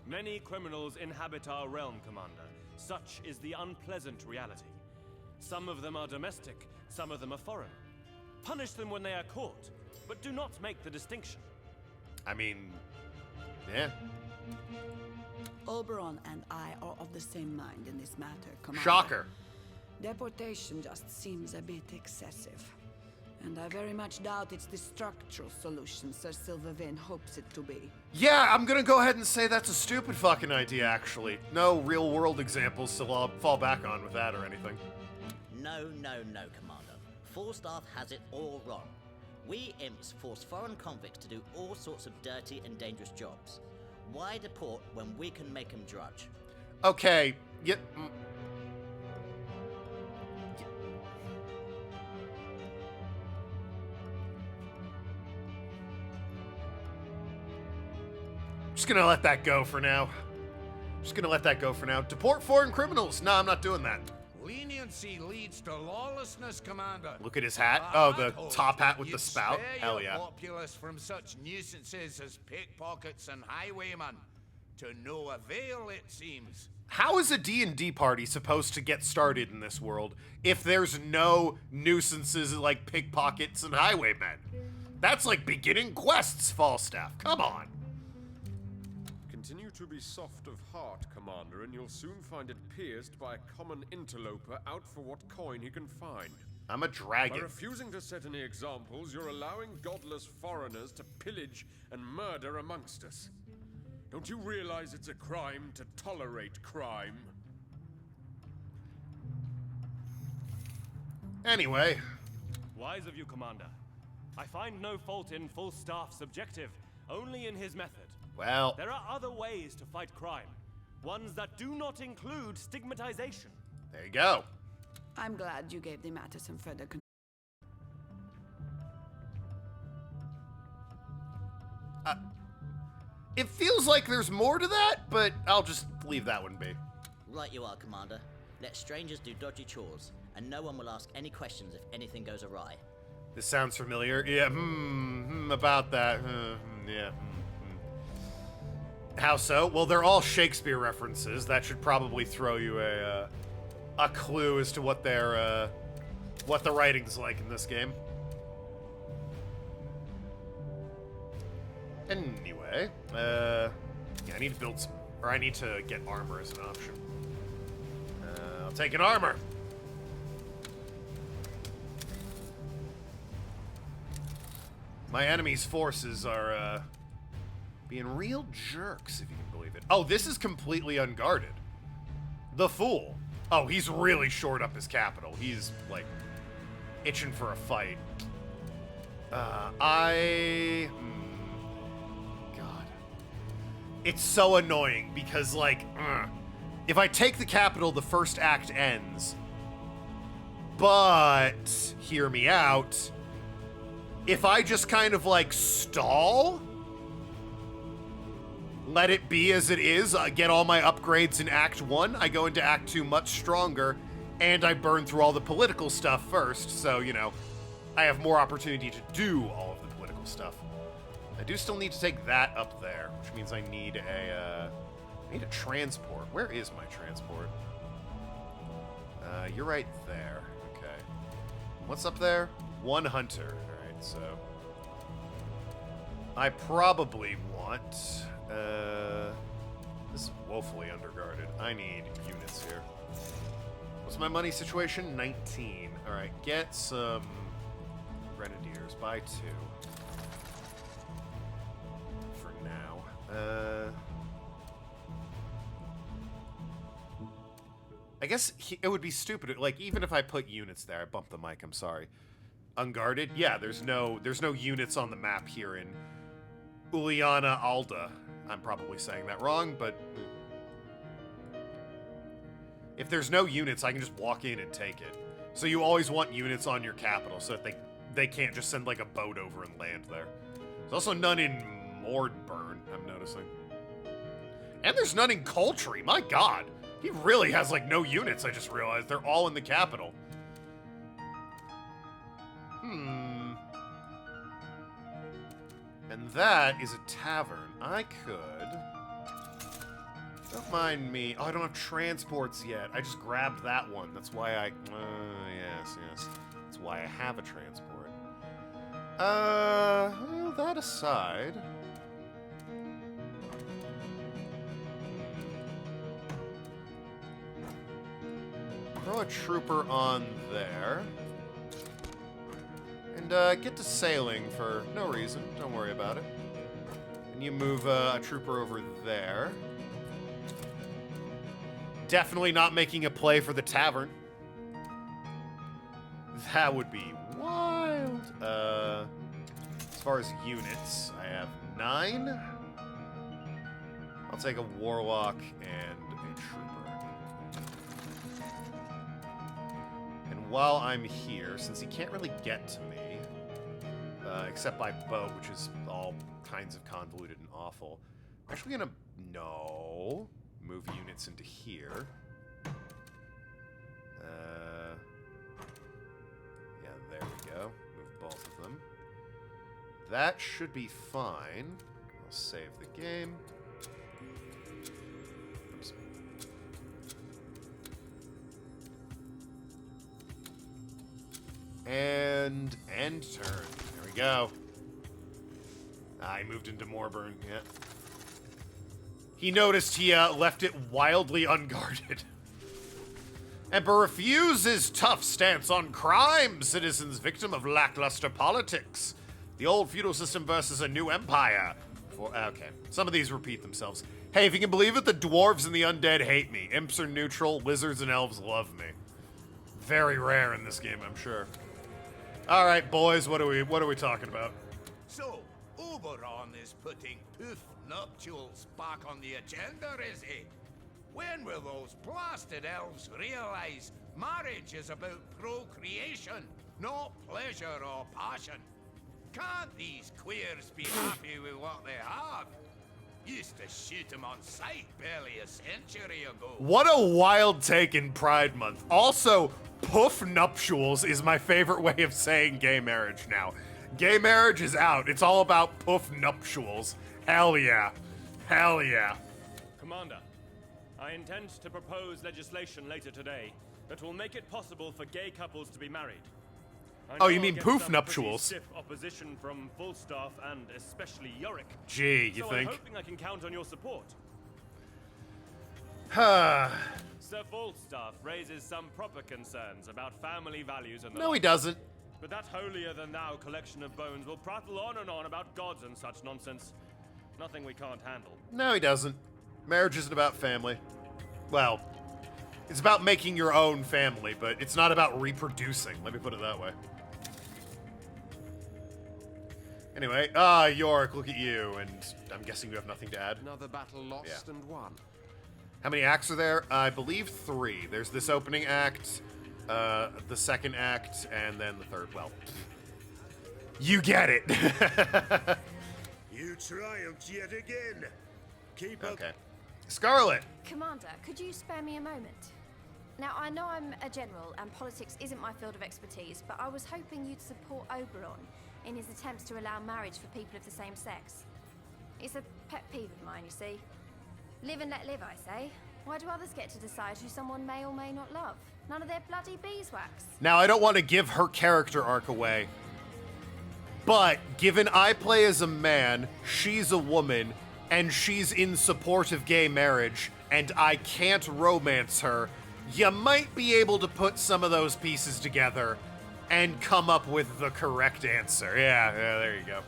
Many criminals inhabit our realm, Commander. Such is the unpleasant reality. Some of them are domestic, some of them are foreign. Punish them when they are caught, but do not make the distinction. I mean, yeah. Oberon and I are of the same mind in this matter, Commander. Shocker. Deportation just seems a bit excessive. And I very much doubt it's the structural solution Sir Silvervein hopes it to be. Yeah, I'm gonna go ahead and say that's a stupid fucking idea, actually. No real world examples to fall back on with that or anything. No, Commander. Falstaff has it all wrong. We imps force foreign convicts to do all sorts of dirty and dangerous jobs. Why deport when we can make them drudge? Okay, yeah. Just gonna let that go for now. Deport foreign criminals. No, I'm not doing that. Leniency leads to lawlessness, Commander. Look at his hat. I Oh, had the hoped top hat with you'd the spout. spare Hell your yeah. populace from such nuisances as pickpockets and highwaymen. To no avail, it seems. How is a D&D party supposed to get started in this world if there's no nuisances like pickpockets and highwaymen? That's like beginning quests, Falstaff. Come on. Continue to be soft of heart, Commander, and you'll soon find it pierced by a common interloper out for what coin he can find. I'm a dragon. By refusing to set any examples, you're allowing godless foreigners to pillage and murder amongst us. Don't you realize it's a crime to tolerate crime? Anyway, Wise of you, Commander. I find no fault in full staff's objective, only in his method. Well, there are other ways to fight crime, ones that do not include stigmatization. There you go. I'm glad you gave the matter some further It feels like there's more to that, but I'll just leave that one be. Right you are, Commander. Let strangers do dodgy chores, and no one will ask any questions if anything goes awry. This sounds familiar. Yeah, about that. Yeah. How so? Well, they're all Shakespeare references. That should probably throw you a clue as to what their what the writing's like in this game. Anyway, yeah, I need to build some, or I need to get armor as an option. I'll take an armor. My enemy's forces are being real jerks, if you can believe it. Oh, this is completely unguarded. The fool. Oh, he's really shored up his capital. He's, like, itching for a fight. God. It's so annoying because, like, if I take the capital, the first act ends. But, hear me out, if I just kind of, like, stall, let it be as it is, get all my upgrades in Act 1, I go into Act 2 much stronger, and I burn through all the political stuff first, so, you know, I have more opportunity to do all of the political stuff. I do still need to take that up there, which means I need a transport. Where is my transport? You're right there. Okay. What's up there? One hunter. Alright, so I probably want... this is woefully underguarded. I need units here. What's my money situation? 19. Alright, get some grenadiers. Buy 2. For now. I guess it would be stupid. Like, even if I put units there, I bumped the mic, I'm sorry. Unguarded? Yeah, there's no units on the map here in Uliana Alda. I'm probably saying that wrong, but if there's no units, I can just walk in and take it. So you always want units on your capital so that they can't just send like a boat over and land there. There's also none in Mordburn, I'm noticing. And there's none in Coltree, my god. He really has like no units, I just realized. They're all in the capital. And that is a tavern. I could... Don't mind me. Oh, I don't have transports yet. I just grabbed that one. That's why I... yes. That's why I have a transport. Well, that aside... Throw a trooper on there. And get to sailing for no reason. Don't worry about it. And you move a trooper over there. Definitely not making a play for the tavern. That would be wild. As far as units, I have 9. I'll take a warlock and a trooper. And while I'm here, since he can't really get to me, except by boat, which is all kinds of convoluted and awful, I'm actually gonna... No. Move units into here. Yeah, there we go. Move both of them. That should be fine. I'll save the game. Oops. And end turn. There we go. I moved into Morburn, yeah. He noticed he left it wildly unguarded. Emperor refuses tough stance on crime. Citizens victim of lackluster politics. The old feudal system versus a new empire. Okay, some of these repeat themselves. Hey, if you can believe it, the dwarves and the undead hate me. Imps are neutral, lizards and elves love me. Very rare in this game, I'm sure. All right, boys, what are we talking about? So, Oberon is putting poof nuptials back on the agenda, is he? When will those blasted elves realize marriage is about procreation, not pleasure or passion? Can't these queers be happy with what they have? Used to shoot them on sight barely a century ago. What a wild take in Pride Month. Also, poof nuptials is my favorite way of saying gay marriage now. Gay marriage is out. It's all about poof nuptials. Hell yeah. Hell yeah. Commander, I intend to propose legislation later today that will make it possible for gay couples to be married. Oh, you mean poof nuptials? Stiff opposition from Falstaff and especially Yorick. Gee, you so think? I'm hoping I can count on your support. Sir Falstaff raises some proper concerns about family values and the No, he like. doesn't. But that holier-than-thou collection of bones will prattle on and on about gods and such nonsense. Nothing we can't handle. No, he doesn't. Marriage isn't about family. Well, it's about making your own family, but it's not about reproducing. Let me put it that way. Anyway, Yorick, look at you, and I'm guessing you have nothing to add. Another battle lost and won. How many acts are there? I believe 3. There's this opening act, the second act, and then the third. Well, you get it. You triumphed yet again. Keep up. Okay. Scarlet. Commander, could you spare me a moment? Now, I know I'm a general and politics isn't my field of expertise, but I was hoping you'd support Oberon in his attempts to allow marriage for people of the same sex. It's a pet peeve of mine, you see. Live and let live, I say. Why do others get to decide who someone may or may not love? None of their bloody beeswax. Now, I don't want to give her character arc away, but given I play as a man, she's a woman, and she's in support of gay marriage, and I can't romance her, you might be able to put some of those pieces together and come up with the correct answer. Yeah, there you go.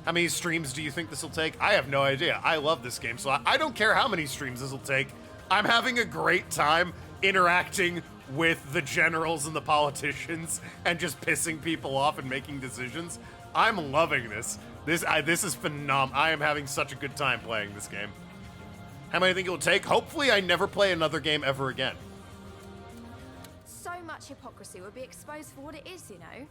How many streams do you think this will take? I have no idea. I love this game, so I don't care how many streams this will take. I'm having a great time interacting with the generals and the politicians and just pissing people off and making decisions. I'm loving this. This is phenomenal. I am having such a good time playing this game. How many do you think it will take? Hopefully I never play another game ever again. So much hypocrisy would be exposed for what it is, you know?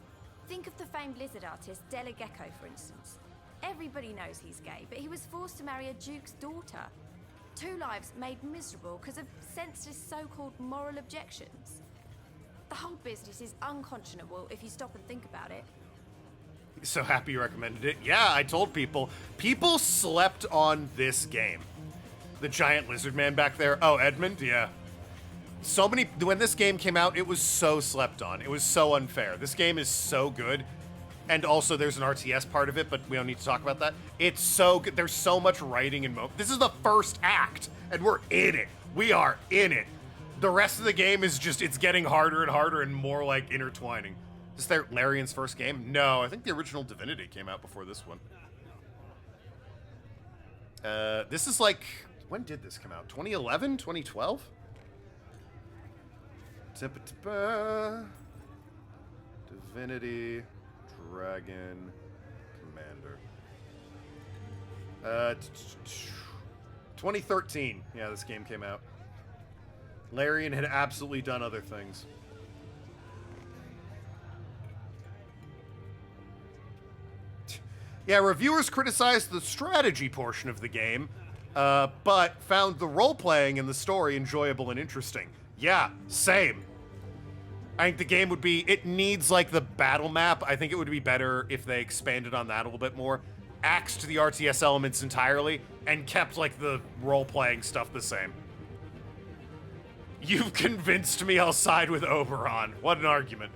Think of the famed lizard artist Della Gecko, for instance. Everybody knows he's gay, but he was forced to marry a duke's daughter. 2 lives made miserable because of senseless so-called moral objections. The whole business is unconscionable if you stop and think about it. So happy you recommended it. Yeah, I told people. People slept on this game. The giant lizard man back there. Oh, Edmund? Yeah. So many... When this game came out, it was so slept on. It was so unfair. This game is so good. And also, there's an RTS part of it, but we don't need to talk about that. It's so good. There's so much writing and This is the first act, and we're in it. We are in it. The rest of the game is just... It's getting harder and harder and more, like, intertwining. Is this Larian's first game? No, I think the original Divinity came out before this one. This is like... When did this come out? 2011? 2012? Divinity Dragon Commander. 2013. Yeah, this game came out. Larian had absolutely done other things. Yeah, reviewers criticized the strategy portion of the game, but found the role-playing and the story enjoyable and interesting. Yeah, same. I think the game would be... It needs, like, the battle map. I think it would be better if they expanded on that a little bit more. Axed the RTS elements entirely, and kept, like, the role-playing stuff the same. You've convinced me I'll side with Oberon. What an argument.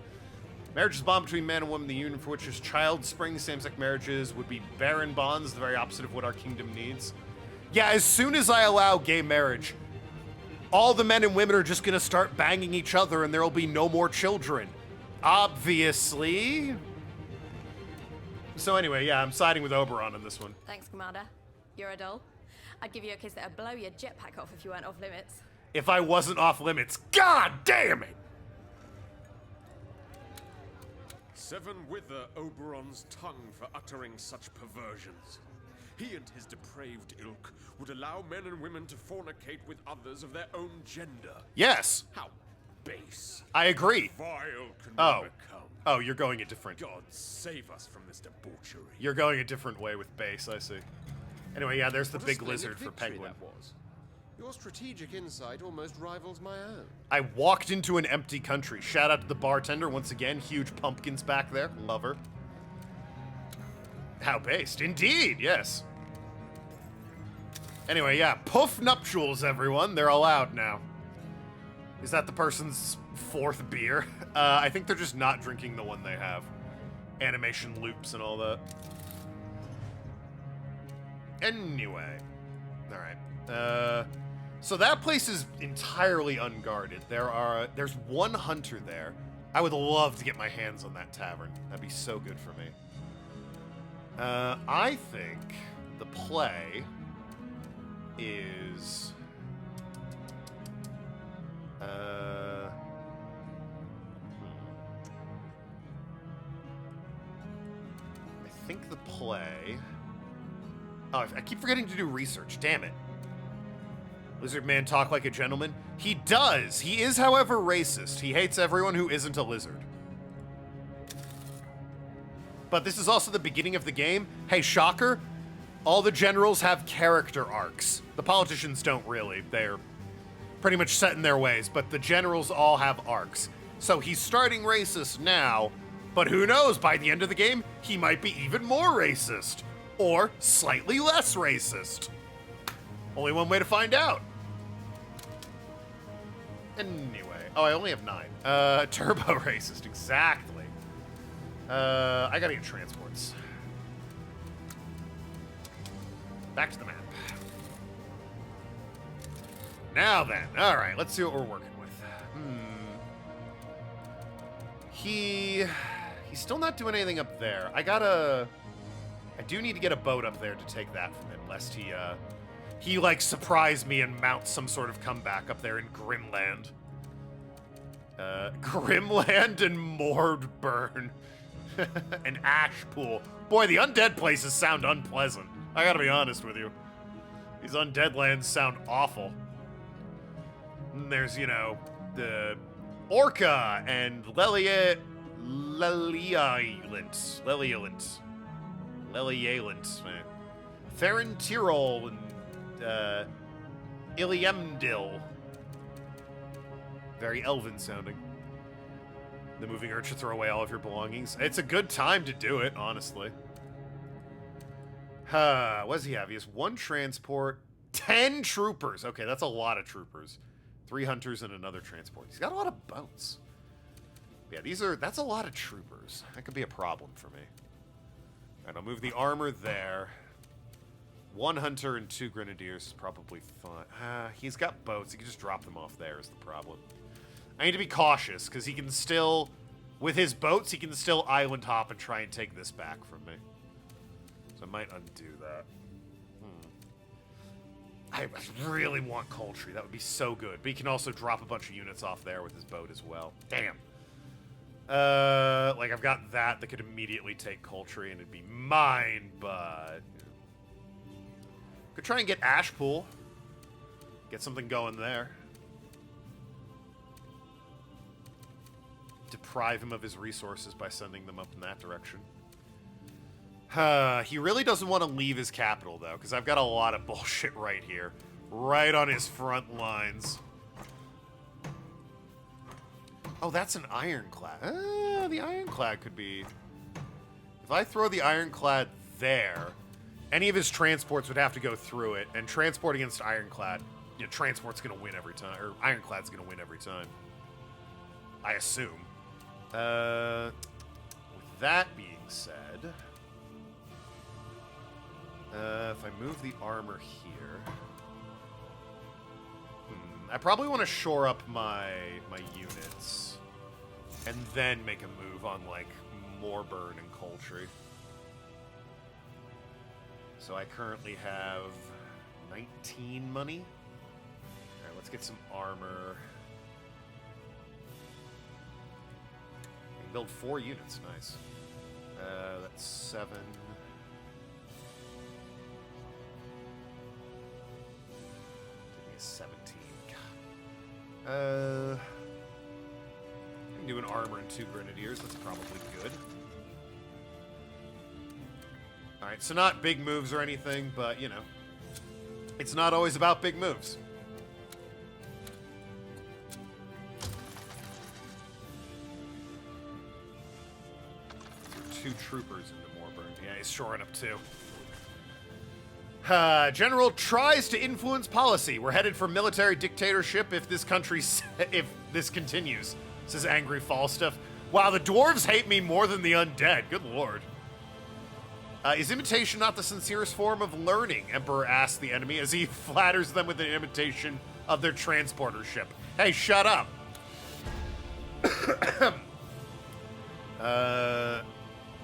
Marriage is a bond between man and woman, the union for which is child spring. Same-sex marriages would be barren bonds, the very opposite of what our kingdom needs. Yeah, as soon as I allow gay marriage, all the men and women are just gonna start banging each other and there will be no more children. Obviously. So anyway, yeah, I'm siding with Oberon on this one. Thanks, Commander. You're a doll. I'd give you a kiss that'd blow your jetpack off if you weren't off limits. If I wasn't off limits, god damn it! Seven wither Oberon's tongue for uttering such perversions. He and his depraved ilk would allow men and women to fornicate with others of their own gender. Yes. How base. I agree. Vile can Oh. we become? Oh, you're going a different... God save us from this debauchery. You're going a different way with base, I see. Anyway, yeah, there's the What a big splendid lizard for victory Penguin. that was. Your strategic insight almost rivals my own. I walked into an empty country. Shout out to the bartender once again. Huge pumpkins back there. Love her. How based? Indeed, yes. Anyway, yeah. Poof nuptials, everyone. They're allowed now. Is that the person's fourth beer? I think they're just not drinking the one they have. Animation loops and all that. Anyway. Alright. So that place is entirely unguarded. There's one hunter there. I would love to get my hands on that tavern. That'd be so good for me. I think the play is... I think the play... Oh, I keep forgetting to do research. Damn it. Lizard man talk like a gentleman? He does! He is, however, racist. He hates everyone who isn't a lizard. But this is also the beginning of the game. Hey, shocker. All the generals have character arcs. The politicians don't really. They're pretty much set in their ways, but the generals all have arcs. So he's starting racist now, but who knows, by the end of the game, he might be even more racist. Or slightly less racist. Only one way to find out. Anyway. Oh, I only have 9. Turbo racist, exactly. I gotta get transports. Back to the map. Now then. Alright, let's see what we're working with. He's still not doing anything up there. I do need to get a boat up there to take that from him, lest he like surprise me and mount some sort of comeback up there in Grimland. Grimland and Mordburn. And Ashpool. Boy, the undead places sound unpleasant. I gotta be honest with you. These undead lands sound awful. And there's, you know, the Orca and Lelialant. Theron Tyrol and Iliamdil. Very elven sounding. The moving urge to throw away all of your belongings. It's a good time to do it, honestly. What does he have? He has 1 transport, 10 troopers. Okay, that's a lot of troopers. 3 hunters and another transport. He's got a lot of boats. Yeah, that's a lot of troopers. That could be a problem for me. Alright, I'll move the armor there. 1 hunter and 2 grenadiers is probably fine. He's got boats. He can just drop them off there is the problem. I need to be cautious, because he can still... With his boats, he can still island hop and try and take this back from me. So I might undo that. I really want Coltree. That would be so good. But he can also drop a bunch of units off there with his boat as well. Damn. Like, I've got that could immediately take Coltree and it'd be mine, but... Could try and get Ashpool. Get something going there. Deprive him of his resources by sending them up in that direction. He really doesn't want to leave his capital, though, because I've got a lot of bullshit right here. Right on his front lines. Oh, that's an ironclad. The ironclad could be... If I throw the ironclad there, any of his transports would have to go through it, and transport against ironclad, you know, transport's going to win every time, or ironclad's going to win every time. I assume. With that being said... if I move the armor here... I probably want to shore up my units. And then make a move on, like, Morburn and Coltree. So I currently have 19 money. Alright, let's get some armor. Build 4 units. Nice. That's 7. Give me a 17. God. I can do an armor and 2 grenadiers. That's probably good. Alright, so not big moves or anything, but, you know. It's not always about big moves. Two troopers into Morburn. Yeah, he's shoring up too. General tries to influence policy. We're headed for military dictatorship if this if this continues, says angry Falstaff. Wow, the dwarves hate me more than the undead. Good lord. Is imitation not the sincerest form of learning? Emperor asks the enemy as he flatters them with an imitation of their transporter ship. Hey, shut up.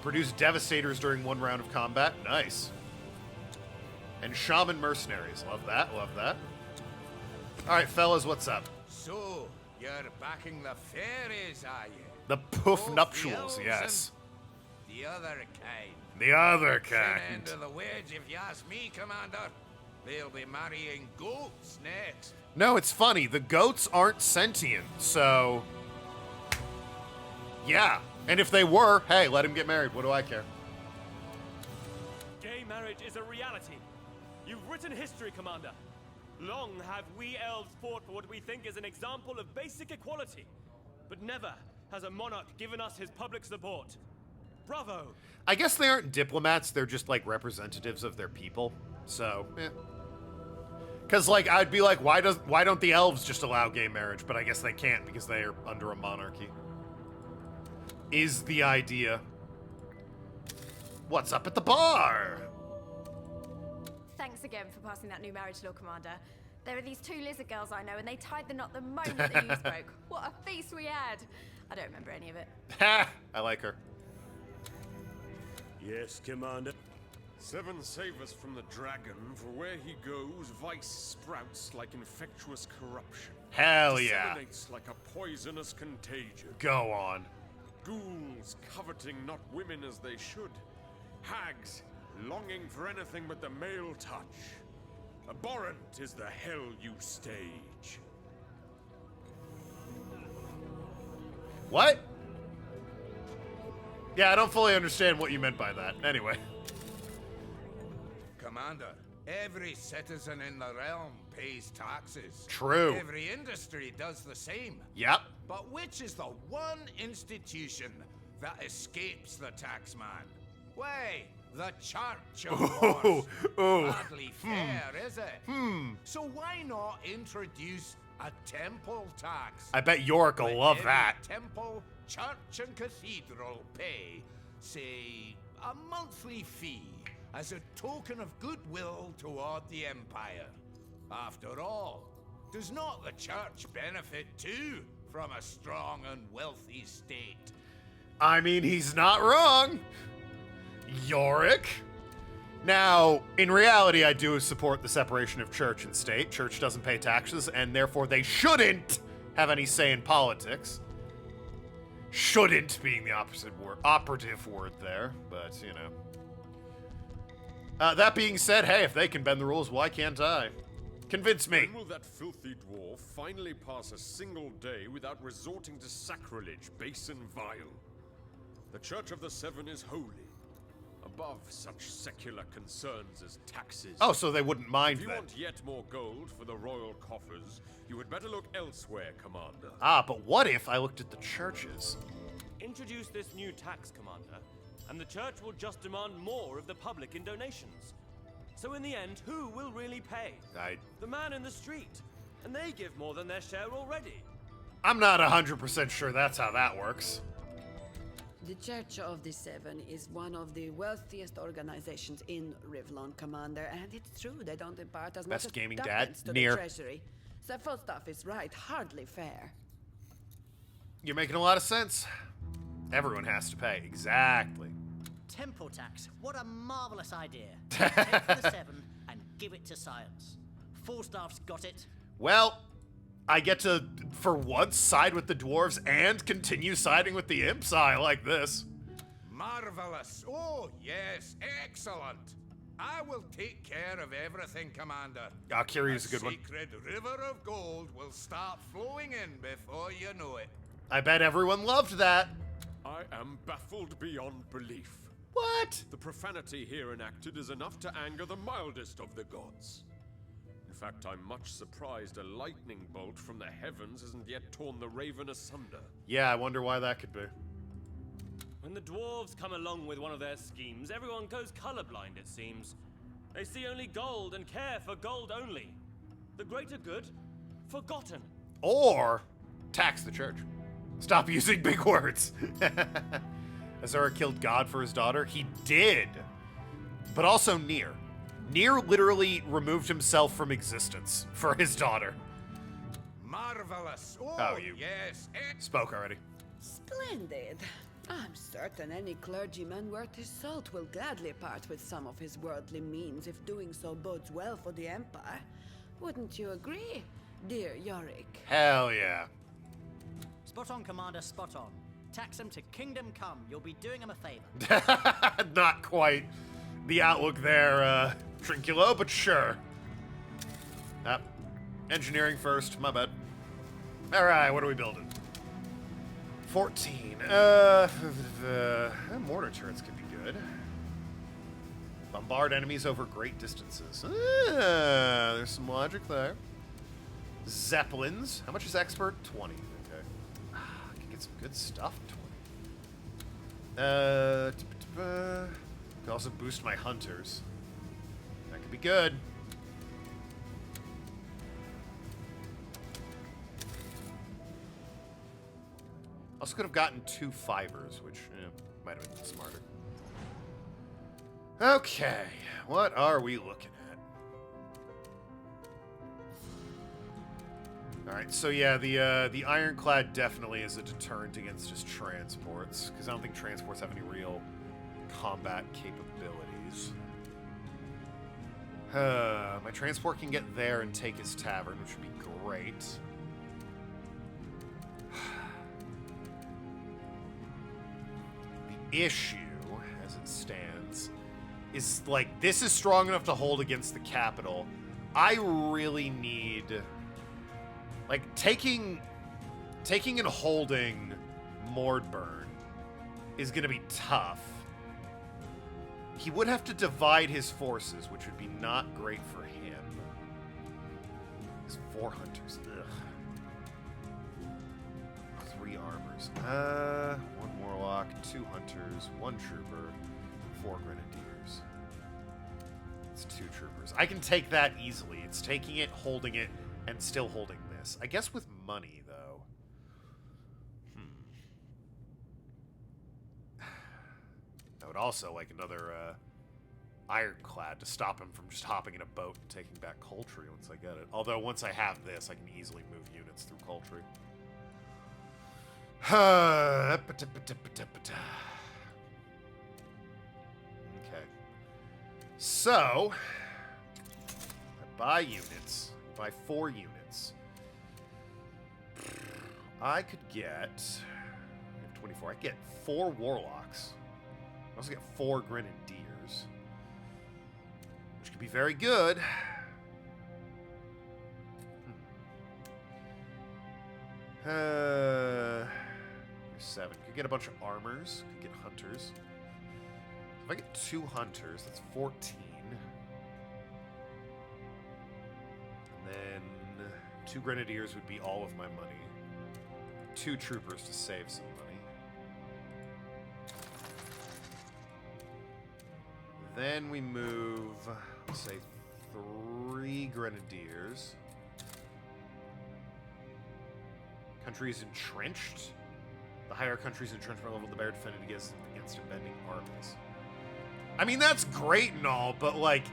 Produce devastators during 1 round of combat. Nice. And shaman mercenaries. Love that, love that. Alright, fellas, what's up? So, you're backing the fairies, are you? The poof Both nuptials, the yes. elves and the other kind. The other Thin kind. end of the wedge, if you ask me, Commander. They'll be marrying goats next. No, it's funny. The goats aren't sentient, so... Yeah. And if they were, hey, let him get married. What do I care? Gay marriage is a reality. You've written history, Commander. Long have we elves fought for what we think is an example of basic equality. But never has a monarch given us his public support. Bravo! I guess they aren't diplomats. They're just, like, representatives of their people. So, eh. Because, like, I'd be like, why don't the elves just allow gay marriage? But I guess they can't because they are under a monarchy. Is the idea. What's up at the bar? Thanks again for passing that new marriage law, Commander. There are these 2 lizard girls I know, and they tied the knot the moment the news broke. What a feast we had! I don't remember any of it. Ha! I like her. Yes, Commander. 7 save us from the dragon, for where he goes, vice sprouts like infectious corruption. Hell yeah. Disseminates like a poisonous contagion. Go on. Ghouls coveting not women as they should. Hags longing for anything but the male touch. Abhorrent is the hell you stage. What? Yeah, I don't fully understand what you meant by that. Anyway. Commander, every citizen in the realm pays taxes. True. Every industry does the same. Yep. But which is the one institution that escapes the taxman? Why, the Church, of course. Ooh. Hardly fair, is it? So why not introduce a temple tax? I bet Yorick will love Every that. temple, church, and cathedral pay, say, a monthly fee as a token of goodwill toward the Empire. After all, does not the church benefit too from a strong and wealthy state? I mean, he's not wrong. Yorick. Now, in reality, I do support the separation of church and state. Church doesn't pay taxes, and therefore they shouldn't have any say in politics. Shouldn't being the operative word there, but, you know. That being said, hey, if they can bend the rules, why can't I? Convince me. When will that filthy dwarf finally pass a single day without resorting to sacrilege, base and vile? The Church of the Seven is holy, above such secular concerns as taxes. Oh, so they wouldn't mind If you then. want yet more gold for the royal coffers, you had better look elsewhere, Commander. Ah, but what if I looked at the churches? Introduce this new tax, Commander, and the church will just demand more of the public in donations. So in the end, who will really pay? The man in the street. And they give more than their share already. I'm not 100% sure that's how that works. The Church of the Seven is one of the wealthiest organizations in Rivlon, Commander, and it's true they don't impart as Best much as gaming tuppence dad, to near. the treasury. So Falstaff is right, hardly fair. You're making a lot of sense. Everyone has to pay. Exactly. Temple tax. What a marvelous idea. Take for the 7 and give it to science. Falstaff's got it. Well, I get to, for once, side with the dwarves and continue siding with the imps. I like this. Marvelous. Oh, yes. Excellent. I will take care of everything, Commander. Kyrie's a good one. Sacred river of gold will start flowing in before you know it. I bet everyone loved that. I am baffled beyond belief. What? The profanity here enacted is enough to anger the mildest of the gods. In fact, I'm much surprised a lightning bolt from the heavens hasn't yet torn the raven asunder. Yeah, I wonder why that could be. When the dwarves come along with one of their schemes, everyone goes colorblind, it seems. They see only gold and care for gold only. The greater good, forgotten. Or tax the church. Stop using big words. Azura killed God for his daughter? He did. But also Nier. Nier literally removed himself from existence for his daughter. Marvelous. Oh, you yes. spoke already. Splendid. I'm certain any clergyman worth his salt will gladly part with some of his worldly means if doing so bodes well for the Empire. Wouldn't you agree, dear Yorick? Hell yeah. Spot on, Commander, spot on. Tax him to kingdom come. You'll be doing him a favor. Not quite the outlook there, Trinculo, but sure. Engineering first, my bad. Alright, what are we building? 14. Mortar turrets could be good. Bombard enemies over great distances. There's some logic there. Zeppelins. How much is expert? 20. Okay. I can get some good stuff. 20. Could also boost my hunters. That could be good. Also could have gotten 2 fibers, which might have been smarter. Okay, what are we looking at? All right, so yeah, the ironclad definitely is a deterrent against just transports, because I don't think transports have any real combat capabilities. My transport can get there and take his tavern, which would be great. Issue, as it stands, is like this is strong enough to hold against the capital. I really need like taking and holding Mordburn is gonna be tough. He would have to divide his forces, which would be not great for him. His 4 hunters. Ugh. 3 armors. 1 warlock, 2 hunters, 1 trooper, 4 grenadiers. It's 2 troopers. I can take that easily. It's taking it, holding it, and still holding this. I guess with money, though. I would also like another ironclad to stop him from just hopping in a boat and taking back Coltree once I get it. Although once I have this, I can easily move units through Coltree. Okay. So, I buy units. I buy 4 units. I could get... I have 24. I could get 4 warlocks. I also get 4 grenadiers. Which could be very good. There's 7. Could get a bunch of armors. Could get hunters. If I get 2 hunters, that's 14. And then 2 grenadiers would be all of my money. 2 troopers to save some money. Then we move, let's say, 3 grenadiers. Countries entrenched. The higher country's entrenchment level, the better defended against impending armies. I mean, that's great and all, but like,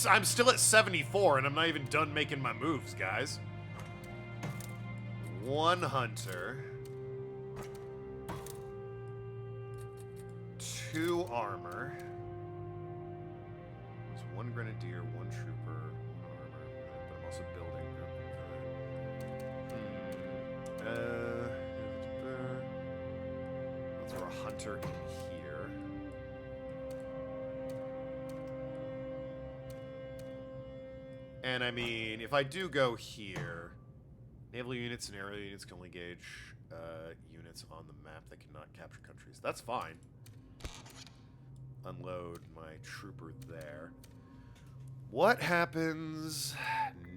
I'm still at 74 and I'm not even done making my moves, guys. 1 hunter. 2 armor. There's 1 grenadier, 1 trooper, 1 armor. But I'm also building. hunter in here. And I mean, if I do go here, naval units and aerial units can only gauge units on the map that cannot capture countries. That's fine. Unload my trooper there. What happens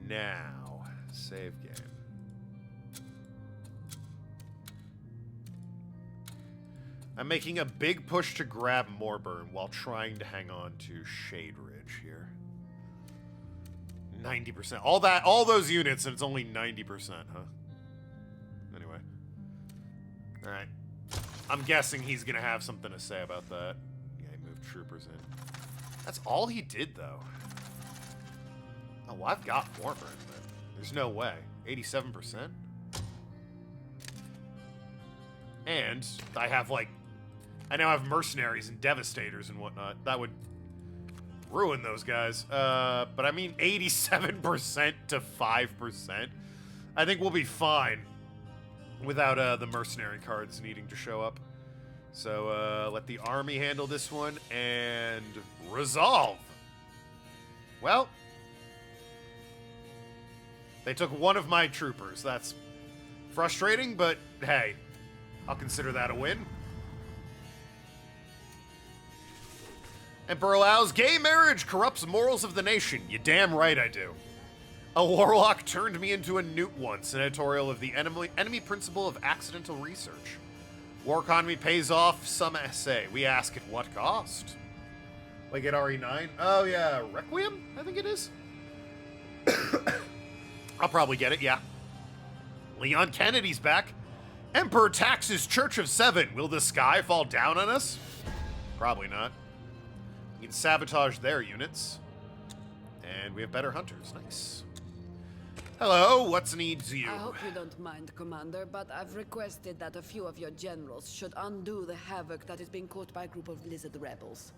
now? Save game. I'm making a big push to grab Morburn while trying to hang on to Shade Ridge here. 90%. All those units, and it's only 90%, huh? Anyway. Alright. I'm guessing he's gonna have something to say about that. Yeah, he moved troopers in. That's all he did, though. Oh, well, I've got Morburn, but there's no way. 87%? And I have, like... I now have mercenaries and devastators and whatnot. That would ruin those guys. But I mean 87% to 5%. I think we'll be fine without the mercenary cards needing to show up. So let the army handle this one and resolve. Well, they took one of my troopers. That's frustrating, but hey, I'll consider that a win. Emperor allows gay marriage corrupts morals of the nation. You damn right I do. A warlock turned me into a newt once. An editorial of the enemy principle of accidental research. War economy pays off. Some essay. We ask at what cost? Like at RE9? Oh yeah, Requiem? I think it is. I'll probably get it, yeah. Leon Kennedy's back. Emperor taxes Church of Seven. Will the sky fall down on us? Probably not. We can sabotage their units. And we have better hunters. Nice. Hello, what's needs you? I hope you don't mind, Commander, but I've requested that a few of your generals should undo the havoc that is being caused by a group of lizard rebels.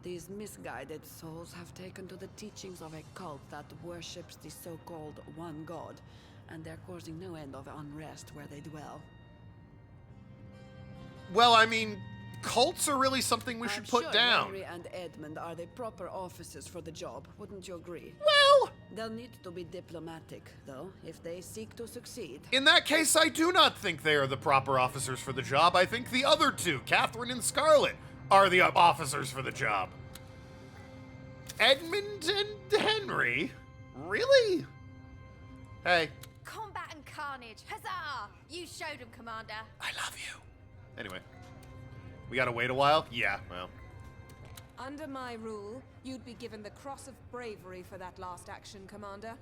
These misguided souls have taken to the teachings of a cult that worships the so-called one god, and they're causing no end of unrest where they dwell. Well, I mean, cults are really something we should put down. Henry and Edmund are the proper officers for the job, wouldn't you agree? Well, they'll need to be diplomatic, though, if they seek to succeed. In that case, I do not think they are the proper officers for the job. I think the other two, Catherine and Scarlet, are the officers for the job. Edmund and Henry? Really? Hey. Combat and carnage. Huzzah! You showed him, Commander. I love you. Anyway. We gotta wait a while? Yeah, well. Under my rule, you'd be given the Cross of Bravery for that last action, Commander.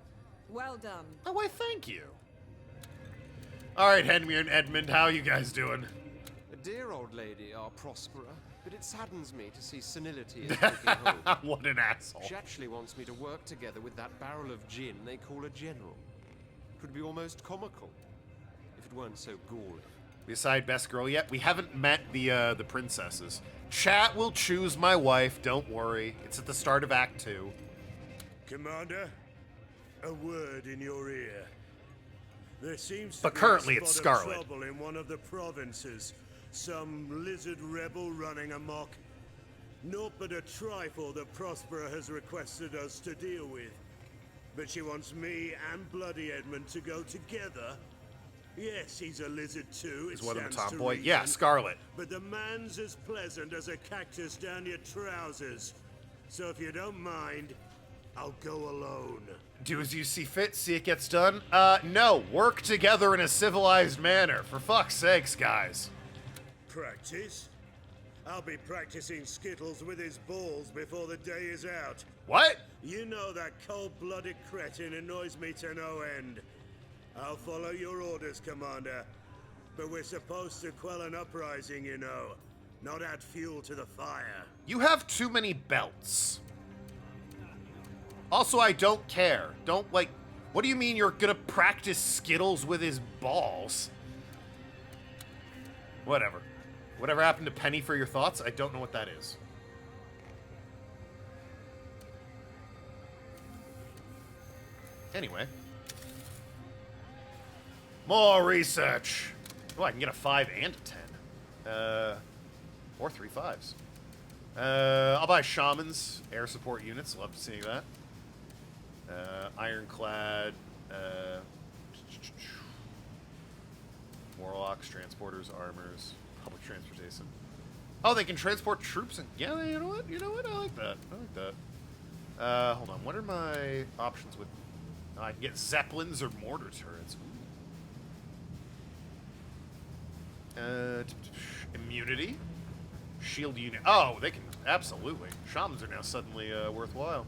Well done. Oh, why, thank you. Alright, Henry and Edmund, how are you guys doing? A dear old lady, our Prospera, but it saddens me to see senility is taking hold. What an asshole. She actually wants me to work together with that barrel of gin they call a general. It would be almost comical, if it weren't so gory. We decide best girl yet? We haven't met the princesses. Chat will choose my wife, don't worry. It's at the start of Act 2. Commander, a word in your ear. There seems to But be currently a it's spot of Scarlet. trouble in one of the provinces. Some lizard rebel running amok. Naught but a trifle that Prospera has requested us to deal with. But she wants me and Bloody Edmund to go together. Yes, he's a lizard too. Is one of them tomboy? Yeah, Scarlet. But the man's as pleasant as a cactus down your trousers. So if you don't mind, I'll go alone. Do as you see fit, see it gets done? No. Work together in a civilized manner. For fuck's sakes, guys. Practice? I'll be practicing skittles with his balls before the day is out. What? You know that cold-blooded cretin annoys me to no end. I'll follow your orders, Commander. But we're supposed to quell an uprising, you know. Not add fuel to the fire. You have too many belts. Also, I don't care. Don't, like... What do you mean you're gonna practice Skittles with his balls? Whatever. Whatever happened to Penny for your thoughts? I don't know what that is. Anyway. More research. Oh, I can get a 5 and a 10. Or 3/5s. I'll buy Shamans, air support units. Love seeing that. Ironclad. Warlocks, transporters, armors, public transportation. Oh, they can transport troops and yeah, you know what? You know what? I like that. I like that. Hold on. What are my options with? I can get zeppelins or mortar turrets. Immunity, shield unit. Oh, they can absolutely. Shamans are now suddenly worthwhile.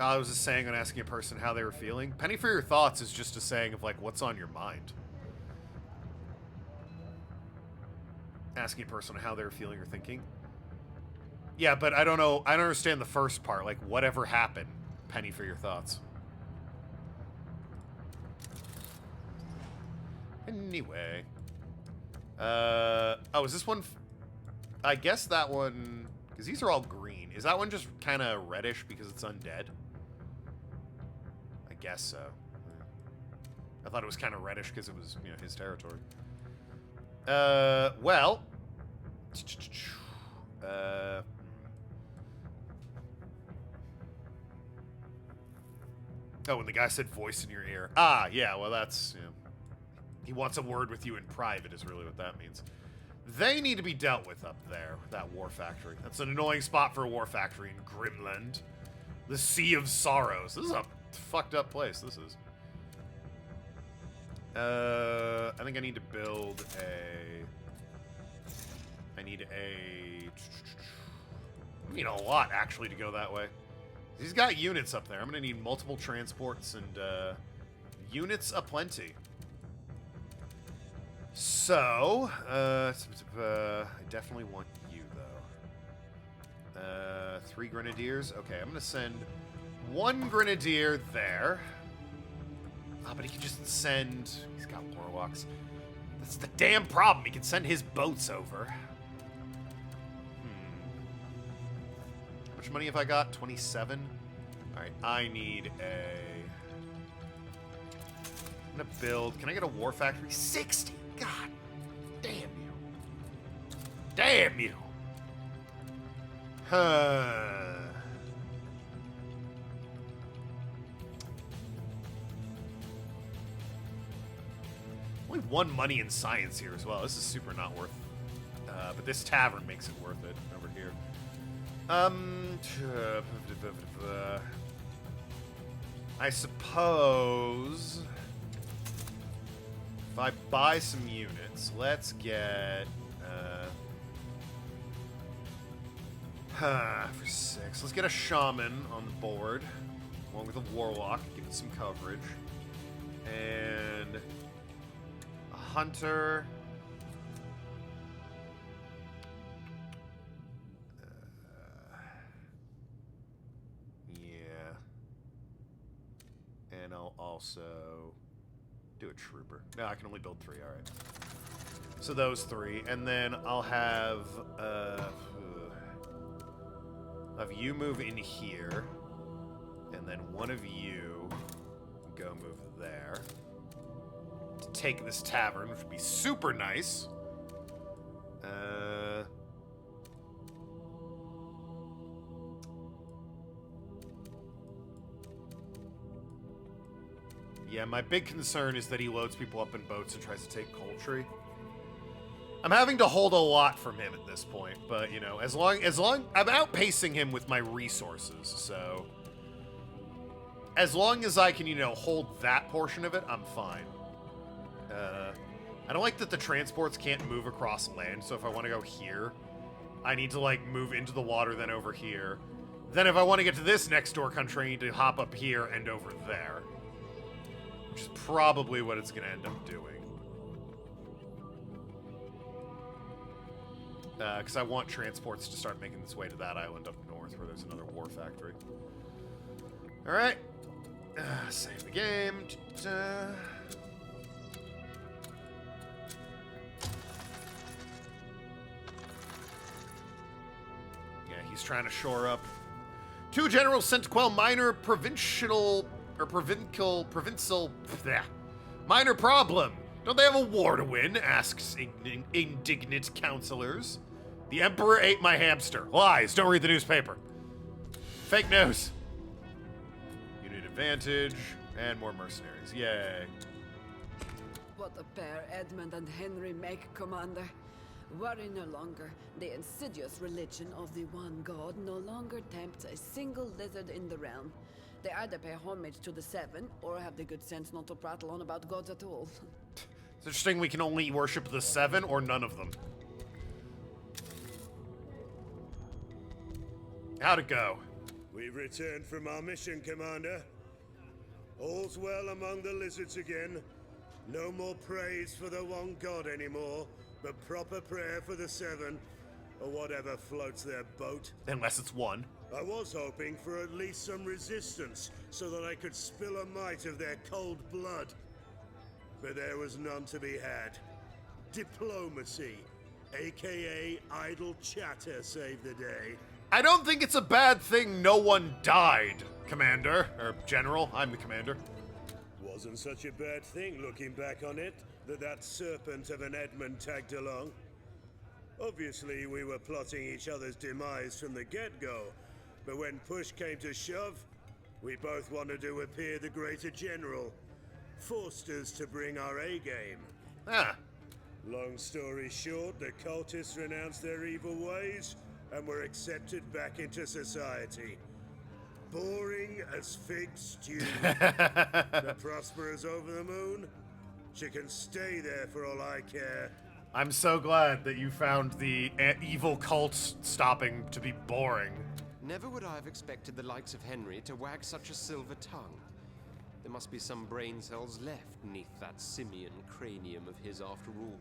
I was just saying on asking a person how they were feeling. Penny for your thoughts is just a saying of like what's on your mind. Asking a person how they were feeling or thinking. Yeah, but I don't know. I don't understand the first part. Like whatever happened. Penny for your thoughts. Anyway. Oh, is this one? I guess that one, because these are all green. Is that one just kind of reddish because it's undead? I guess so. I thought it was kind of reddish because it was, you know, his territory. Well. Oh, and the guy said voice in your ear. Ah, yeah, well, that's, you know, he wants a word with you in private is really what that means. They need to be dealt with up there, that war factory. That's an annoying spot for a war factory in Grimland. The Sea of Sorrows. This is a fucked up place, this is. I think I need to build a... I need a lot, actually, to go that way. He's got units up there. I'm going to need multiple transports and units aplenty. So, I definitely want you, though. 3 grenadiers. Okay, I'm going to send 1 grenadier there. Ah, but he can just send... He's got warlocks. That's the damn problem. He can send his boats over. How much money have I got? 27? Alright, I need a... I'm gonna build... Can I get a war factory? 60! God damn you. Damn you! Only 1 money in science here as well. This is super not worth... but this tavern makes it worth it over here. I suppose... If I buy some units, let's get... for 6. Let's get a shaman on the board, along with a warlock, give it some coverage. And... a hunter... And I'll also do a trooper. No, I can only build 3, alright. So those 3, and then I'll have you move in here, and then one of you go move there to take this tavern, which would be super nice. Yeah, my big concern is that he loads people up in boats and tries to take Coltree. I'm having to hold a lot from him at this point, but you know, as long I'm outpacing him with my resources, so as long as I can, you know, hold that portion of it, I'm fine. I don't like that the transports can't move across land, so if I want to go here, I need to like move into the water, then over here. Then if I want to get to this next door country, I need to hop up here and over there. Which is probably what it's going to end up doing. Because I want transports to start making its way to that island up north where there's another war factory. Alright. Save the game. Yeah, he's trying to shore up. 2 generals sent to quell minor provincial Minor problem. Don't they have a war to win? Asks indignant counselors. The Emperor ate my hamster. Lies. Don't read the newspaper. Fake news. Unit advantage and more mercenaries. Yay. What a pair Edmund and Henry make, Commander. Worry no longer. The insidious religion of the one god no longer tempts a single lizard in the realm. They either pay homage to the Seven, or have the good sense not to prattle on about gods at all. It's interesting we can only worship the Seven or none of them. How'd it go? We've returned from our mission, Commander. All's well among the lizards again. No more praise for the one god anymore, but proper prayer for the Seven, or whatever floats their boat. Unless it's one. I was hoping for at least some resistance, so that I could spill a mite of their cold blood. But there was none to be had. Diplomacy, aka idle chatter, saved the day. I don't think it's a bad thing no one died, Commander. Or General, I'm the Commander. Wasn't such a bad thing, looking back on it, that serpent of an Edmund tagged along. Obviously, we were plotting each other's demise from the get-go, but when push came to shove, we both wanted to appear the greater general. Forced us to bring our A-game. Ah. Long story short, the cultists renounced their evil ways and were accepted back into society. Boring as fig stew. The Prosperous over the moon? She can stay there for all I care. I'm so glad that you found the evil cult stopping to be boring. Never would I have expected the likes of Henry to wag such a silver tongue. There must be some brain cells left neath that simian cranium of his after all.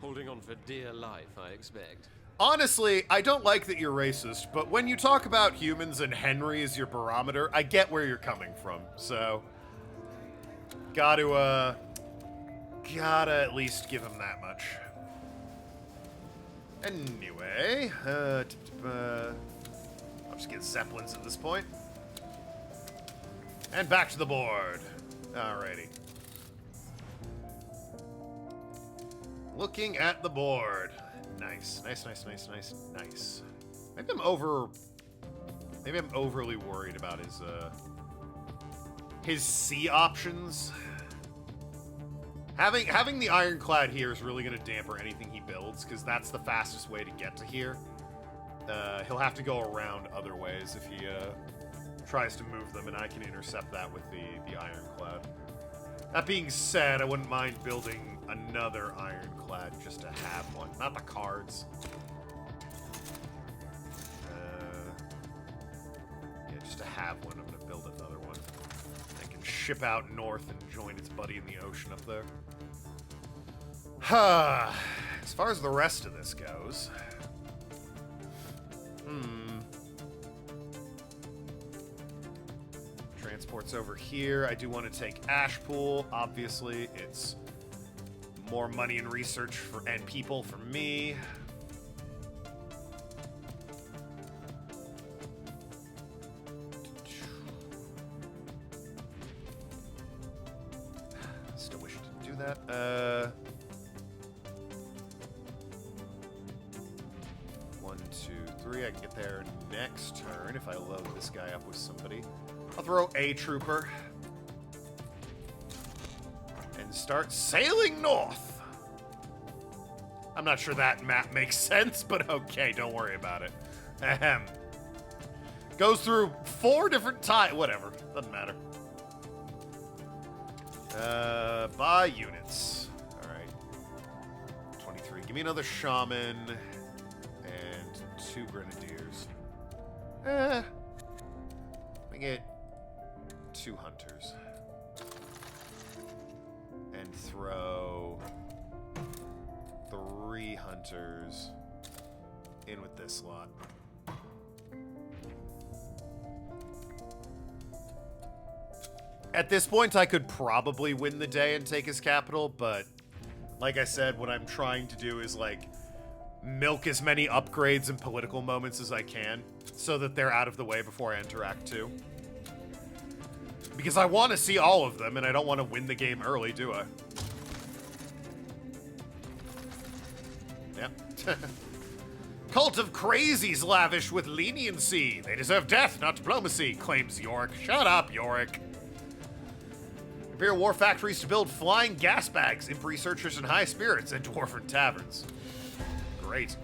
Holding on for dear life, I expect. Honestly, I don't like that you're racist, but when you talk about humans and Henry as your barometer, I get where you're coming from. So, gotta at least give him that much. Anyway, I'll just get Zeppelins at this point. And back to the board. Alrighty. Looking at the board. Nice. Maybe I'm overly worried about his C options. Having the Ironclad here is really going to damper anything he builds, because that's the fastest way to get to here. He'll have to go around other ways if he tries to move them, and I can intercept that with the Ironclad. That being said, I wouldn't mind building another Ironclad just to have one. Not the cards. Yeah, just to have one. I'm going to build another one. I can ship out north and join its buddy in the ocean up there. As far as the rest of this goes... Transport's over here. I do want to take Ashpool. Obviously, it's more money and research and people for me. Still wish to do that. 1, 2, 3. I can get there next turn if I load this guy up with somebody. I'll throw a trooper and start sailing north. I'm not sure that map makes sense, but okay, don't worry about it. Ahem. Goes through 4 different whatever, doesn't matter. Buy units. All right. 23. Give me another shaman and 2 grenadiers. Make it 2 hunters. And throw 3 hunters in with this lot. At this point, I could probably win the day and take his capital, but like I said, what I'm trying to do is like milk as many upgrades and political moments as I can so that they're out of the way before I enter Act 2. Because I want to see all of them, and I don't want to win the game early, do I? Yep. Cult of Crazies lavish with leniency. They deserve death, not diplomacy, claims Yorick. Shut up, Yorick. Imperial war factories to build flying gas bags, imp researchers in high spirits, and dwarven taverns. Great.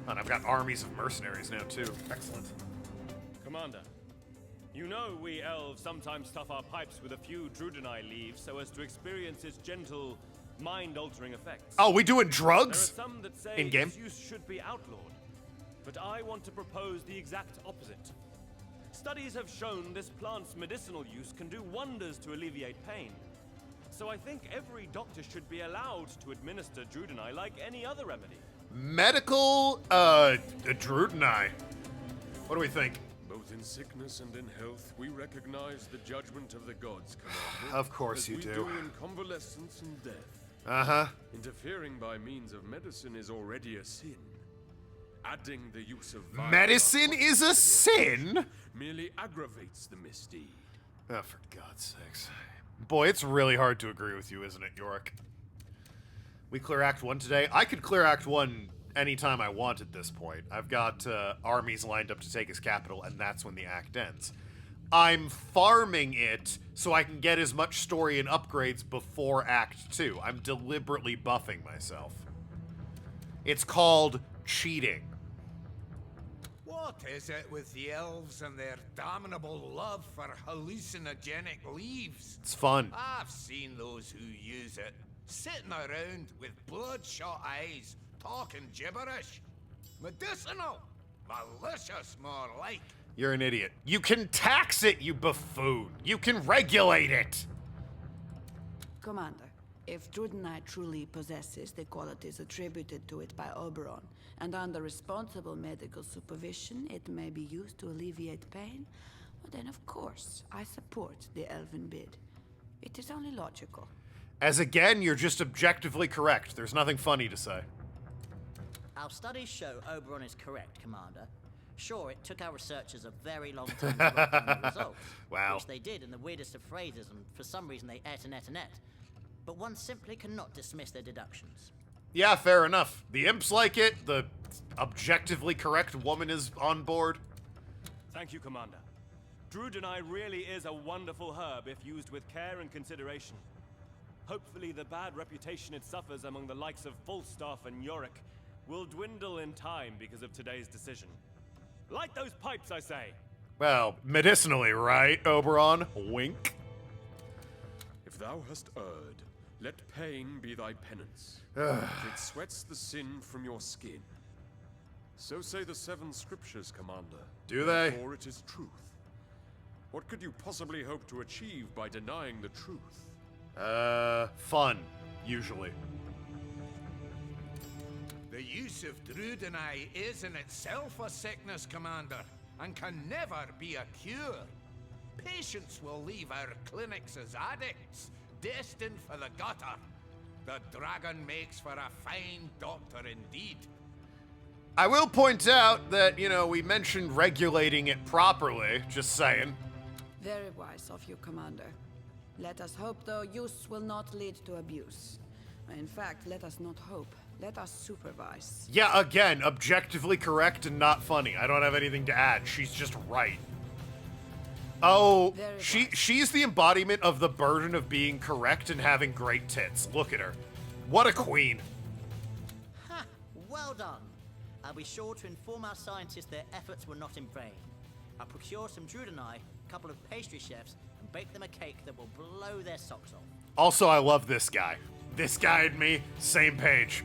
And I've got armies of mercenaries now, too. Excellent. Commander, you know we elves sometimes stuff our pipes with a few Druidani leaves so as to experience its gentle, mind-altering effects. Oh, we doing drugs? There are some that say in-game? its use should be outlawed, but I want to propose the exact opposite. Studies have shown this plant's medicinal use can do wonders to alleviate pain. So I think every doctor should be allowed to administer Druidani like any other remedy. Medical, Druidani. What do we think? Both in sickness and in health, we recognize the judgment of the gods, Commander. Of course you as do. we do in convalescence and death. Uh-huh. Interfering by means of medicine is already a sin. Adding the use of violence Medicine is a sin? merely aggravates the misdeed. Oh, for God's sakes. Boy, it's really hard to agree with you, isn't it, Yorick? We clear Act 1 today. I could clear Act 1 anytime I want at this point. I've got armies lined up to take his capital, and that's when the act ends. I'm farming it so I can get as much story and upgrades before Act 2. I'm deliberately buffing myself. It's called cheating. What is it with the elves and their damnable love for hallucinogenic leaves? It's fun. I've seen those who use it, sitting around with bloodshot eyes, talking gibberish. Medicinal, malicious more like. You're an idiot. You can tax it, you buffoon. You can regulate it. Commander, if Druidani truly possesses the qualities attributed to it by Oberon, and under responsible medical supervision it may be used to alleviate pain, well then of course I support the elven bid. It is only logical. As again, you're just objectively correct. There's nothing funny to say. Our studies show Oberon is correct, Commander. Sure, it took our researchers a very long time to work on the results. Wow. Which they did in the weirdest of phrases, and for some reason they et and et and et. But one simply cannot dismiss their deductions. Yeah, fair enough. The imps like it. The objectively correct woman is on board. Thank you, Commander. Druidani really is a wonderful herb if used with care and consideration. Hopefully the bad reputation it suffers among the likes of Falstaff and Yorick will dwindle in time because of today's decision. Light those pipes, I say! Well, medicinally, right, Oberon? Wink. If thou hast erred, let pain be thy penance. Ugh. For it sweats the sin from your skin. So say the 7 scriptures, Commander. Do they? Therefore it is truth. What could you possibly hope to achieve by denying the truth? Fun, usually. The use of Druidani is in itself a sickness, Commander, and can never be a cure. Patients will leave our clinics as addicts, destined for the gutter. The dragon makes for a fine doctor indeed. I will point out that, you know, we mentioned regulating it properly, just saying. Very wise of you, Commander. Let us hope the use will not lead to abuse. In fact, let us not hope. Let us supervise. Yeah, again, objectively correct and not funny. I don't have anything to add. She's just right. Oh, she's the embodiment of the burden of being correct and having great tits. Look at her. What a queen. Ha! Well done. I'll be sure to inform our scientists their efforts were not in vain. I'll procure some Druidani, a couple of pastry chefs, and bake them a cake that will blow their socks off. Also, I love this guy. This guy and me, same page.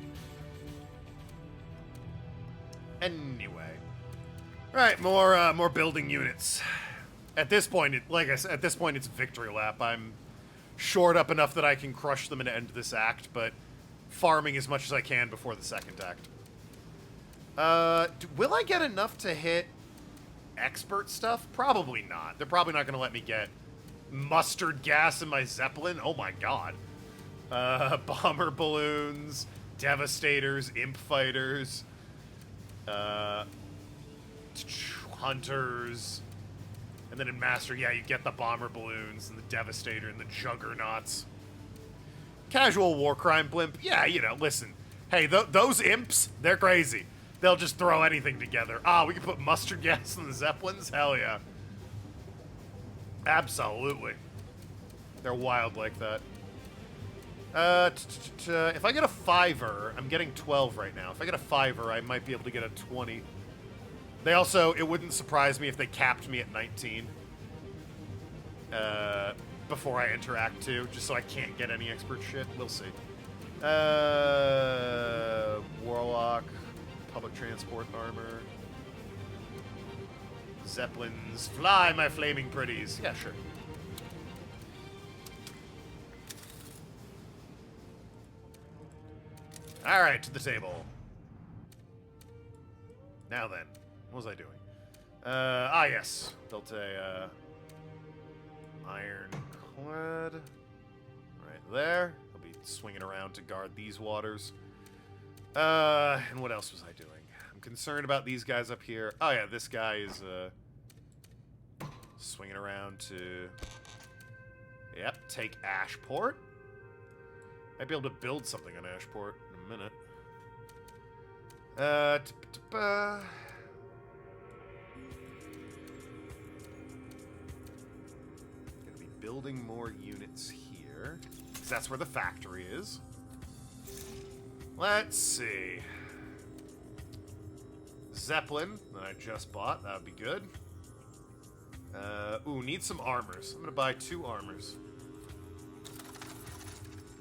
Anyway. Right, more building units. At this point, like I said, at this point it's victory lap. I'm shored up enough that I can crush them and end this act, but farming as much as I can before the second act. Will I get enough to hit expert stuff? Probably not. They're probably not going to let me get mustard gas in my Zeppelin. Oh my god. Bomber balloons, devastators, imp fighters, hunters. And then in Master, yeah, you get the bomber balloons and the Devastator and the Juggernauts. Casual war crime blimp, yeah, you know, listen. Hey, those imps, they're crazy. They'll just throw anything together. Ah, we can put mustard gas in the Zeppelins? Hell yeah. Absolutely. They're wild like that. If I get a 5er, I'm getting 12 right now. If I get a 5er, I might be able to get a 20. They also, it wouldn't surprise me if they capped me at 19. Before I enter Act 2, just so I can't get any expert shit. We'll see. Warlock, public transport armor. Zeppelins, fly, my flaming pretties. Yeah, sure. Alright, to the table. Now then, what was I doing? Yes. Built a, ironclad. Right there. I'll be swinging around to guard these waters. And what else was I doing? I'm concerned about these guys up here. Oh yeah, this guy is, swinging around to... Yep, take Ashport. Might be able to build something on Ashport in a minute. Gonna be building more units here, because that's where the factory is. Let's see. Zeppelin that I just bought. That would be good. Ooh, need some armors. I'm gonna buy 2 armors.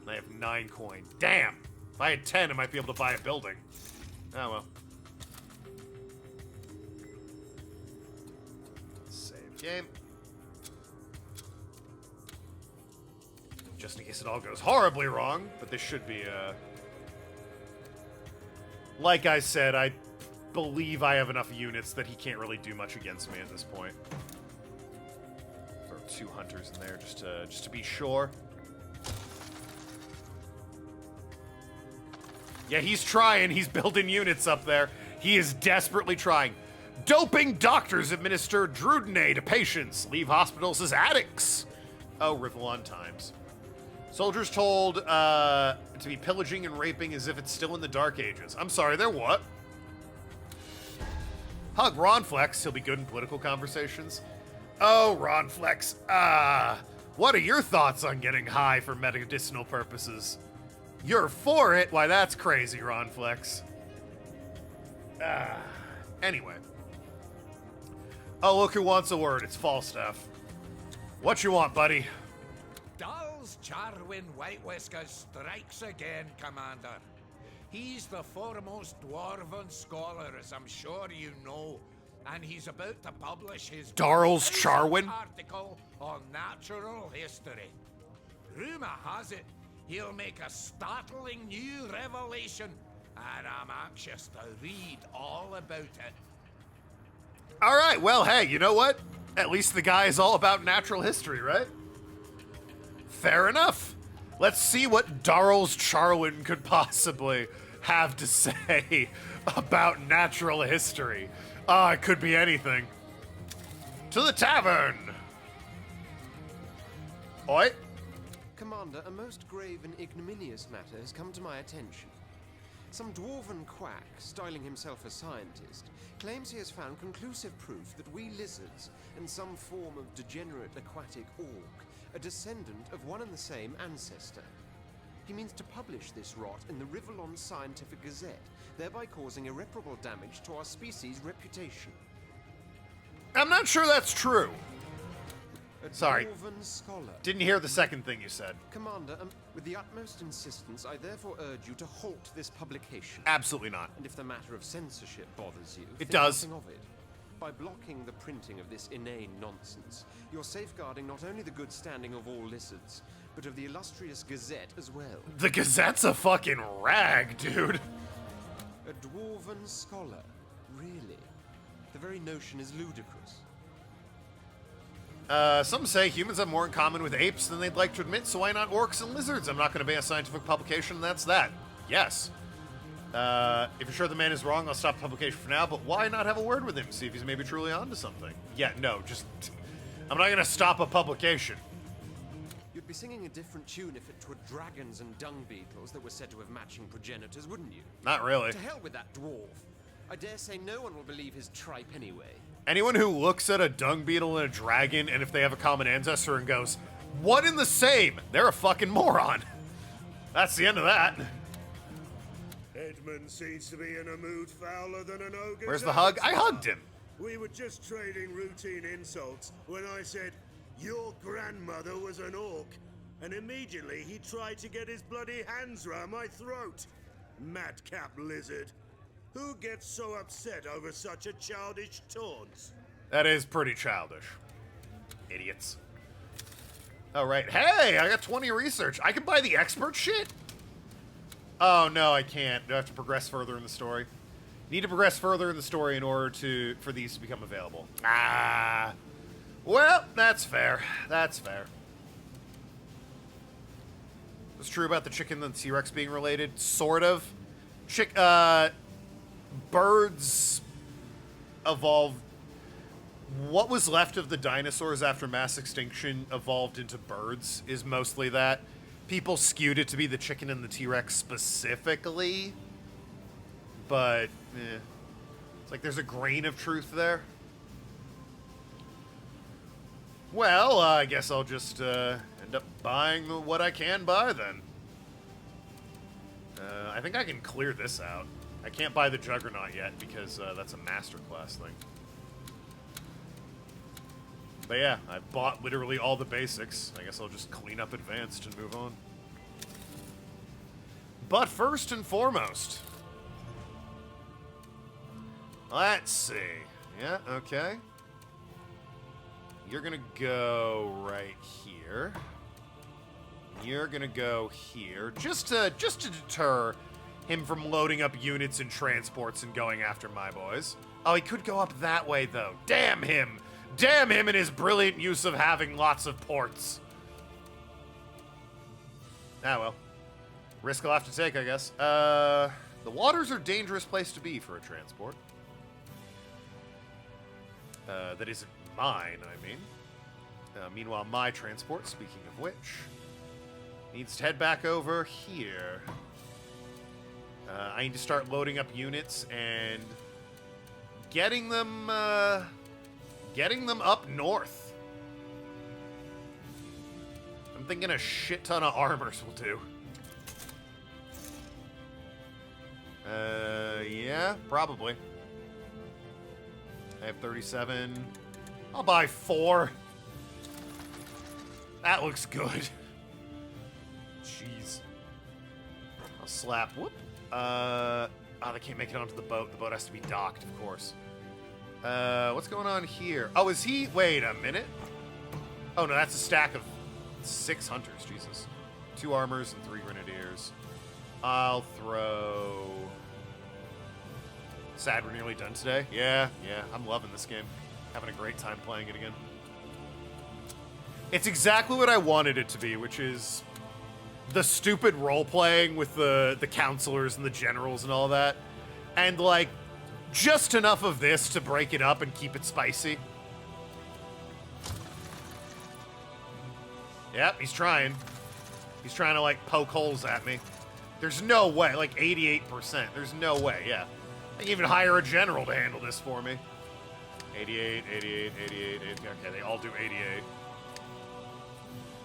I have 9 coin. Damn! If I had 10, I might be able to buy a building. Oh well. Save game. Just in case it all goes horribly wrong, but this should be, like I said, I believe I have enough units that he can't really do much against me at this point. Throw 2 hunters in there just to be sure. Yeah, he's trying. He's building units up there. He is desperately trying. Doping doctors administer Drudene to patients. Leave hospitals as addicts. Oh, Rivellon times. Soldiers told to be pillaging and raping as if it's still in the Dark Ages. I'm sorry, they're what? Hug Ronflex. He'll be good in political conversations. Oh, Ronflex. What are your thoughts on getting high for medicinal purposes? You're for it? Why, that's crazy, Ronflex. Anyway. Oh, look who wants a word. It's Falstaff. What you want, buddy? Dall's Charwin White Whiskers strikes again, Commander. He's the foremost dwarven scholar, as I'm sure you know, and he's about to publish his Darl's Charwin article on natural history. Rumor has it he'll make a startling new revelation, and I'm anxious to read all about it. All right, well, hey, you know what? At least the guy is all about natural history, right? Fair enough. Let's see what Darl's Charwin could possibly have to say about natural history. It could be anything. To the tavern! Oi? Commander, a most grave and ignominious matter has come to my attention. Some dwarven quack, styling himself a scientist, claims he has found conclusive proof that we lizards, and some form of degenerate aquatic orc, are descendant of one and the same ancestor. He means to publish this rot in the Rivellon Scientific Gazette, thereby causing irreparable damage to our species' reputation. I'm not sure that's true. Sorry. Dwarven scholar. Didn't hear the second thing you said. Commander, with the utmost insistence, I therefore urge you to halt this publication. Absolutely not. And if the matter of censorship bothers you, it think does. nothing of it. By blocking the printing of this inane nonsense, you're safeguarding not only the good standing of all lizards, but of the illustrious Gazette as well. The Gazette's a fucking rag, dude. A dwarven scholar? Really? The very notion is ludicrous. Some say humans have more in common with apes than they'd like to admit, so why not orcs and lizards? I'm not going to ban a scientific publication, and that's that. Yes. If you're sure the man is wrong, I'll stop the publication for now, but why not have a word with him, see if he's maybe truly onto something? Yeah, no, just I'm not gonna stop a publication. You'd be singing a different tune if it were dragons and dung beetles that were said to have matching progenitors, wouldn't you? Not really. To hell with that dwarf. I dare say no one will believe his tripe anyway. Anyone who looks at a dung beetle and a dragon, and if they have a common ancestor and goes, "One in the same," they're a fucking moron. That's the end of that. Edmund seems to be in a mood fouler than an ogre. Where's the hug? I hugged him. We were just trading routine insults when I said, "Your grandmother was an orc," and immediately he tried to get his bloody hands round my throat. Madcap lizard. Who gets so upset over such a childish taunt? That is pretty childish. Idiots. Oh, right. Hey, I got 20 research. I can buy the expert shit? Oh, no, I can't. Do I have to progress further in the story? Need to progress further in the story in order for these to become available. Ah. Well, that's fair. That's fair. What's true about the chicken and the T-Rex being related? Sort of. Birds evolved. What was left of the dinosaurs after mass extinction evolved into birds is mostly that. People skewed it to be the chicken and the T-Rex specifically. But, it's like there's a grain of truth there. Well, I guess I'll just end up buying what I can buy then. I think I can clear this out. I can't buy the Juggernaut yet because that's a masterclass thing. But yeah, I bought literally all the basics. I guess I'll just clean up Advanced and move on. But first and foremost, let's see. Yeah, okay. You're gonna go right here. You're gonna go here, just to deter him from loading up units and transports and going after my boys. Oh, he could go up that way though. Damn him! Damn him and his brilliant use of having lots of ports. Ah well, risk I'll have to take, I guess. The waters are a dangerous place to be for a transport. That isn't mine, I mean. Meanwhile, my transport, speaking of which, needs to head back over here. I need to start loading up units and getting them up north. I'm thinking a shit ton of armors will do. Yeah, probably. I have 37. I'll buy 4. That looks good. Jeez. I'll slap. Whoop. Oh, they can't make it onto the boat. The boat has to be docked, of course. What's going on here? Oh, is he... Wait a minute. Oh, no, that's a stack of 6 hunters. Jesus. 2 armors and 3 grenadiers. I'll throw... Sad we're nearly done today. Yeah, I'm loving this game. Having a great time playing it again. It's exactly what I wanted it to be, which is the stupid role-playing with the counselors and the generals and all that. And, like, just enough of this to break it up and keep it spicy. Yep, he's trying. He's trying to, like, poke holes at me. There's no way. Like, 88%. There's no way, yeah. I can even hire a general to handle this for me. 88, 88, 88, 88. Okay, they all do 88.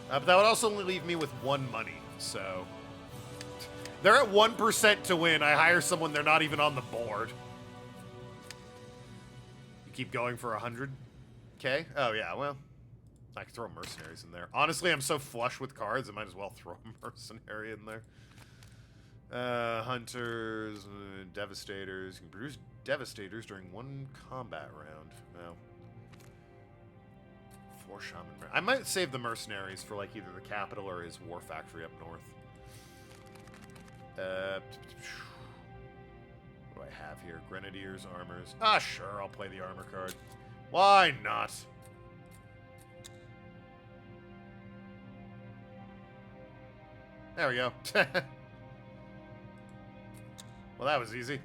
But that would also only leave me with 1 money, so... They're at 1% to win. I hire someone, they're not even on the board. You keep going for 100K? Oh, yeah, well... I could throw mercenaries in there. Honestly, I'm so flush with cards, I might as well throw a mercenary in there. Hunters, Devastators. You can produce Devastators during 1 combat round. No. 4 Shaman. I might save the mercenaries for, like, either the capital or his war factory up north. What do I have here? Grenadiers, armors. Ah, sure, I'll play the armor card. Why not? There we go. Well, that was easy.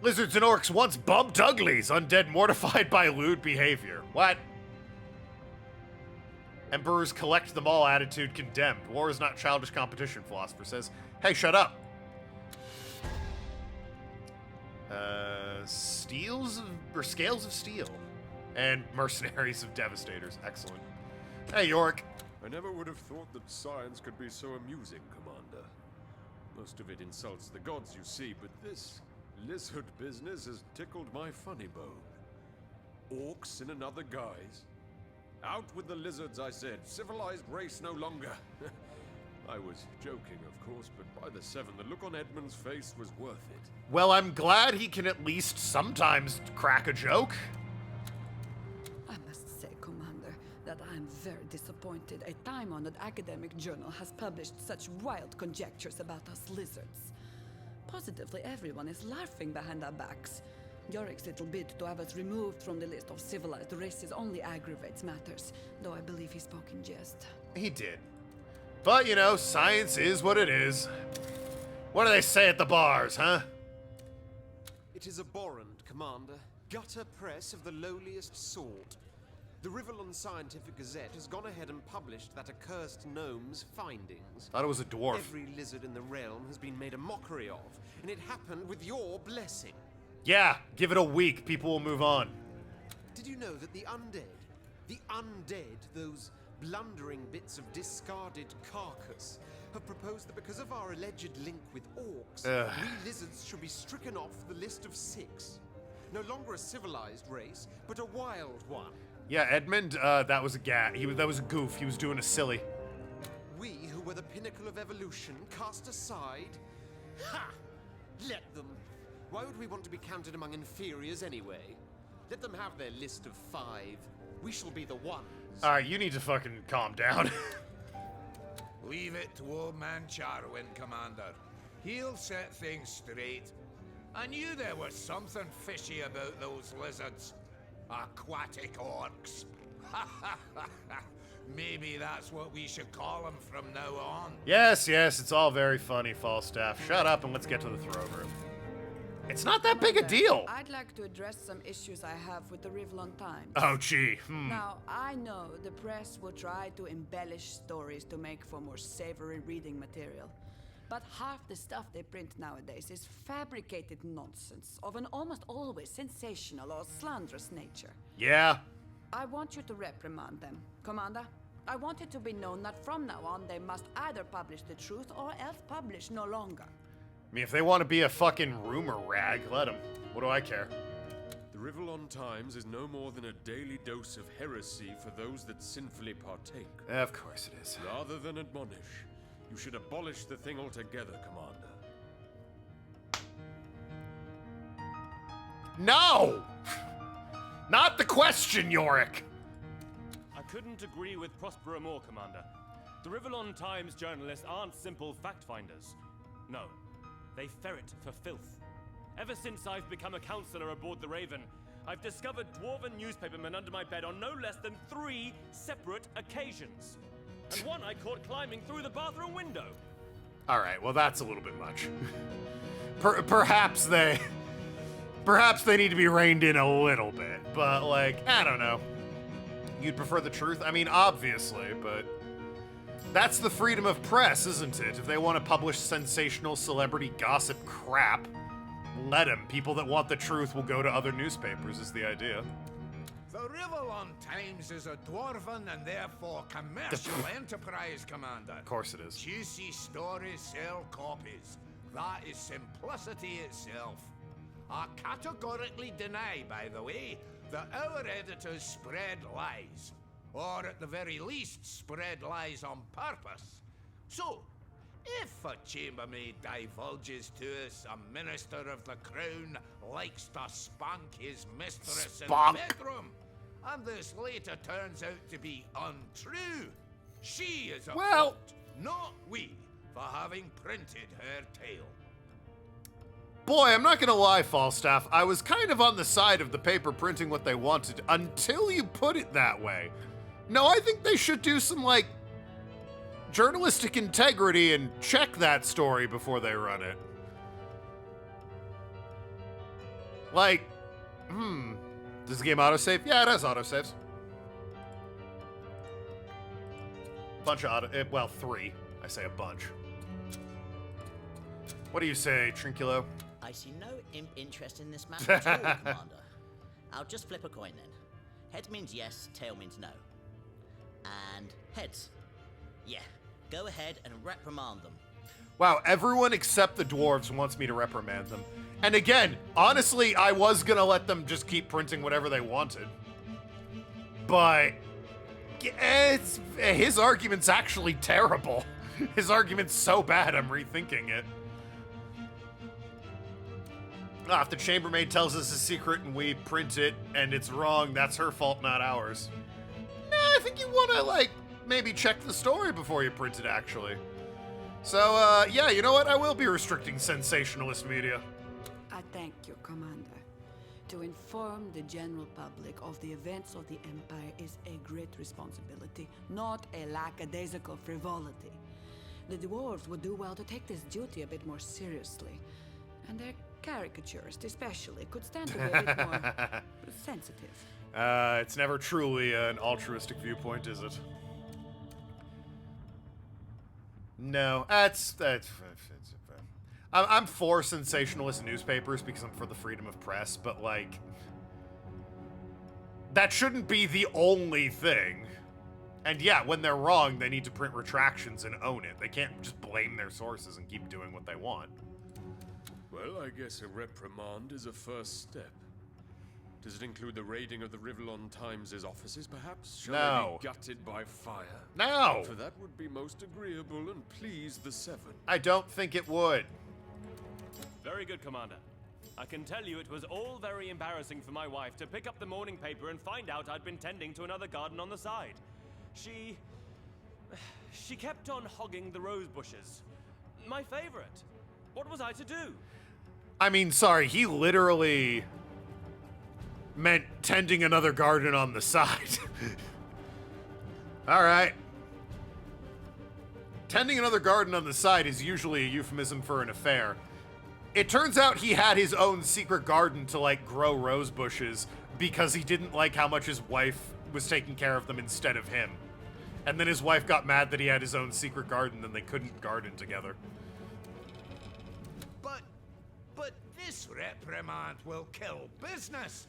Lizards and orcs once bumped uglies, undead mortified by lewd behavior. What? Emperors collect them all attitude condemned. War is not childish competition, philosopher says. Hey, shut up. Scales of steel. And mercenaries of devastators. Excellent. Hey, Yorick. I never would have thought that science could be so amusing, Commander. Most of it insults the gods, you see, but this lizard business has tickled my funny bone. Orcs in another guise? Out with the lizards, I said. Civilized race no longer. I was joking, of course, but by the seven, the look on Edmund's face was worth it. Well, I'm glad he can at least sometimes crack a joke. I must say, Commander, that I am very disappointed a time-honored academic journal has published such wild conjectures about us lizards. Positively everyone is laughing behind our backs. Yorick's little bid to have us removed from the list of civilized races only aggravates matters, though I believe he spoke in jest. He did. But, you know, science is what it is. What do they say at the bars, huh? It is abhorrent, Commander. Gutter press of the lowliest sort. The Rivellon Scientific Gazette has gone ahead and published that accursed gnome's findings. Thought it was a dwarf. Every lizard in the realm has been made a mockery of, and it happened with your blessing. Yeah, give it a week, people will move on. Did you know that the undead, those blundering bits of discarded carcass, have proposed that because of our alleged link with orcs, we lizards should be stricken off the list of 6. No longer a civilized race, but a wild one. Yeah, Edmund, that was a that was a goof. He was doing a silly. We, who were the pinnacle of evolution, cast aside? Ha! Let them. Why would we want to be counted among inferiors anyway? Let them have their list of 5. We shall be the ones. Alright, you need to fucking calm down. Leave it to old man Charwin, Commander. He'll set things straight. I knew there was something fishy about those lizards. Aquatic orcs. Maybe that's what we should call them from now on. Yes, it's all very funny, Falstaff. Shut up and let's get to the throne room. It's not that big a deal. I'd like to address some issues I have with the Rivellon Times. Oh, gee. Now, I know the press will try to embellish stories to make for more savory reading material. But half the stuff they print nowadays is fabricated nonsense of an almost always sensational or slanderous nature. Yeah. I want you to reprimand them, Commander. I want it to be known that from now on they must either publish the truth or else publish no longer. I mean, if they want to be a fucking rumor rag, let them. What do I care? The Rivellon Times is no more than a daily dose of heresy for those that sinfully partake. Of course it is. Rather than admonish, you should abolish the thing altogether, Commander. No! Not the question, Yorick! I couldn't agree with Prospero more, Commander. The Rivellon Times journalists aren't simple fact-finders. No. They ferret for filth. Ever since I've become a counselor aboard the Raven, I've discovered dwarven newspapermen under my bed on no less than 3 separate occasions. And one I caught climbing through the bathroom window. Alright, well that's a little bit much. Perhaps they need to be reined in a little bit, but like, I don't know. You'd prefer the truth? I mean, obviously, but that's the freedom of press, isn't it? If they want to publish sensational celebrity gossip crap, let them. People that want the truth will go to other newspapers, is the idea. The Rivellon Times is a dwarven and therefore commercial enterprise, Commander. Of course it is. Juicy stories sell copies. That is simplicity itself. I categorically deny, by the way, that our editors spread lies. Or at the very least, spread lies on purpose. So, if a chambermaid divulges to us a minister of the crown likes to spank his mistress in the bedroom, and this later turns out to be untrue, she is at fault, not we, for having printed her tale. Boy, I'm not gonna lie, Falstaff, I was kind of on the side of the paper printing what they wanted until you put it that way. No, I think they should do some, like, journalistic integrity and check that story before they run it. Like, does the game autosave? Yeah, it has autosaves. Bunch of well, 3. I say a bunch. What do you say, Trinculo? I see no imp interest in this matter at all, Commander. I'll just flip a coin then. Heads means yes, tail means no. And heads. Yeah, go ahead and reprimand them. Wow, everyone except the dwarves wants me to reprimand them. And again, honestly, I was gonna let them just keep printing whatever they wanted. But his argument's actually terrible. His argument's so bad, I'm rethinking it. If the chambermaid tells us a secret and we print it and it's wrong, that's her fault, not ours. Nah, I think you want to, like, maybe check the story before you print it, actually. So, yeah, you know what? I will be restricting sensationalist media. I thank you, Commander. To inform the general public of the events of the Empire is a great responsibility, not a lackadaisical frivolity. The dwarves would do well to take this duty a bit more seriously. And their caricaturists, especially, could stand to be a bit more sensitive. It's never truly an altruistic viewpoint, is it? No, I'm for sensationalist newspapers because I'm for the freedom of press, but, like, that shouldn't be the only thing. And yeah, when they're wrong, they need to print retractions and own it. They can't just blame their sources and keep doing what they want. Well, I guess a reprimand is a first step. Does it include the raiding of the Rivellon Times' offices, perhaps? Shall No. they be gutted by fire? No! For that would be most agreeable and please the Seven. I don't think it would. Very good, Commander. I can tell you it was all very embarrassing for my wife to pick up the morning paper and find out I'd been tending to another garden on the side. She kept on hogging the rose bushes. My favorite. What was I to do? I mean, sorry, he literally meant tending another garden on the side. All right. Tending another garden on the side is usually a euphemism for an affair. It turns out he had his own secret garden to, like, grow rose bushes because he didn't like how much his wife was taking care of them instead of him. And then his wife got mad that he had his own secret garden and they couldn't garden together. But this reprimand will kill business.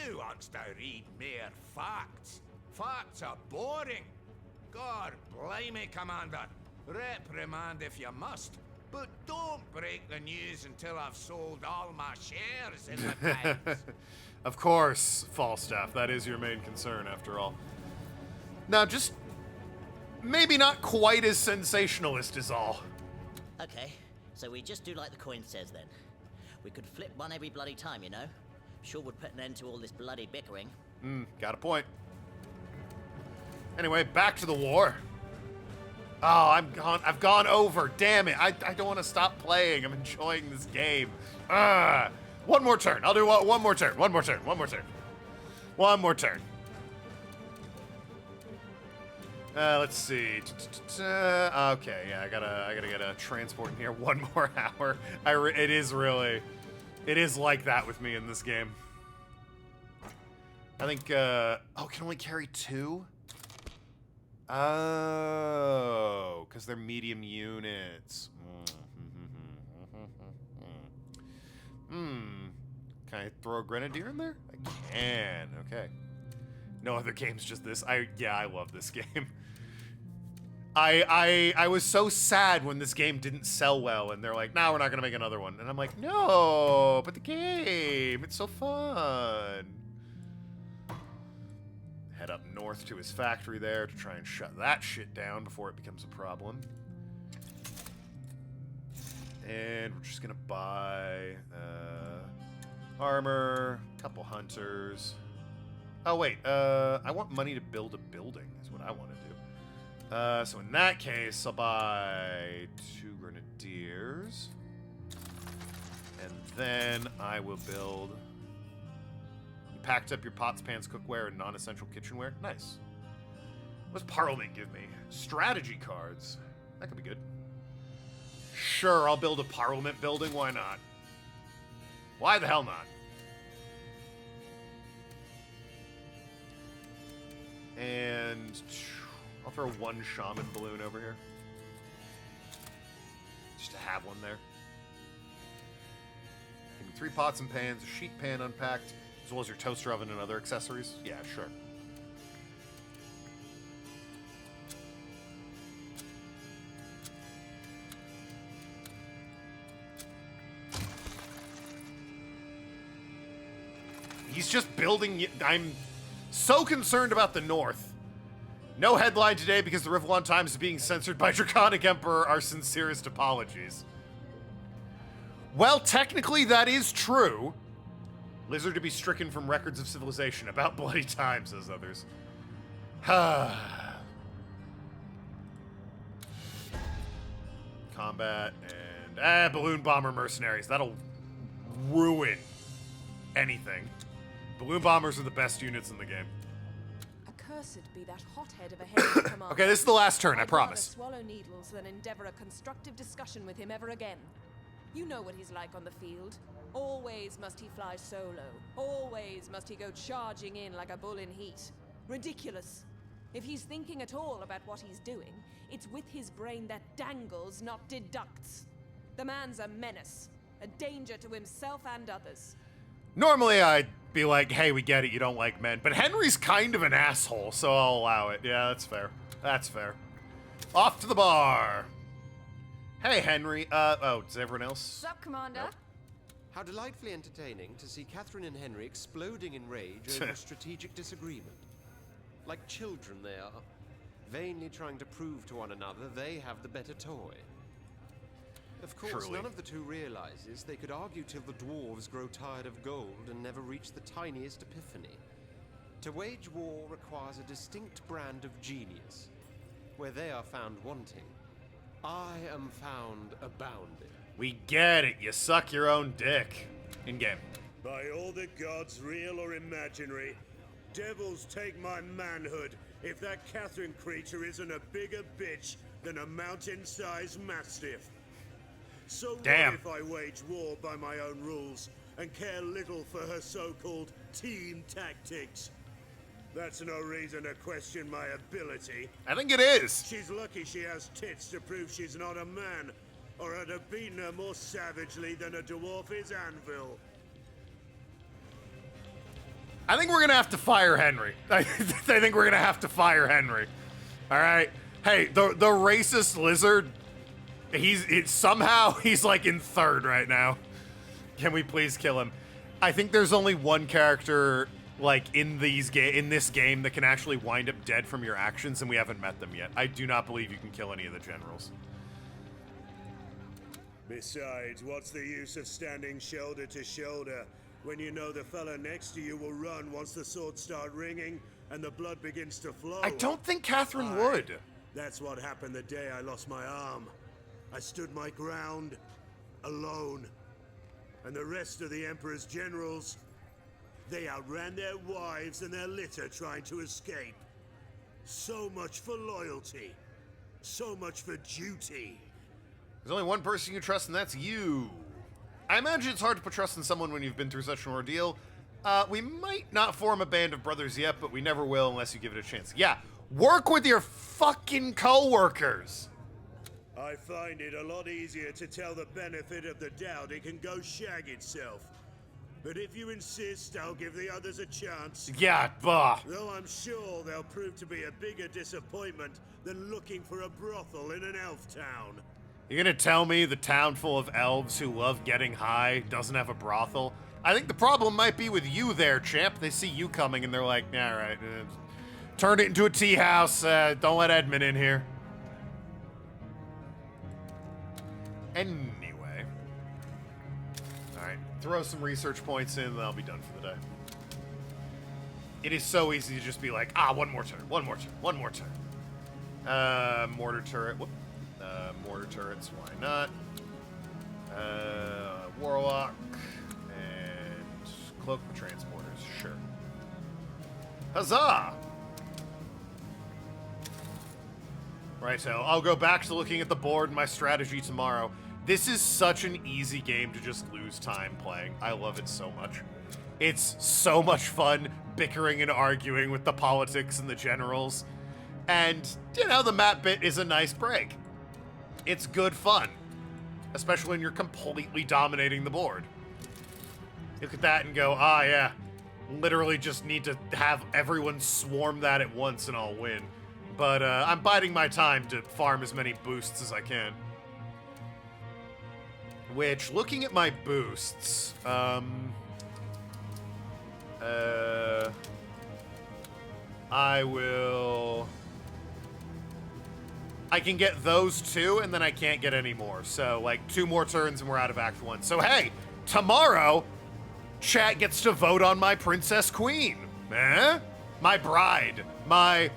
Who wants to read mere facts? Facts are boring. God blimey, Commander. Reprimand if you must. But don't break the news until I've sold all my shares in the Times. Of course, Falstaff. That is your main concern, after all. Now, just maybe not quite as sensationalist is all. Okay, so we just do like the coin says then. We could flip one every bloody time, you know? Sure would put an end to all this bloody bickering. Got a point. Anyway, back to the war. Oh, I've gone over. Damn it. I don't want to stop playing. I'm enjoying this game. One more turn. I'll do one more turn. One more turn. Let's see. Okay, yeah, I gotta get a transport in here 1 more hour. It is like that with me in this game. I think, can only carry 2? Oh, because they're medium units. Can I throw a grenadier in there? I can. Okay. No other games, just this. I love this game. I was so sad when this game didn't sell well, and they're like, "No, we're not gonna make another one." And I'm like, "No, but the game, it's so fun." Head up north to his factory there to try and shut that shit down before it becomes a problem. And we're just gonna buy armor, couple hunters. Oh wait, I want money to build a building is what I want to do. So in that case, I'll buy 2 grenadiers. And then I will build... You packed up your pots, pans, cookware, and non-essential kitchenware? Nice. What does Parliament give me? Strategy cards. That could be good. Sure, I'll build a Parliament building. Why not? Why the hell not? And I'll throw one shaman balloon over here. Just to have one there. Give me 3 pots and pans, a sheet pan unpacked, as well as your toaster oven and other accessories. Yeah, sure. He's just building... I'm so concerned about the North. No headline today because the Rivlon Times is being censored by Draconic Emperor. Our sincerest apologies. Well, technically that is true. Lizard to be stricken from records of civilization. About bloody time, says others. Combat and... balloon bomber mercenaries. That'll ruin anything. Balloon bombers are the best units in the game. Accursed be that hothead of a Henry commander. Okay, this is the last turn, I promise. I'd rather swallow needles than endeavor a constructive discussion with him ever again. You know what he's like on the field. Always must he fly solo. Always must he go charging in like a bull in heat. Ridiculous. If he's thinking at all about what he's doing, it's with his brain that dangles, not deducts. The man's a menace, a danger to himself and others. Normally I'd be like, hey, we get it, you don't like men. But Henry's kind of an asshole, so I'll allow it. Yeah, that's fair. That's fair. Off to the bar. Hey, Henry. Oh, does everyone else? Sup, Commander? Nope. How delightfully entertaining to see Catherine and Henry exploding in rage over a strategic disagreement. Like children they are, vainly trying to prove to one another they have the better toy. Of course, Truly. none of the two realizes they could argue till the dwarves grow tired of gold and never reach the tiniest epiphany. To wage war requires a distinct brand of genius. Where they are found wanting, I am found abounding. We get it. You suck your own dick. In-game. By all the gods, real or imaginary, devils take my manhood if that Catherine creature isn't a bigger bitch than a mountain-sized mastiff. So Damn. what if I wage war by my own rules and care little for her so-called team tactics? That's no reason to question my ability. I think it is. She's lucky she has tits to prove she's not a man, or I'd have beaten her more savagely than a dwarf is anvil. I think we're gonna have to fire Henry. I think we're gonna have to fire Henry. All right. Hey, the racist lizard. Somehow he's like in 3rd right now. Can we please kill him? I think there's only one character like in this game that can actually wind up dead from your actions, and we haven't met them yet. I do not believe you can kill any of the generals. Besides, what's the use of standing shoulder to shoulder when you know the fella next to you will run once the swords start ringing and the blood begins to flow? I don't think Catherine would. That's what happened the day I lost my arm. I stood my ground, alone. And the rest of the Emperor's generals, they outran their wives and their litter trying to escape. So much for loyalty. So much for duty. There's only one person you trust, and that's you. I imagine it's hard to put trust in someone when you've been through such an ordeal. We might not form a band of brothers yet, but we never will unless you give it a chance. Yeah, work with your fucking co-workers. I find it a lot easier to tell the benefit of the doubt it can go shag itself. But if you insist, I'll give the others a chance. Yeah, bah. Though I'm sure they'll prove to be a bigger disappointment than looking for a brothel in an elf town. You're gonna tell me the town full of elves who love getting high doesn't have a brothel? I think the problem might be with you there, champ. They see you coming and they're like, yeah, right. Turn it into a tea house. Don't let Edmund in here. Anyway. Alright, throw some research points in, and I'll be done for the day. It is so easy to just be like, one more turn, one more turn, one more turn. Mortar turret, whoop. Mortar turrets, why not? Warlock, and cloak for transporters, sure. Huzzah! Right, so I'll go back to looking at the board and my strategy tomorrow. This is such an easy game to just lose time playing. I love it so much. It's so much fun bickering and arguing with the politics and the generals. And, you know, the map bit is a nice break. It's good fun, especially when you're completely dominating the board. Look at that and go, ah, yeah, literally just need to have everyone swarm that at once and I'll win. But I'm biding my time to farm as many boosts as I can. Which, looking at my boosts, I can get those 2, and then I can't get any more. So, like, 2 more turns and we're out of Act 1. So, hey, tomorrow, chat gets to vote on my Princess Queen. Eh? My bride. My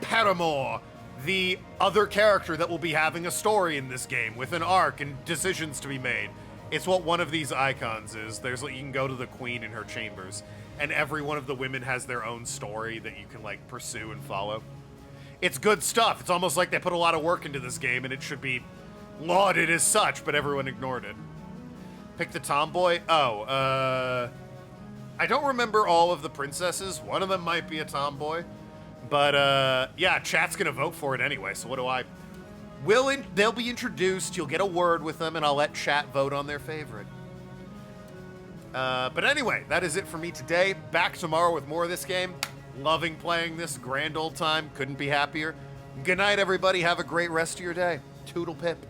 paramour. The other character that will be having a story in this game with an arc and decisions to be made. It's what one of these icons is. There's, like, you can go to the queen in her chambers, and every one of the women has their own story that you can, like, pursue and follow. It's good stuff. It's almost like they put a lot of work into this game, and it should be lauded as such, but everyone ignored it. Pick the tomboy? Oh, I don't remember all of the princesses. One of them might be a tomboy. But, yeah, chat's gonna vote for it anyway, so what do I... They'll be introduced, you'll get a word with them, and I'll let chat vote on their favorite. But anyway, that is it for me today. Back tomorrow with more of this game. Loving playing this, grand old time. Couldn't be happier. Good night, everybody. Have a great rest of your day. Toodle pip.